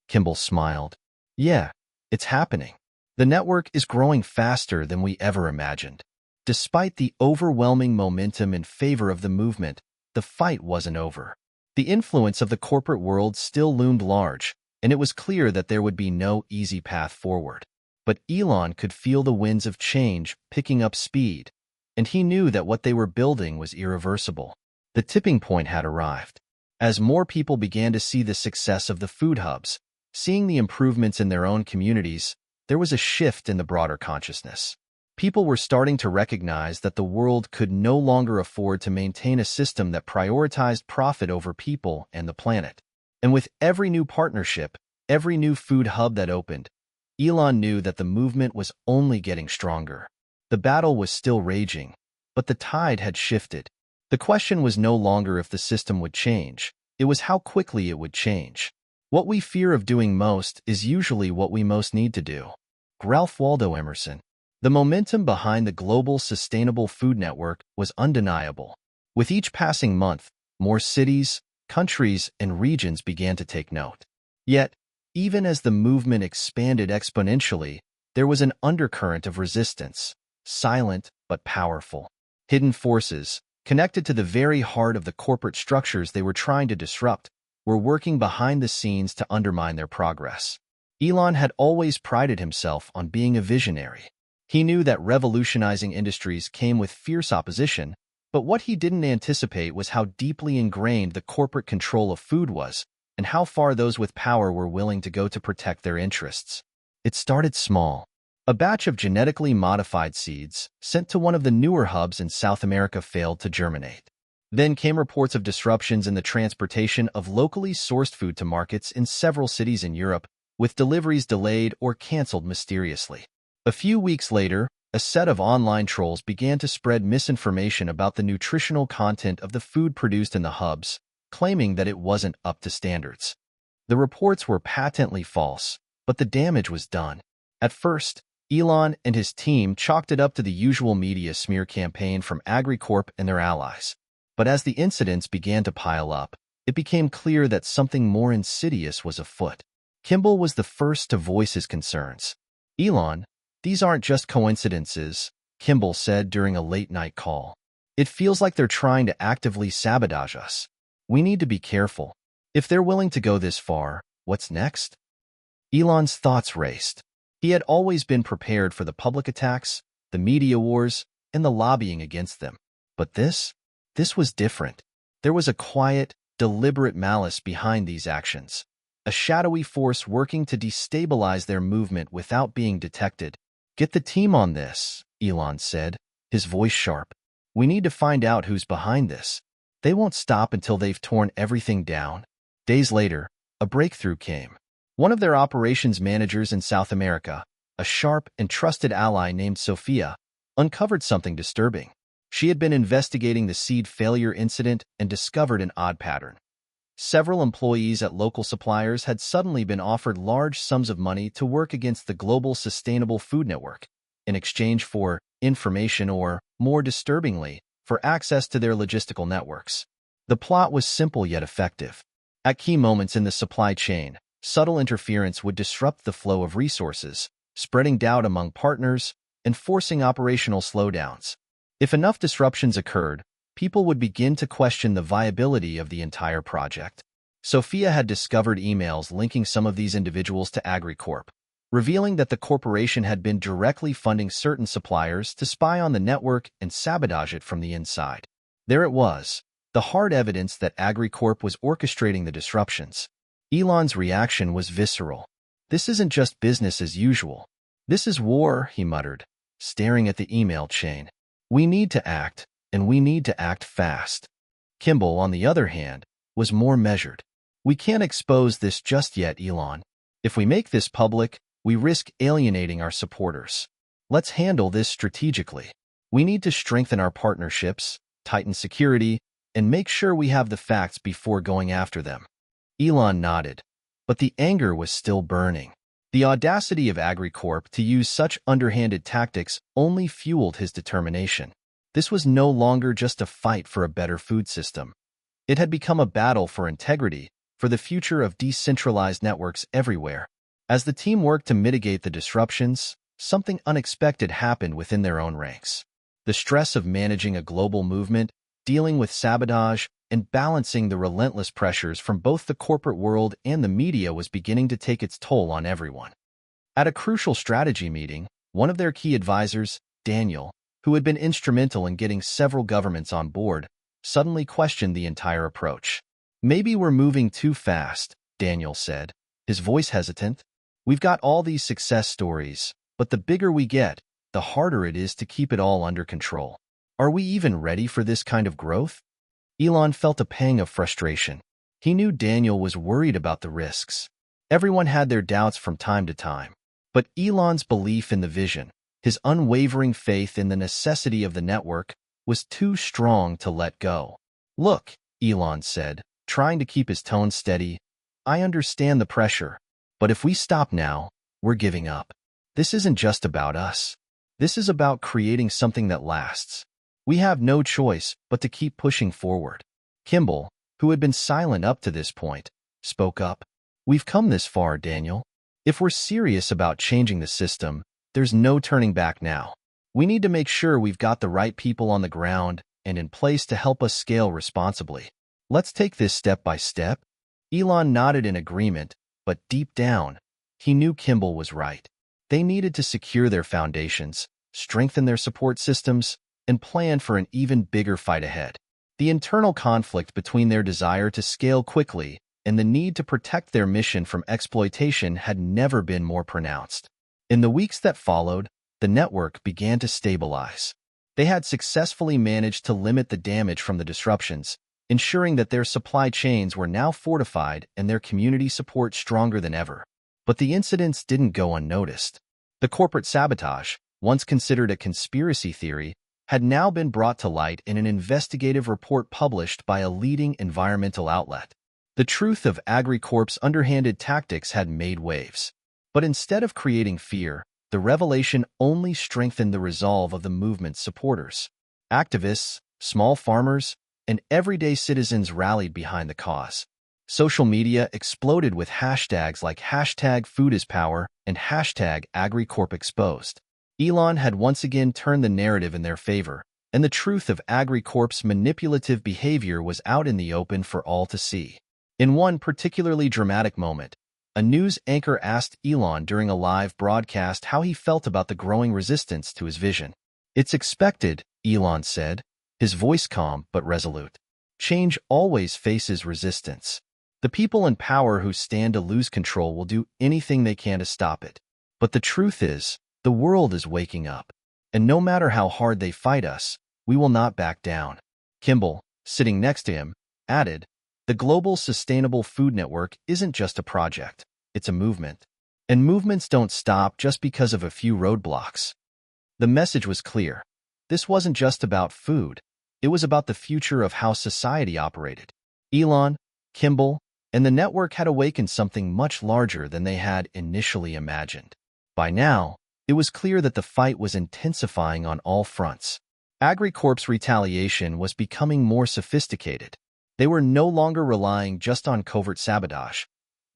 Kimball smiled. "Yeah, it's happening. The network is growing faster than we ever imagined." Despite the overwhelming momentum in favor of the movement, the fight wasn't over. The influence of the corporate world still loomed large, and it was clear that there would be no easy path forward. But Elon could feel the winds of change picking up speed, and he knew that what they were building was irreversible. The tipping point had arrived. As more people began to see the success of the food hubs, seeing the improvements in their own communities, there was a shift in the broader consciousness. People were starting to recognize that the world could no longer afford to maintain a system that prioritized profit over people and the planet. And with every new partnership, every new food hub that opened, Elon knew that the movement was only getting stronger. The battle was still raging, but the tide had shifted. The question was no longer if the system would change, it was how quickly it would change. What we fear of doing most is usually what we most need to do. Ralph Waldo Emerson. The momentum behind the global sustainable food network was undeniable. With each passing month, more cities, countries, and regions began to take note. Yet, even as the movement expanded exponentially, there was an undercurrent of resistance, silent but powerful. Hidden forces, connected to the very heart of the corporate structures they were trying to disrupt, were working behind the scenes to undermine their progress. Elon had always prided himself on being a visionary. He knew that revolutionizing industries came with fierce opposition, but what he didn't anticipate was how deeply ingrained the corporate control of food was, and how far those with power were willing to go to protect their interests. It started small. A batch of genetically modified seeds sent to one of the newer hubs in South America failed to germinate. Then came reports of disruptions in the transportation of locally sourced food to markets in several cities in Europe, with deliveries delayed or canceled mysteriously. A few weeks later, a set of online trolls began to spread misinformation about the nutritional content of the food produced in the hubs, claiming that it wasn't up to standards. The reports were patently false, but the damage was done. At first, Elon and his team chalked it up to the usual media smear campaign from AgriCorp and their allies. But as the incidents began to pile up, it became clear that something more insidious was afoot. Kimball was the first to voice his concerns. "Elon, these aren't just coincidences," Kimball said during a late-night call. "It feels like they're trying to actively sabotage us. We need to be careful. If they're willing to go this far, what's next?" Elon's thoughts raced. He had always been prepared for the public attacks, the media wars, and the lobbying against them. But this was different. There was a quiet, deliberate malice behind these actions. A shadowy force working to destabilize their movement without being detected. "Get the team on this," Elon said, his voice sharp. "We need to find out who's behind this. They won't stop until they've torn everything down." Days later, a breakthrough came. One of their operations managers in South America, a sharp and trusted ally named Sophia, uncovered something disturbing. She had been investigating the seed failure incident and discovered an odd pattern. Several employees at local suppliers had suddenly been offered large sums of money to work against the global sustainable food network, in exchange for information or, more disturbingly, for access to their logistical networks. The plot was simple yet effective. At key moments in the supply chain, subtle interference would disrupt the flow of resources, spreading doubt among partners and forcing operational slowdowns. If enough disruptions occurred, people would begin to question the viability of the entire project. Sophia had discovered emails linking some of these individuals to AgriCorp, revealing that the corporation had been directly funding certain suppliers to spy on the network and sabotage it from the inside. There it was, the hard evidence that AgriCorp was orchestrating the disruptions. Elon's reaction was visceral. "This isn't just business as usual. This is war," he muttered, staring at the email chain. "We need to act, and we need to act fast." Kimball, on the other hand, was more measured. "We can't expose this just yet, Elon. If we make this public, we risk alienating our supporters. Let's handle this strategically. We need to strengthen our partnerships, tighten security, and make sure we have the facts before going after them." Elon nodded, but the anger was still burning. The audacity of AgriCorp to use such underhanded tactics only fueled his determination. This was no longer just a fight for a better food system. It had become a battle for integrity, for the future of decentralized networks everywhere. As the team worked to mitigate the disruptions, something unexpected happened within their own ranks. The stress of managing a global movement, dealing with sabotage, and balancing the relentless pressures from both the corporate world and the media was beginning to take its toll on everyone. At a crucial strategy meeting, one of their key advisors, Daniel, who had been instrumental in getting several governments on board, suddenly questioned the entire approach. "Maybe we're moving too fast," Daniel said, his voice hesitant. "We've got all these success stories, but the bigger we get, the harder it is to keep it all under control. Are we even ready for this kind of growth?" Elon felt a pang of frustration. He knew Daniel was worried about the risks. Everyone had their doubts from time to time. But Elon's belief in the vision, his unwavering faith in the necessity of the network, was too strong to let go. "Look," Elon said, trying to keep his tone steady, "I understand the pressure, but if we stop now, we're giving up. This isn't just about us. This is about creating something that lasts. We have no choice but to keep pushing forward." Kimball, who had been silent up to this point, spoke up. "We've come this far, Daniel. If we're serious about changing the system, there's no turning back now. We need to make sure we've got the right people on the ground and in place to help us scale responsibly. Let's take this step by step." Elon nodded in agreement, but deep down, he knew Kimball was right. They needed to secure their foundations, strengthen their support systems, and plan for an even bigger fight ahead. The internal conflict between their desire to scale quickly and the need to protect their mission from exploitation had never been more pronounced. In the weeks that followed, the network began to stabilize. They had successfully managed to limit the damage from the disruptions, ensuring that their supply chains were now fortified and their community support stronger than ever. But the incidents didn't go unnoticed. The corporate sabotage, once considered a conspiracy theory, had now been brought to light in an investigative report published by a leading environmental outlet. The truth of AgriCorp's underhanded tactics had made waves. But instead of creating fear, the revelation only strengthened the resolve of the movement's supporters. Activists, small farmers, and everyday citizens rallied behind the cause. Social media exploded with hashtags like #FoodIsPower and #AgriCorpExposed. Elon had once again turned the narrative in their favor, and the truth of AgriCorp's manipulative behavior was out in the open for all to see. In one particularly dramatic moment, a news anchor asked Elon during a live broadcast how he felt about the growing resistance to his vision. "It's expected," Elon said, his voice calm but resolute. "Change always faces resistance. The people in power who stand to lose control will do anything they can to stop it. But the truth is, the world is waking up, and no matter how hard they fight us, we will not back down." Kimball, sitting next to him, added, "The Global Sustainable Food Network isn't just a project, it's a movement. And movements don't stop just because of a few roadblocks." The message was clear. This wasn't just about food. It was about the future of how society operated. Elon, Kimball, and the network had awakened something much larger than they had initially imagined. By now, it was clear that the fight was intensifying on all fronts. AgriCorp's retaliation was becoming more sophisticated. They were no longer relying just on covert sabotage.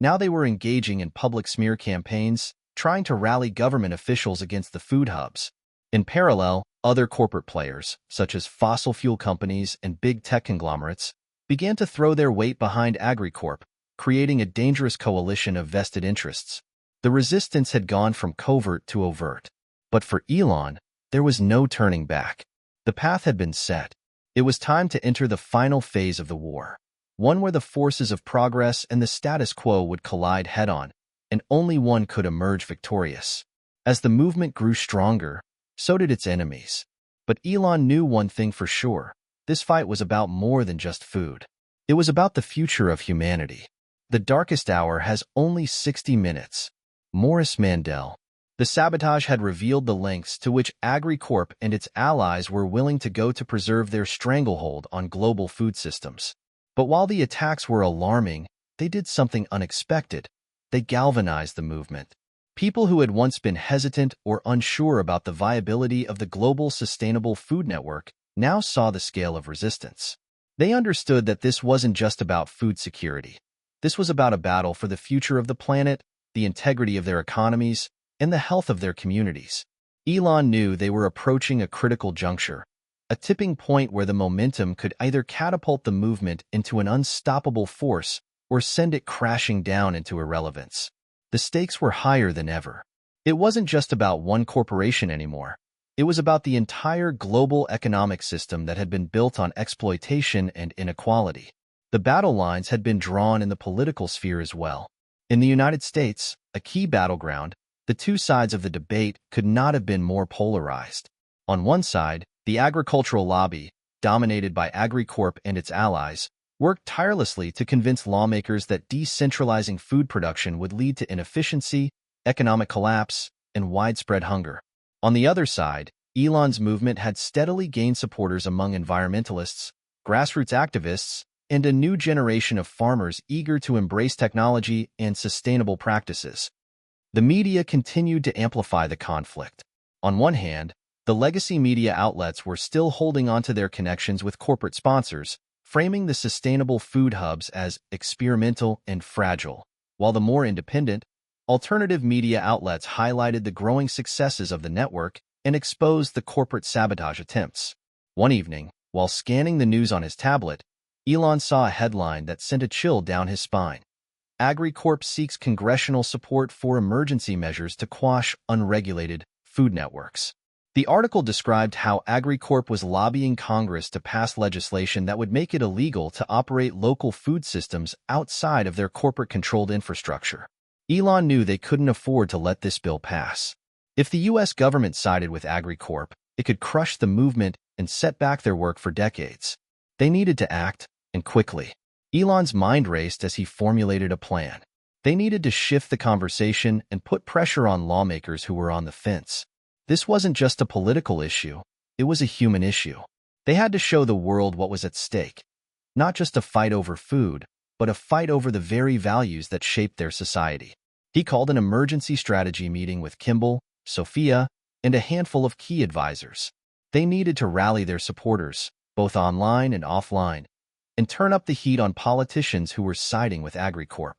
Now they were engaging in public smear campaigns, trying to rally government officials against the food hubs. In parallel, other corporate players, such as fossil fuel companies and big tech conglomerates, began to throw their weight behind AgriCorp, creating a dangerous coalition of vested interests. The resistance had gone from covert to overt. But for Elon, there was no turning back. The path had been set. It was time to enter the final phase of the war, one where the forces of progress and the status quo would collide head-on, and only one could emerge victorious. As the movement grew stronger, so did its enemies. But Elon knew one thing for sure. This fight was about more than just food. It was about the future of humanity. The darkest hour has only 60 minutes. Morris Mandel. The sabotage had revealed the lengths to which AgriCorp and its allies were willing to go to preserve their stranglehold on global food systems. But while the attacks were alarming, they did something unexpected. They galvanized the movement. People who had once been hesitant or unsure about the viability of the global sustainable food network now saw the scale of resistance. They understood that this wasn't just about food security. This was about a battle for the future of the planet, the integrity of their economies, and the health of their communities. Elon knew they were approaching a critical juncture, a tipping point where the momentum could either catapult the movement into an unstoppable force or send it crashing down into irrelevance. The stakes were higher than ever. It wasn't just about one corporation anymore. It was about the entire global economic system that had been built on exploitation and inequality. The battle lines had been drawn in the political sphere as well. In the United States, a key battleground, the two sides of the debate could not have been more polarized. On one side, the agricultural lobby, dominated by AgriCorp and its allies, worked tirelessly to convince lawmakers that decentralizing food production would lead to inefficiency, economic collapse, and widespread hunger. On the other side, Elon's movement had steadily gained supporters among environmentalists, grassroots activists, and a new generation of farmers eager to embrace technology and sustainable practices. The media continued to amplify the conflict. On one hand, the legacy media outlets were still holding on to their connections with corporate sponsors, framing the sustainable food hubs as experimental and fragile, while the more independent, alternative media outlets highlighted the growing successes of the network and exposed the corporate sabotage attempts. One evening, while scanning the news on his tablet, Elon saw a headline that sent a chill down his spine. AgriCorp seeks congressional support for emergency measures to quash unregulated food networks. The article described how AgriCorp was lobbying Congress to pass legislation that would make it illegal to operate local food systems outside of their corporate-controlled infrastructure. Elon knew they couldn't afford to let this bill pass. If the U.S. government sided with AgriCorp, it could crush the movement and set back their work for decades. They needed to act, and quickly. Elon's mind raced as he formulated a plan. They needed to shift the conversation and put pressure on lawmakers who were on the fence. This wasn't just a political issue, it was a human issue. They had to show the world what was at stake. Not just a fight over food, but a fight over the very values that shaped their society. He called an emergency strategy meeting with Kimball, Sophia, and a handful of key advisors. They needed to rally their supporters, both online and offline, and turn up the heat on politicians who were siding with AgriCorp.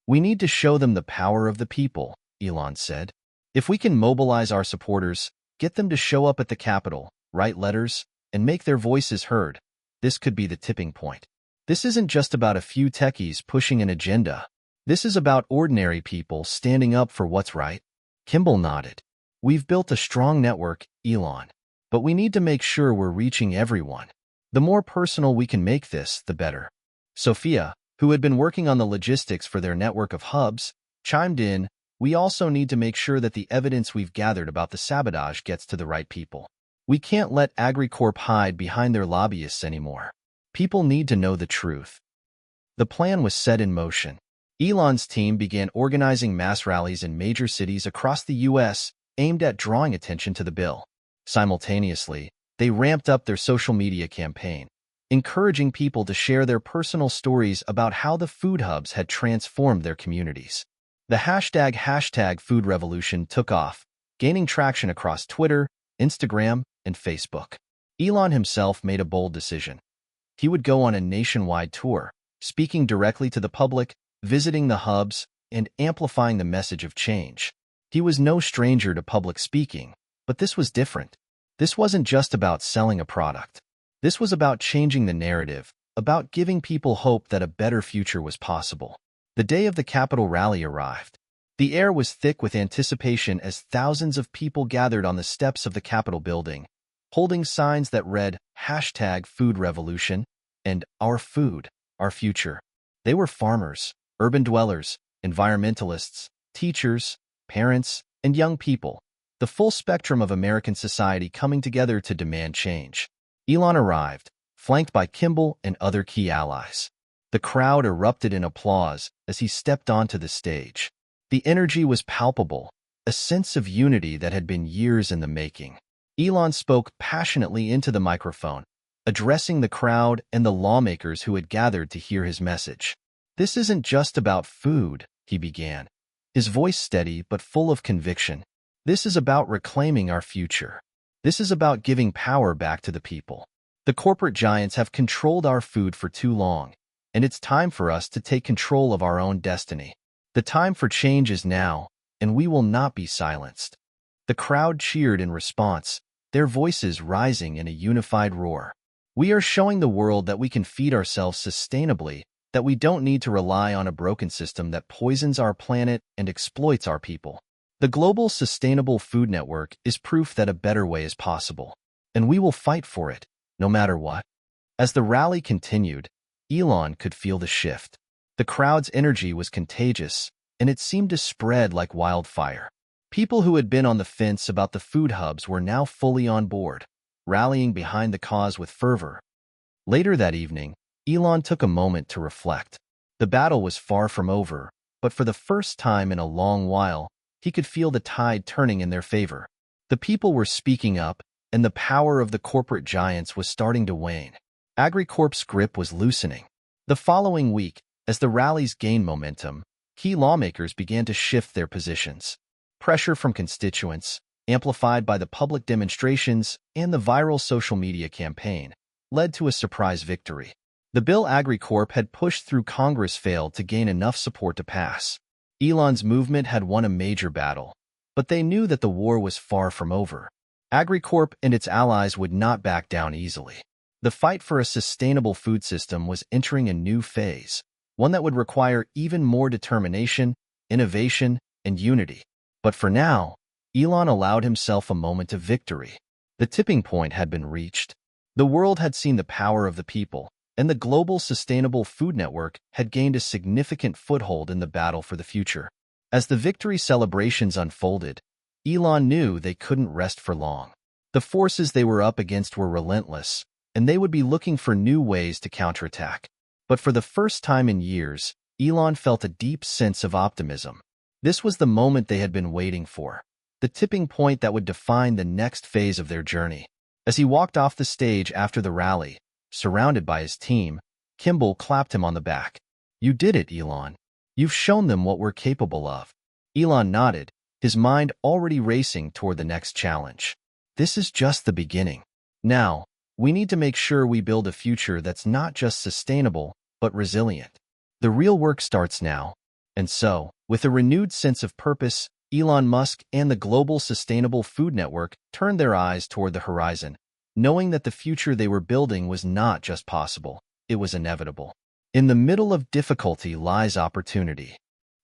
We need to show them the power of the people, Elon said. If we can mobilize our supporters, get them to show up at the Capitol, write letters, and make their voices heard, this could be the tipping point. This isn't just about a few techies pushing an agenda. This is about ordinary people standing up for what's right. Kimball nodded. We've built a strong network, Elon, but we need to make sure we're reaching everyone. The more personal we can make this, the better. Sophia, who had been working on the logistics for their network of hubs, chimed in, we also need to make sure that the evidence we've gathered about the sabotage gets to the right people. We can't let AgriCorp hide behind their lobbyists anymore. People need to know the truth. The plan was set in motion. Elon's team began organizing mass rallies in major cities across the U.S. aimed at drawing attention to the bill. Simultaneously, they ramped up their social media campaign, encouraging people to share their personal stories about how the food hubs had transformed their communities. The hashtag food revolution took off, gaining traction across Twitter, Instagram, and Facebook. Elon himself made a bold decision. He would go on a nationwide tour, speaking directly to the public, visiting the hubs, and amplifying the message of change. He was no stranger to public speaking, but this was different. This wasn't just about selling a product. This was about changing the narrative, about giving people hope that a better future was possible. The day of the Capitol rally arrived. The air was thick with anticipation as thousands of people gathered on the steps of the Capitol building, holding signs that read #FoodRevolution and Our Food, Our Future. They were farmers, urban dwellers, environmentalists, teachers, parents, and young people, the full spectrum of American society coming together to demand change. Elon arrived, flanked by Kimball and other key allies. The crowd erupted in applause as he stepped onto the stage. The energy was palpable, a sense of unity that had been years in the making. Elon spoke passionately into the microphone, addressing the crowd and the lawmakers who had gathered to hear his message. "This isn't just about food," he began, his voice steady but full of conviction. "This is about reclaiming our future. This is about giving power back to the people. The corporate giants have controlled our food for too long, and it's time for us to take control of our own destiny. The time for change is now, and we will not be silenced." The crowd cheered in response, their voices rising in a unified roar. "We are showing the world that we can feed ourselves sustainably, that we don't need to rely on a broken system that poisons our planet and exploits our people. The Global Sustainable Food Network is proof that a better way is possible, and we will fight for it, no matter what." As the rally continued, Elon could feel the shift. The crowd's energy was contagious, and it seemed to spread like wildfire. People who had been on the fence about the food hubs were now fully on board, rallying behind the cause with fervor. Later that evening, Elon took a moment to reflect. The battle was far from over, but for the first time in a long while, he could feel the tide turning in their favor. The people were speaking up, and the power of the corporate giants was starting to wane. AgriCorp's grip was loosening. The following week, as the rallies gained momentum, key lawmakers began to shift their positions. Pressure from constituents, amplified by the public demonstrations and the viral social media campaign, led to a surprise victory. The bill AgriCorp had pushed through Congress failed to gain enough support to pass. Elon's movement had won a major battle, but they knew that the war was far from over. AgriCorp and its allies would not back down easily. The fight for a sustainable food system was entering a new phase, one that would require even more determination, innovation, and unity. But for now, Elon allowed himself a moment of victory. The tipping point had been reached. The world had seen the power of the people, and the Global Sustainable Food Network had gained a significant foothold in the battle for the future. As the victory celebrations unfolded, Elon knew they couldn't rest for long. The forces they were up against were relentless, and they would be looking for new ways to counterattack. But for the first time in years, Elon felt a deep sense of optimism. This was the moment they had been waiting for, the tipping point that would define the next phase of their journey. As he walked off the stage after the rally, surrounded by his team, Kimball clapped him on the back. "You did it, Elon. You've shown them what we're capable of." Elon nodded, his mind already racing toward the next challenge. "This is just the beginning. Now, we need to make sure we build a future that's not just sustainable, but resilient. The real work starts now." And so, with a renewed sense of purpose, Elon Musk and the Global Sustainable Food Network turned their eyes toward the horizon, knowing that the future they were building was not just possible, it was inevitable. In the middle of difficulty lies opportunity.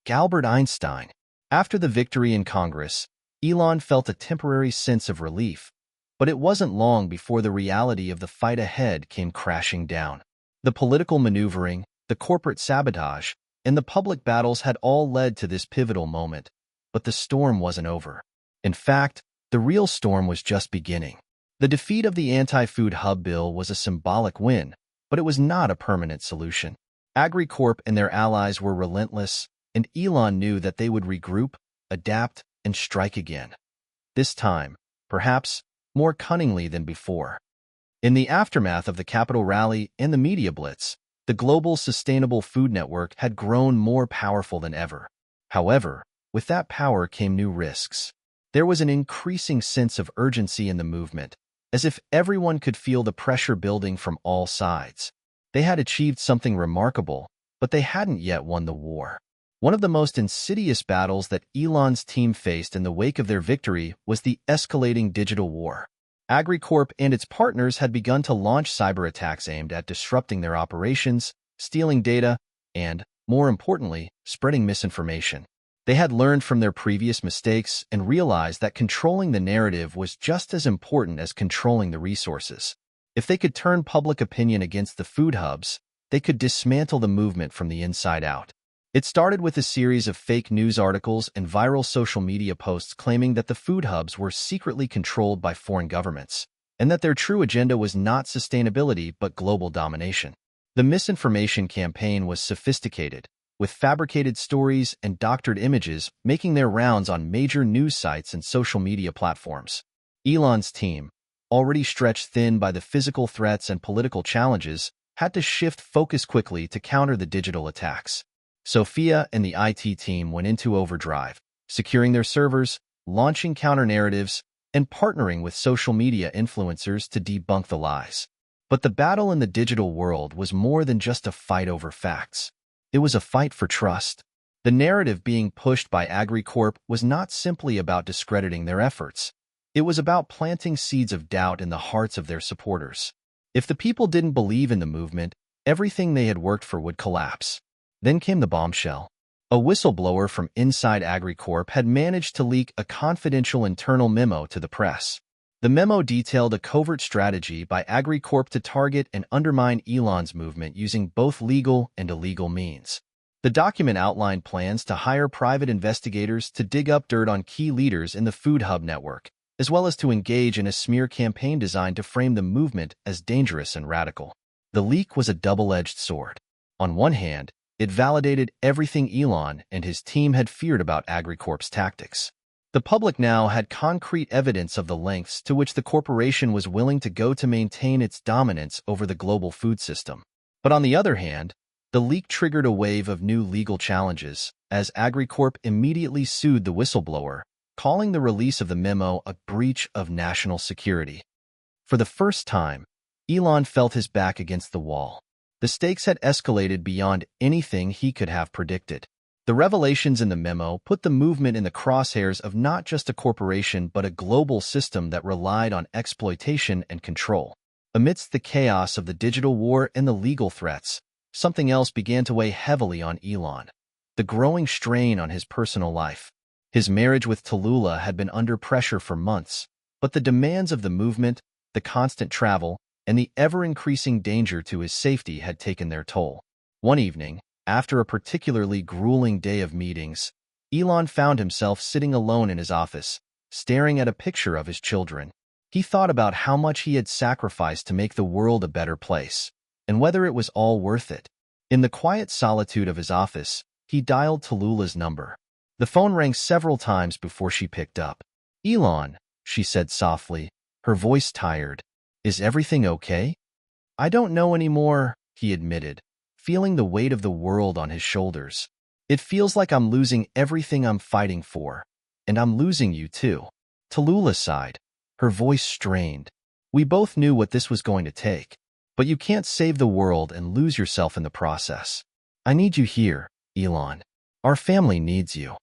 Albert Einstein. After the victory in Congress, Elon felt a temporary sense of relief, but it wasn't long before the reality of the fight ahead came crashing down. The political maneuvering, the corporate sabotage, and the public battles had all led to this pivotal moment, but the storm wasn't over. In fact, the real storm was just beginning. The defeat of the anti-food hub bill was a symbolic win, but it was not a permanent solution. AgriCorp and their allies were relentless, and Elon knew that they would regroup, adapt, and strike again. This time, perhaps, more cunningly than before. In the aftermath of the Capitol rally and the media blitz, the Global Sustainable Food Network had grown more powerful than ever. However, with that power came new risks. There was an increasing sense of urgency in the movement, as if everyone could feel the pressure building from all sides. They had achieved something remarkable, but they hadn't yet won the war. One of the most insidious battles that Elon's team faced in the wake of their victory was the escalating digital war. AgriCorp and its partners had begun to launch cyber attacks aimed at disrupting their operations, stealing data, and, more importantly, spreading misinformation. They had learned from their previous mistakes and realized that controlling the narrative was just as important as controlling the resources. If they could turn public opinion against the food hubs, they could dismantle the movement from the inside out. It started with a series of fake news articles and viral social media posts claiming that the food hubs were secretly controlled by foreign governments, and that their true agenda was not sustainability but global domination. The misinformation campaign was sophisticated, with fabricated stories and doctored images making their rounds on major news sites and social media platforms. Elon's team, already stretched thin by the physical threats and political challenges, had to shift focus quickly to counter the digital attacks. Sophia and the IT team went into overdrive, securing their servers, launching counter-narratives, and partnering with social media influencers to debunk the lies. But the battle in the digital world was more than just a fight over facts. It was a fight for trust. The narrative being pushed by AgriCorp was not simply about discrediting their efforts. It was about planting seeds of doubt in the hearts of their supporters. If the people didn't believe in the movement, everything they had worked for would collapse. Then came the bombshell. A whistleblower from inside AgriCorp had managed to leak a confidential internal memo to the press. The memo detailed a covert strategy by AgriCorp to target and undermine Elon's movement using both legal and illegal means. The document outlined plans to hire private investigators to dig up dirt on key leaders in the Food Hub network, as well as to engage in a smear campaign designed to frame the movement as dangerous and radical. The leak was a double-edged sword. On one hand, it validated everything Elon and his team had feared about AgriCorp's tactics. The public now had concrete evidence of the lengths to which the corporation was willing to go to maintain its dominance over the global food system. But on the other hand, the leak triggered a wave of new legal challenges, as AgriCorp immediately sued the whistleblower, calling the release of the memo a breach of national security. For the first time, Elon felt his back against the wall. The stakes had escalated beyond anything he could have predicted. The revelations in the memo put the movement in the crosshairs of not just a corporation but a global system that relied on exploitation and control. Amidst the chaos of the digital war and the legal threats, something else began to weigh heavily on Elon: the growing strain on his personal life. His marriage with Tallulah had been under pressure for months, but the demands of the movement, the constant travel, and the ever-increasing danger to his safety had taken their toll. One evening, after a particularly grueling day of meetings, Elon found himself sitting alone in his office, staring at a picture of his children. He thought about how much he had sacrificed to make the world a better place, and whether it was all worth it. In the quiet solitude of his office, he dialed Tallulah's number. The phone rang several times before she picked up. "Elon," she said softly, her voice tired. "Is everything okay?" "I don't know anymore," he admitted, feeling the weight of the world on his shoulders. "It feels like I'm losing everything I'm fighting for, and I'm losing you too." Tallulah sighed, her voice strained. "We both knew what this was going to take, but you can't save the world and lose yourself in the process. I need you here, Elon. Our family needs you."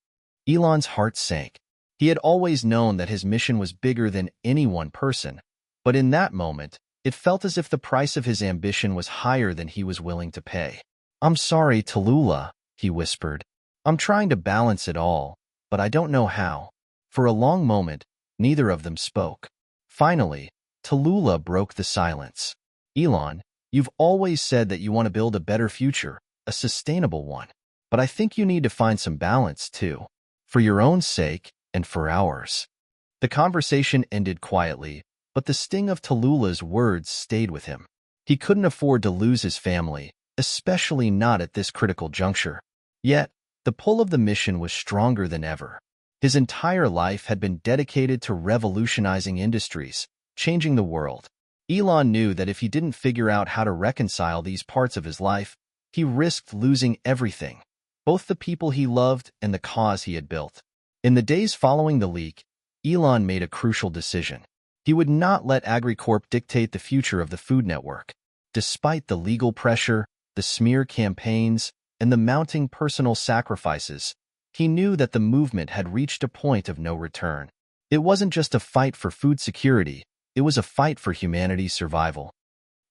Elon's heart sank. He had always known that his mission was bigger than any one person, but in that moment, it felt as if the price of his ambition was higher than he was willing to pay. "I'm sorry, Tallulah," he whispered. "I'm trying to balance it all, but I don't know how." For a long moment, neither of them spoke. Finally, Tallulah broke the silence. "Elon, you've always said that you want to build a better future, a sustainable one. But I think you need to find some balance, too. For your own sake and for ours." The conversation ended quietly, but the sting of Tallulah's words stayed with him. He couldn't afford to lose his family, especially not at this critical juncture. Yet, the pull of the mission was stronger than ever. His entire life had been dedicated to revolutionizing industries, changing the world. Elon knew that if he didn't figure out how to reconcile these parts of his life, he risked losing everything, both the people he loved and the cause he had built. In the days following the leak, Elon made a crucial decision. He would not let AgriCorp dictate the future of the Food Network. Despite the legal pressure, the smear campaigns, and the mounting personal sacrifices, he knew that the movement had reached a point of no return. It wasn't just a fight for food security, it was a fight for humanity's survival.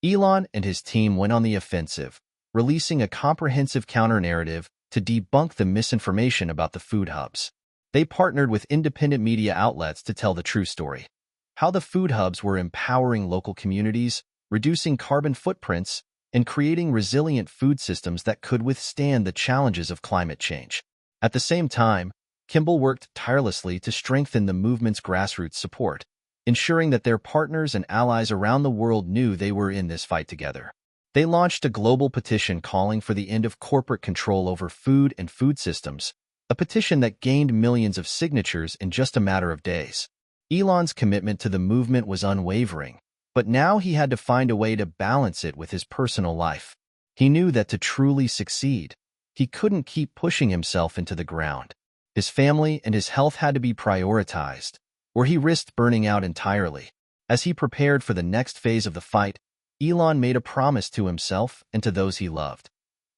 Elon and his team went on the offensive, releasing a comprehensive counter-narrative to debunk the misinformation about the food hubs. They partnered with independent media outlets to tell the true story. How the food hubs were empowering local communities, reducing carbon footprints, and creating resilient food systems that could withstand the challenges of climate change. At the same time, Kimball worked tirelessly to strengthen the movement's grassroots support, ensuring that their partners and allies around the world knew they were in this fight together. They launched a global petition calling for the end of corporate control over food and food systems, a petition that gained millions of signatures in just a matter of days. Elon's commitment to the movement was unwavering, but now he had to find a way to balance it with his personal life. He knew that to truly succeed, he couldn't keep pushing himself into the ground. His family and his health had to be prioritized, or he risked burning out entirely. As he prepared for the next phase of the fight, Elon made a promise to himself and to those he loved.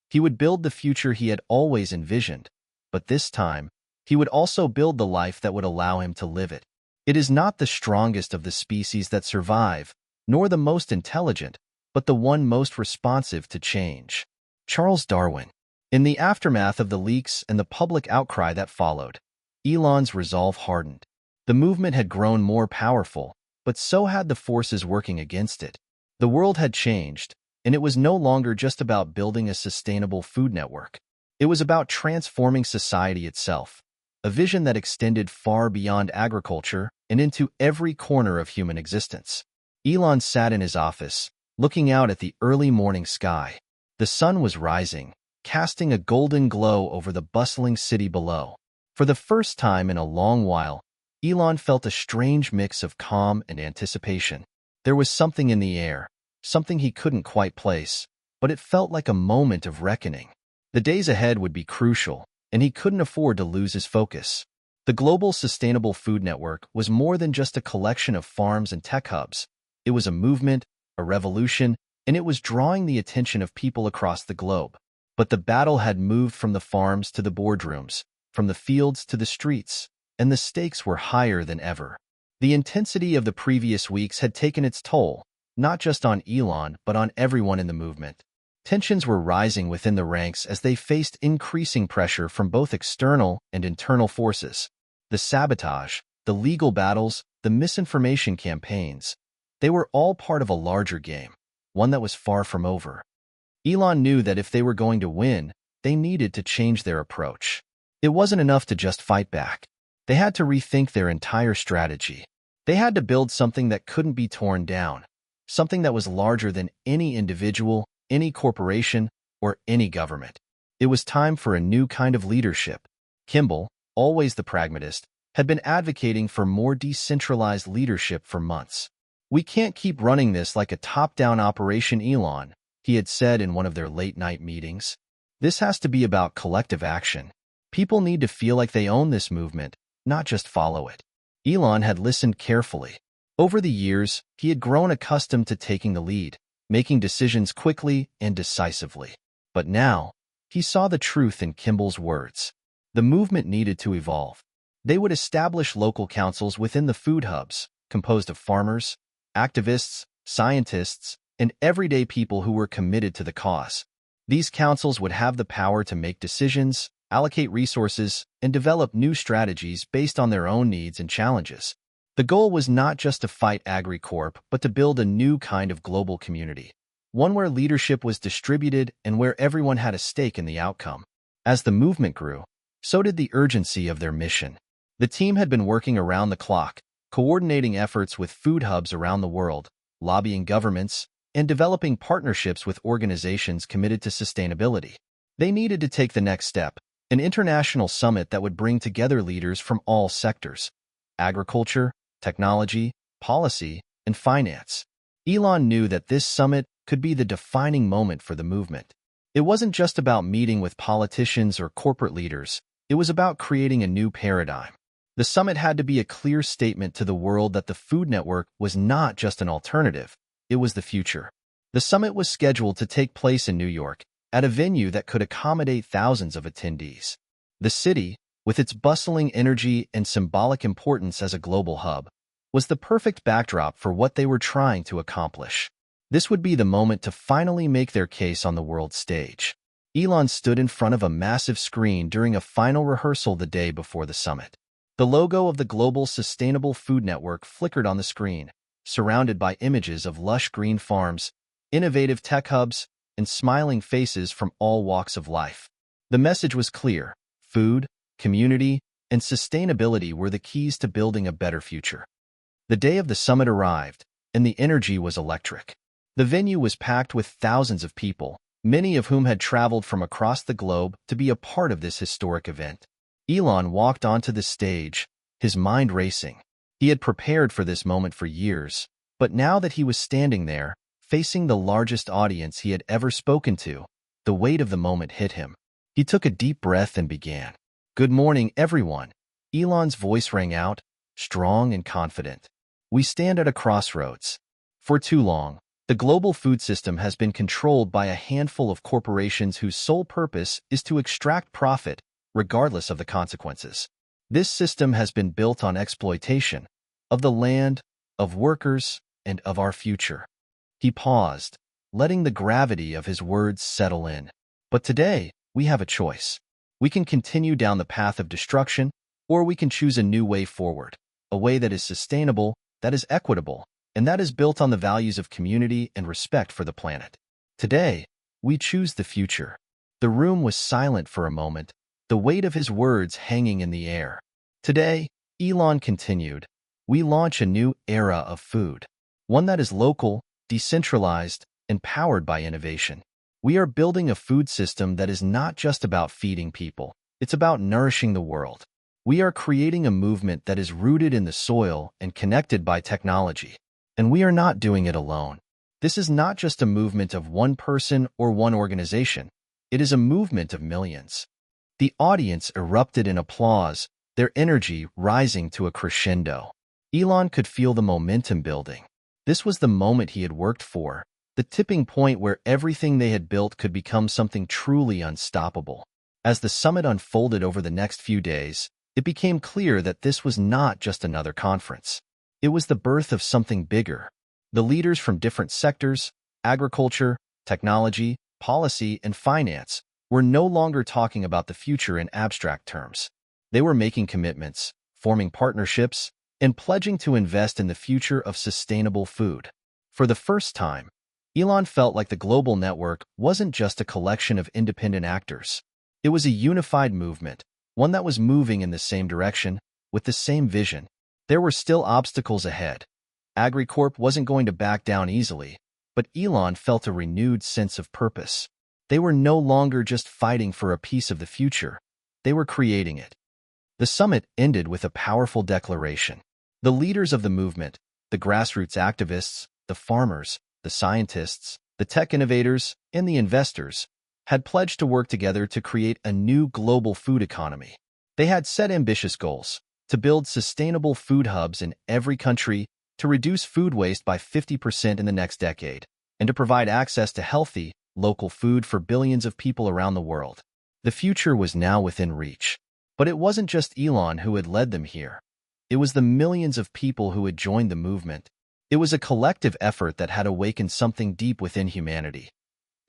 He would build the future he had always envisioned, but this time, he would also build the life that would allow him to live it. It is not the strongest of the species that survive, nor the most intelligent, but the one most responsive to change. Charles Darwin. In the aftermath of the leaks and the public outcry that followed, Elon's resolve hardened. The movement had grown more powerful, but so had the forces working against it. The world had changed, and it was no longer just about building a sustainable food network. It was about transforming society itself, a vision that extended far beyond agriculture and into every corner of human existence. Elon sat in his office, looking out at the early morning sky. The sun was rising, casting a golden glow over the bustling city below. For the first time in a long while, Elon felt a strange mix of calm and anticipation. There was something in the air, something he couldn't quite place, but it felt like a moment of reckoning. The days ahead would be crucial, and he couldn't afford to lose his focus. The Global Sustainable Food Network was more than just a collection of farms and tech hubs. It was a movement, a revolution, and it was drawing the attention of people across the globe. But the battle had moved from the farms to the boardrooms, from the fields to the streets, and the stakes were higher than ever. The intensity of the previous weeks had taken its toll, not just on Elon, but on everyone in the movement. Tensions were rising within the ranks as they faced increasing pressure from both external and internal forces. The sabotage, the legal battles, the misinformation campaigns, they were all part of a larger game, one that was far from over. Elon knew that if they were going to win, they needed to change their approach. It wasn't enough to just fight back. They had to rethink their entire strategy. They had to build something that couldn't be torn down, something that was larger than any individual, any corporation, or any government. It was time for a new kind of leadership. Kimball, always the pragmatist, had been advocating for more decentralized leadership for months. "We can't keep running this like a top-down operation, Elon," he had said in one of their late-night meetings. "This has to be about collective action. People need to feel like they own this movement, not just follow it." Elon had listened carefully. Over the years, he had grown accustomed to taking the lead, making decisions quickly and decisively. But now, he saw the truth in Kimball's words. The movement needed to evolve. They would establish local councils within the food hubs, composed of farmers, activists, scientists, and everyday people who were committed to the cause. These councils would have the power to make decisions, allocate resources, and develop new strategies based on their own needs and challenges. The goal was not just to fight AgriCorp, but to build a new kind of global community, one where leadership was distributed and where everyone had a stake in the outcome. As the movement grew, so did the urgency of their mission. The team had been working around the clock, coordinating efforts with food hubs around the world, lobbying governments, and developing partnerships with organizations committed to sustainability. They needed to take the next step, an international summit that would bring together leaders from all sectors: agriculture, technology, policy, and finance. Elon knew that this summit could be the defining moment for the movement. It wasn't just about meeting with politicians or corporate leaders. It was about creating a new paradigm. The summit had to be a clear statement to the world that the Food Network was not just an alternative, it was the future. The summit was scheduled to take place in New York, at a venue that could accommodate thousands of attendees. The city, with its bustling energy and symbolic importance as a global hub, was the perfect backdrop for what they were trying to accomplish. This would be the moment to finally make their case on the world stage. Elon stood in front of a massive screen during a final rehearsal the day before the summit. The logo of the Global Sustainable Food Network flickered on the screen, surrounded by images of lush green farms, innovative tech hubs, and smiling faces from all walks of life. The message was clear: food, community, and sustainability were the keys to building a better future. The day of the summit arrived, and the energy was electric. The venue was packed with thousands of people, many of whom had traveled from across the globe to be a part of this historic event. Elon walked onto the stage, his mind racing. He had prepared for this moment for years, but now that he was standing there, facing the largest audience he had ever spoken to, the weight of the moment hit him. He took a deep breath and began. "Good morning, everyone." Elon's voice rang out, strong and confident. "We stand at a crossroads. For too long, the global food system has been controlled by a handful of corporations whose sole purpose is to extract profit, regardless of the consequences. This system has been built on exploitation of the land, of workers, and of our future." He paused, letting the gravity of his words settle in. "But today, we have a choice. We can continue down the path of destruction, or we can choose a new way forward, a way that is sustainable, that is equitable, and that is built on the values of community and respect for the planet. Today, we choose the future." The room was silent for a moment, the weight of his words hanging in the air. "Today," Elon continued, "we launch a new era of food, one that is local, decentralized, and powered by innovation. We are building a food system that is not just about feeding people, it's about nourishing the world. We are creating a movement that is rooted in the soil and connected by technology. And we are not doing it alone. This is not just a movement of one person or one organization. It is a movement of millions." The audience erupted in applause, their energy rising to a crescendo. Elon could feel the momentum building. This was the moment he had worked for, the tipping point where everything they had built could become something truly unstoppable. As the summit unfolded over the next few days, it became clear that this was not just another conference. It was the birth of something bigger. The leaders from different sectors, agriculture, technology, policy, and finance, were no longer talking about the future in abstract terms. They were making commitments, forming partnerships, and pledging to invest in the future of sustainable food. For the first time, Elon felt like the global network wasn't just a collection of independent actors. It was a unified movement, one that was moving in the same direction, with the same vision. There were still obstacles ahead. AgriCorp wasn't going to back down easily, but Elon felt a renewed sense of purpose. They were no longer just fighting for a piece of the future. They were creating it. The summit ended with a powerful declaration. The leaders of the movement, the grassroots activists, the farmers, the scientists, the tech innovators, and the investors, had pledged to work together to create a new global food economy. They had set ambitious goals: to build sustainable food hubs in every country, to reduce food waste by 50% in the next decade, and to provide access to healthy, local food for billions of people around the world. The future was now within reach. But it wasn't just Elon who had led them here. It was the millions of people who had joined the movement. It was a collective effort that had awakened something deep within humanity: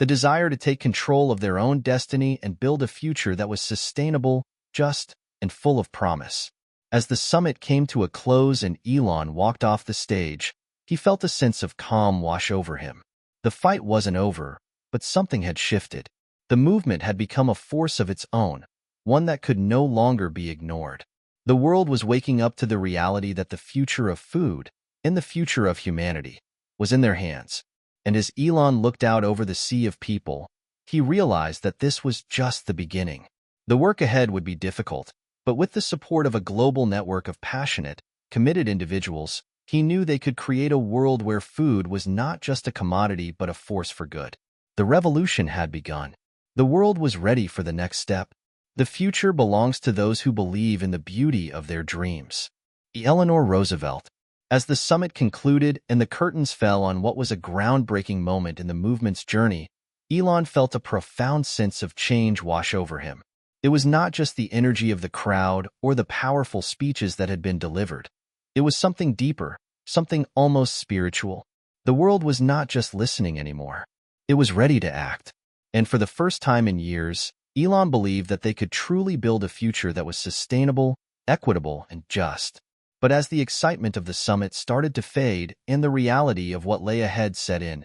the desire to take control of their own destiny and build a future that was sustainable, just, and full of promise. As the summit came to a close and Elon walked off the stage, he felt a sense of calm wash over him. The fight wasn't over, but something had shifted. The movement had become a force of its own, one that could no longer be ignored. The world was waking up to the reality that the future of food, and the future of humanity, was in their hands. And as Elon looked out over the sea of people, he realized that this was just the beginning. The work ahead would be difficult, but with the support of a global network of passionate, committed individuals, he knew they could create a world where food was not just a commodity but a force for good. The revolution had begun. The world was ready for the next step. The future belongs to those who believe in the beauty of their dreams. Eleanor Roosevelt. As the summit concluded and the curtains fell on what was a groundbreaking moment in the movement's journey, Elon felt a profound sense of change wash over him. It was not just the energy of the crowd or the powerful speeches that had been delivered. It was something deeper, something almost spiritual. The world was not just listening anymore. It was ready to act. And for the first time in years, Elon believed that they could truly build a future that was sustainable, equitable, and just. But as the excitement of the summit started to fade and the reality of what lay ahead set in,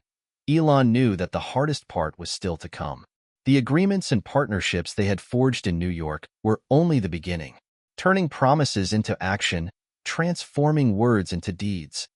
Elon knew that the hardest part was still to come. The agreements and partnerships they had forged in New York were only the beginning, turning promises into action, transforming words into deeds.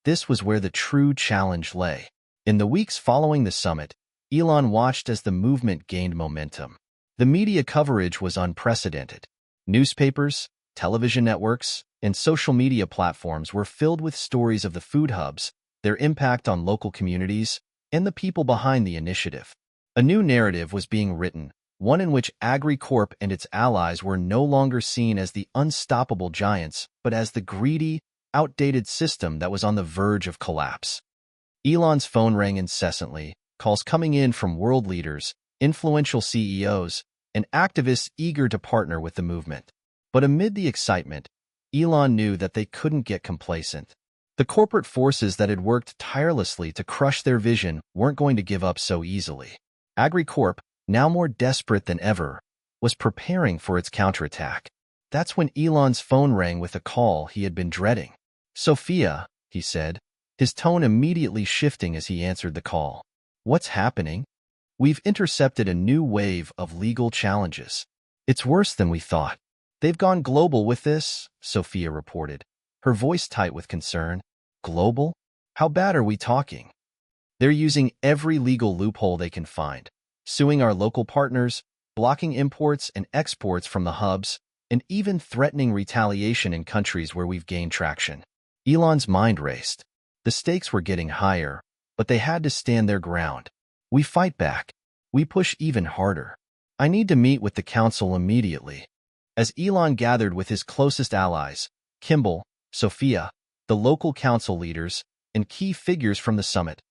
This was where the true challenge lay. In the weeks following the summit, Elon watched as the movement gained momentum. The media coverage was unprecedented. Newspapers, television networks, and social media platforms were filled with stories of the food hubs, their impact on local communities, and the people behind the initiative. A new narrative was being written, one in which AgriCorp and its allies were no longer seen as the unstoppable giants, but as the greedy, outdated system that was on the verge of collapse. Elon's phone rang incessantly, calls coming in from world leaders, influential CEOs, and activists eager to partner with the movement. But amid the excitement, Elon knew that they couldn't get complacent. The corporate forces that had worked tirelessly to crush their vision weren't going to give up so easily. AgriCorp, now more desperate than ever, was preparing for its counterattack. That's when Elon's phone rang with a call he had been dreading. "Sophia," he said, his tone immediately shifting as he answered the call. "What's happening?" "We've intercepted a new wave of legal challenges. It's worse than we thought." "They've gone global with this," Sophia reported, her voice tight with concern. "Global? How bad are we talking?" "They're using every legal loophole they can find, suing our local partners, blocking imports and exports from the hubs, and even threatening retaliation in countries where we've gained traction." Elon's mind raced. The stakes were getting higher, but they had to stand their ground. "We fight back. We push even harder. I need to meet with the council immediately." As Elon gathered with his closest allies, Kimball, Sophia, the local council leaders, and key figures from the summit,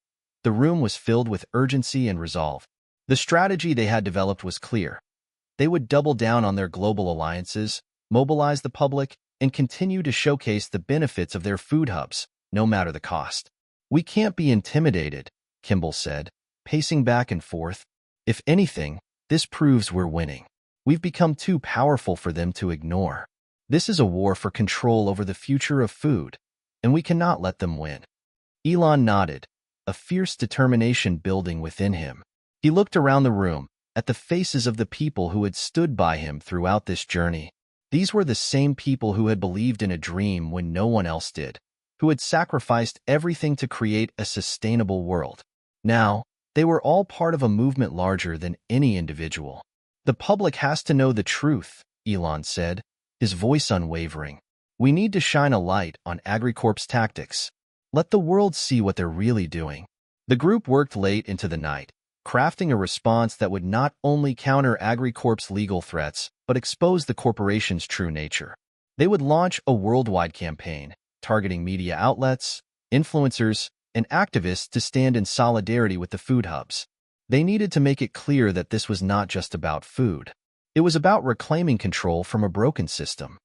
the room was filled with urgency and resolve. The strategy they had developed was clear. They would double down on their global alliances, mobilize the public, and continue to showcase the benefits of their food hubs, no matter the cost. "We can't be intimidated," Kimball said, pacing back and forth. "If anything, this proves we're winning. We've become too powerful for them to ignore. This is a war for control over the future of food, and we cannot let them win." Elon nodded, a fierce determination building within him. He looked around the room, at the faces of the people who had stood by him throughout this journey. These were the same people who had believed in a dream when no one else did, who had sacrificed everything to create a sustainable world. Now, they were all part of a movement larger than any individual. "The public has to know the truth," Elon said, his voice unwavering. "We need to shine a light on AgriCorp's tactics. Let the world see what they're really doing." The group worked late into the night, crafting a response that would not only counter AgriCorp's legal threats, but expose the corporation's true nature. They would launch a worldwide campaign, targeting media outlets, influencers, and activists to stand in solidarity with the food hubs. They needed to make it clear that this was not just about food. It was about reclaiming control from a broken system.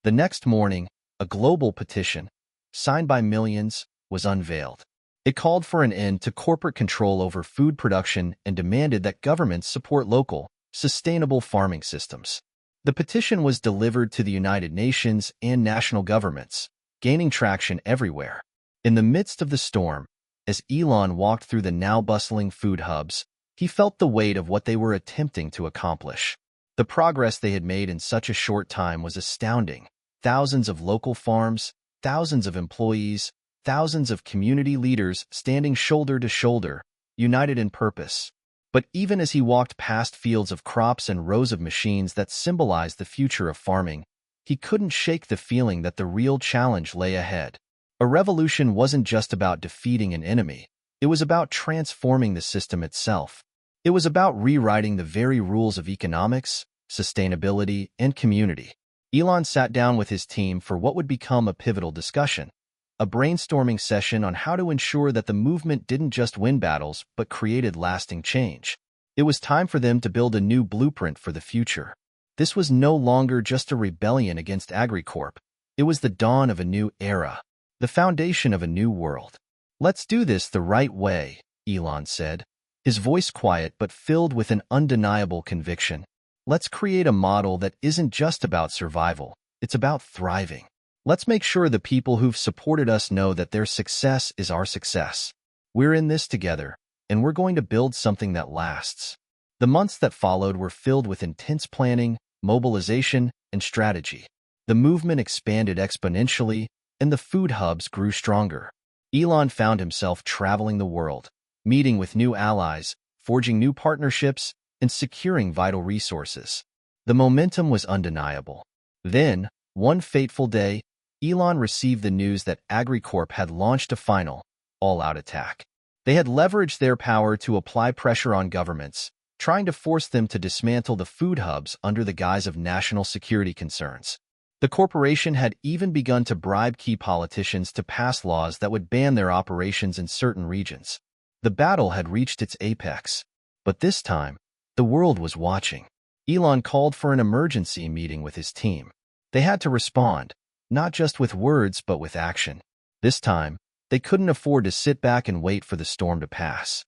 The next morning, a global petition, signed by millions, was unveiled. It called for an end to corporate control over food production and demanded that governments support local, sustainable farming systems. The petition was delivered to the United Nations and national governments, gaining traction everywhere. In the midst of the storm, as Elon walked through the now bustling food hubs, he felt the weight of what they were attempting to accomplish. The progress they had made in such a short time was astounding. Thousands of local farms, thousands of employees, thousands of community leaders standing shoulder to shoulder, united in purpose. But even as he walked past fields of crops and rows of machines that symbolized the future of farming, he couldn't shake the feeling that the real challenge lay ahead. A revolution wasn't just about defeating an enemy. It was about transforming the system itself. It was about rewriting the very rules of economics, sustainability, and community. Elon sat down with his team for what would become a pivotal discussion, a brainstorming session on how to ensure that the movement didn't just win battles but created lasting change. It was time for them to build a new blueprint for the future. This was no longer just a rebellion against AgriCorp. It was the dawn of a new era, the foundation of a new world. "Let's do this the right way," Elon said, his voice quiet but filled with an undeniable conviction. Let's create a model that isn't just about survival, it's about thriving. Let's make sure the people who've supported us know that their success is our success. We're in this together, and we're going to build something that lasts. The months that followed were filled with intense planning, mobilization, and strategy. The movement expanded exponentially, and the food hubs grew stronger. Elon found himself traveling the world, meeting with new allies, forging new partnerships, and securing vital resources. The momentum was undeniable. Then, one fateful day, Elon received the news that AgriCorp had launched a final, all-out attack. They had leveraged their power to apply pressure on governments, trying to force them to dismantle the food hubs under the guise of national security concerns. The corporation had even begun to bribe key politicians to pass laws that would ban their operations in certain regions. The battle had reached its apex. But this time, the world was watching. Elon called for an emergency meeting with his team. They had to respond, not just with words but with action. This time, they couldn't afford to sit back and wait for the storm to pass.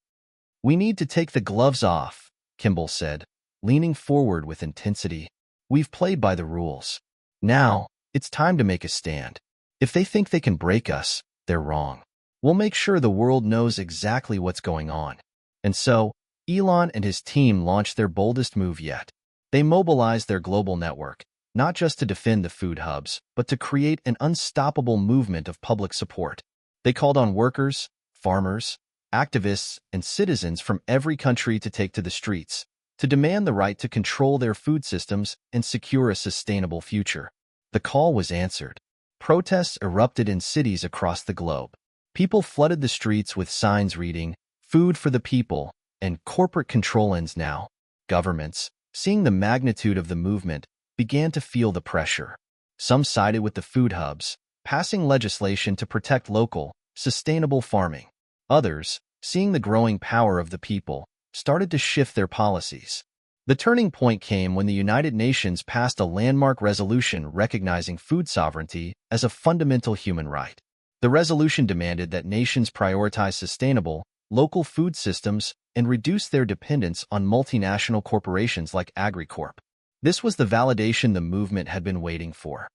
"We need to take the gloves off," Kimball said, leaning forward with intensity. "We've played by the rules. Now, it's time to make a stand. If they think they can break us, they're wrong. We'll make sure the world knows exactly what's going on." And so, Elon and his team launched their boldest move yet. They mobilized their global network, not just to defend the food hubs, but to create an unstoppable movement of public support. They called on workers, farmers, activists, and citizens from every country to take to the streets, to demand the right to control their food systems and secure a sustainable future. The call was answered. Protests erupted in cities across the globe. People flooded the streets with signs reading, "Food for the people," and "Corporate control ends now." Governments, seeing the magnitude of the movement, began to feel the pressure. Some sided with the food hubs, passing legislation to protect local, sustainable farming. Others, seeing the growing power of the people, started to shift their policies. The turning point came when the United Nations passed a landmark resolution recognizing food sovereignty as a fundamental human right. The resolution demanded that nations prioritize sustainable, local food systems and reduce their dependence on multinational corporations like AgriCorp. This was the validation the movement had been waiting for.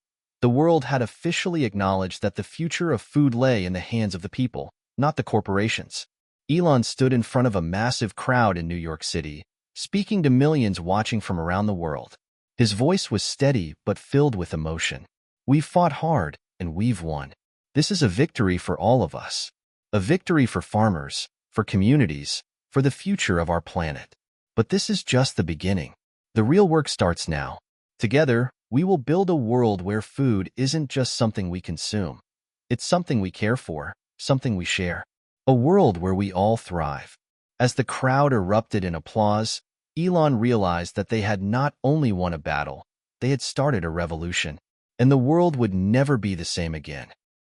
The world had officially acknowledged that the future of food lay in the hands of the people, not the corporations. Elon stood in front of a massive crowd in New York City, speaking to millions watching from around the world. His voice was steady but filled with emotion. "We've fought hard, and we've won. This is a victory for all of us. A victory for farmers, for communities, for the future of our planet. But this is just the beginning. The real work starts now. Together, we will build a world where food isn't just something we consume. It's something we care for, something we share. A world where we all thrive." As the crowd erupted in applause, Elon realized that they had not only won a battle, they had started a revolution, and the world would never be the same again.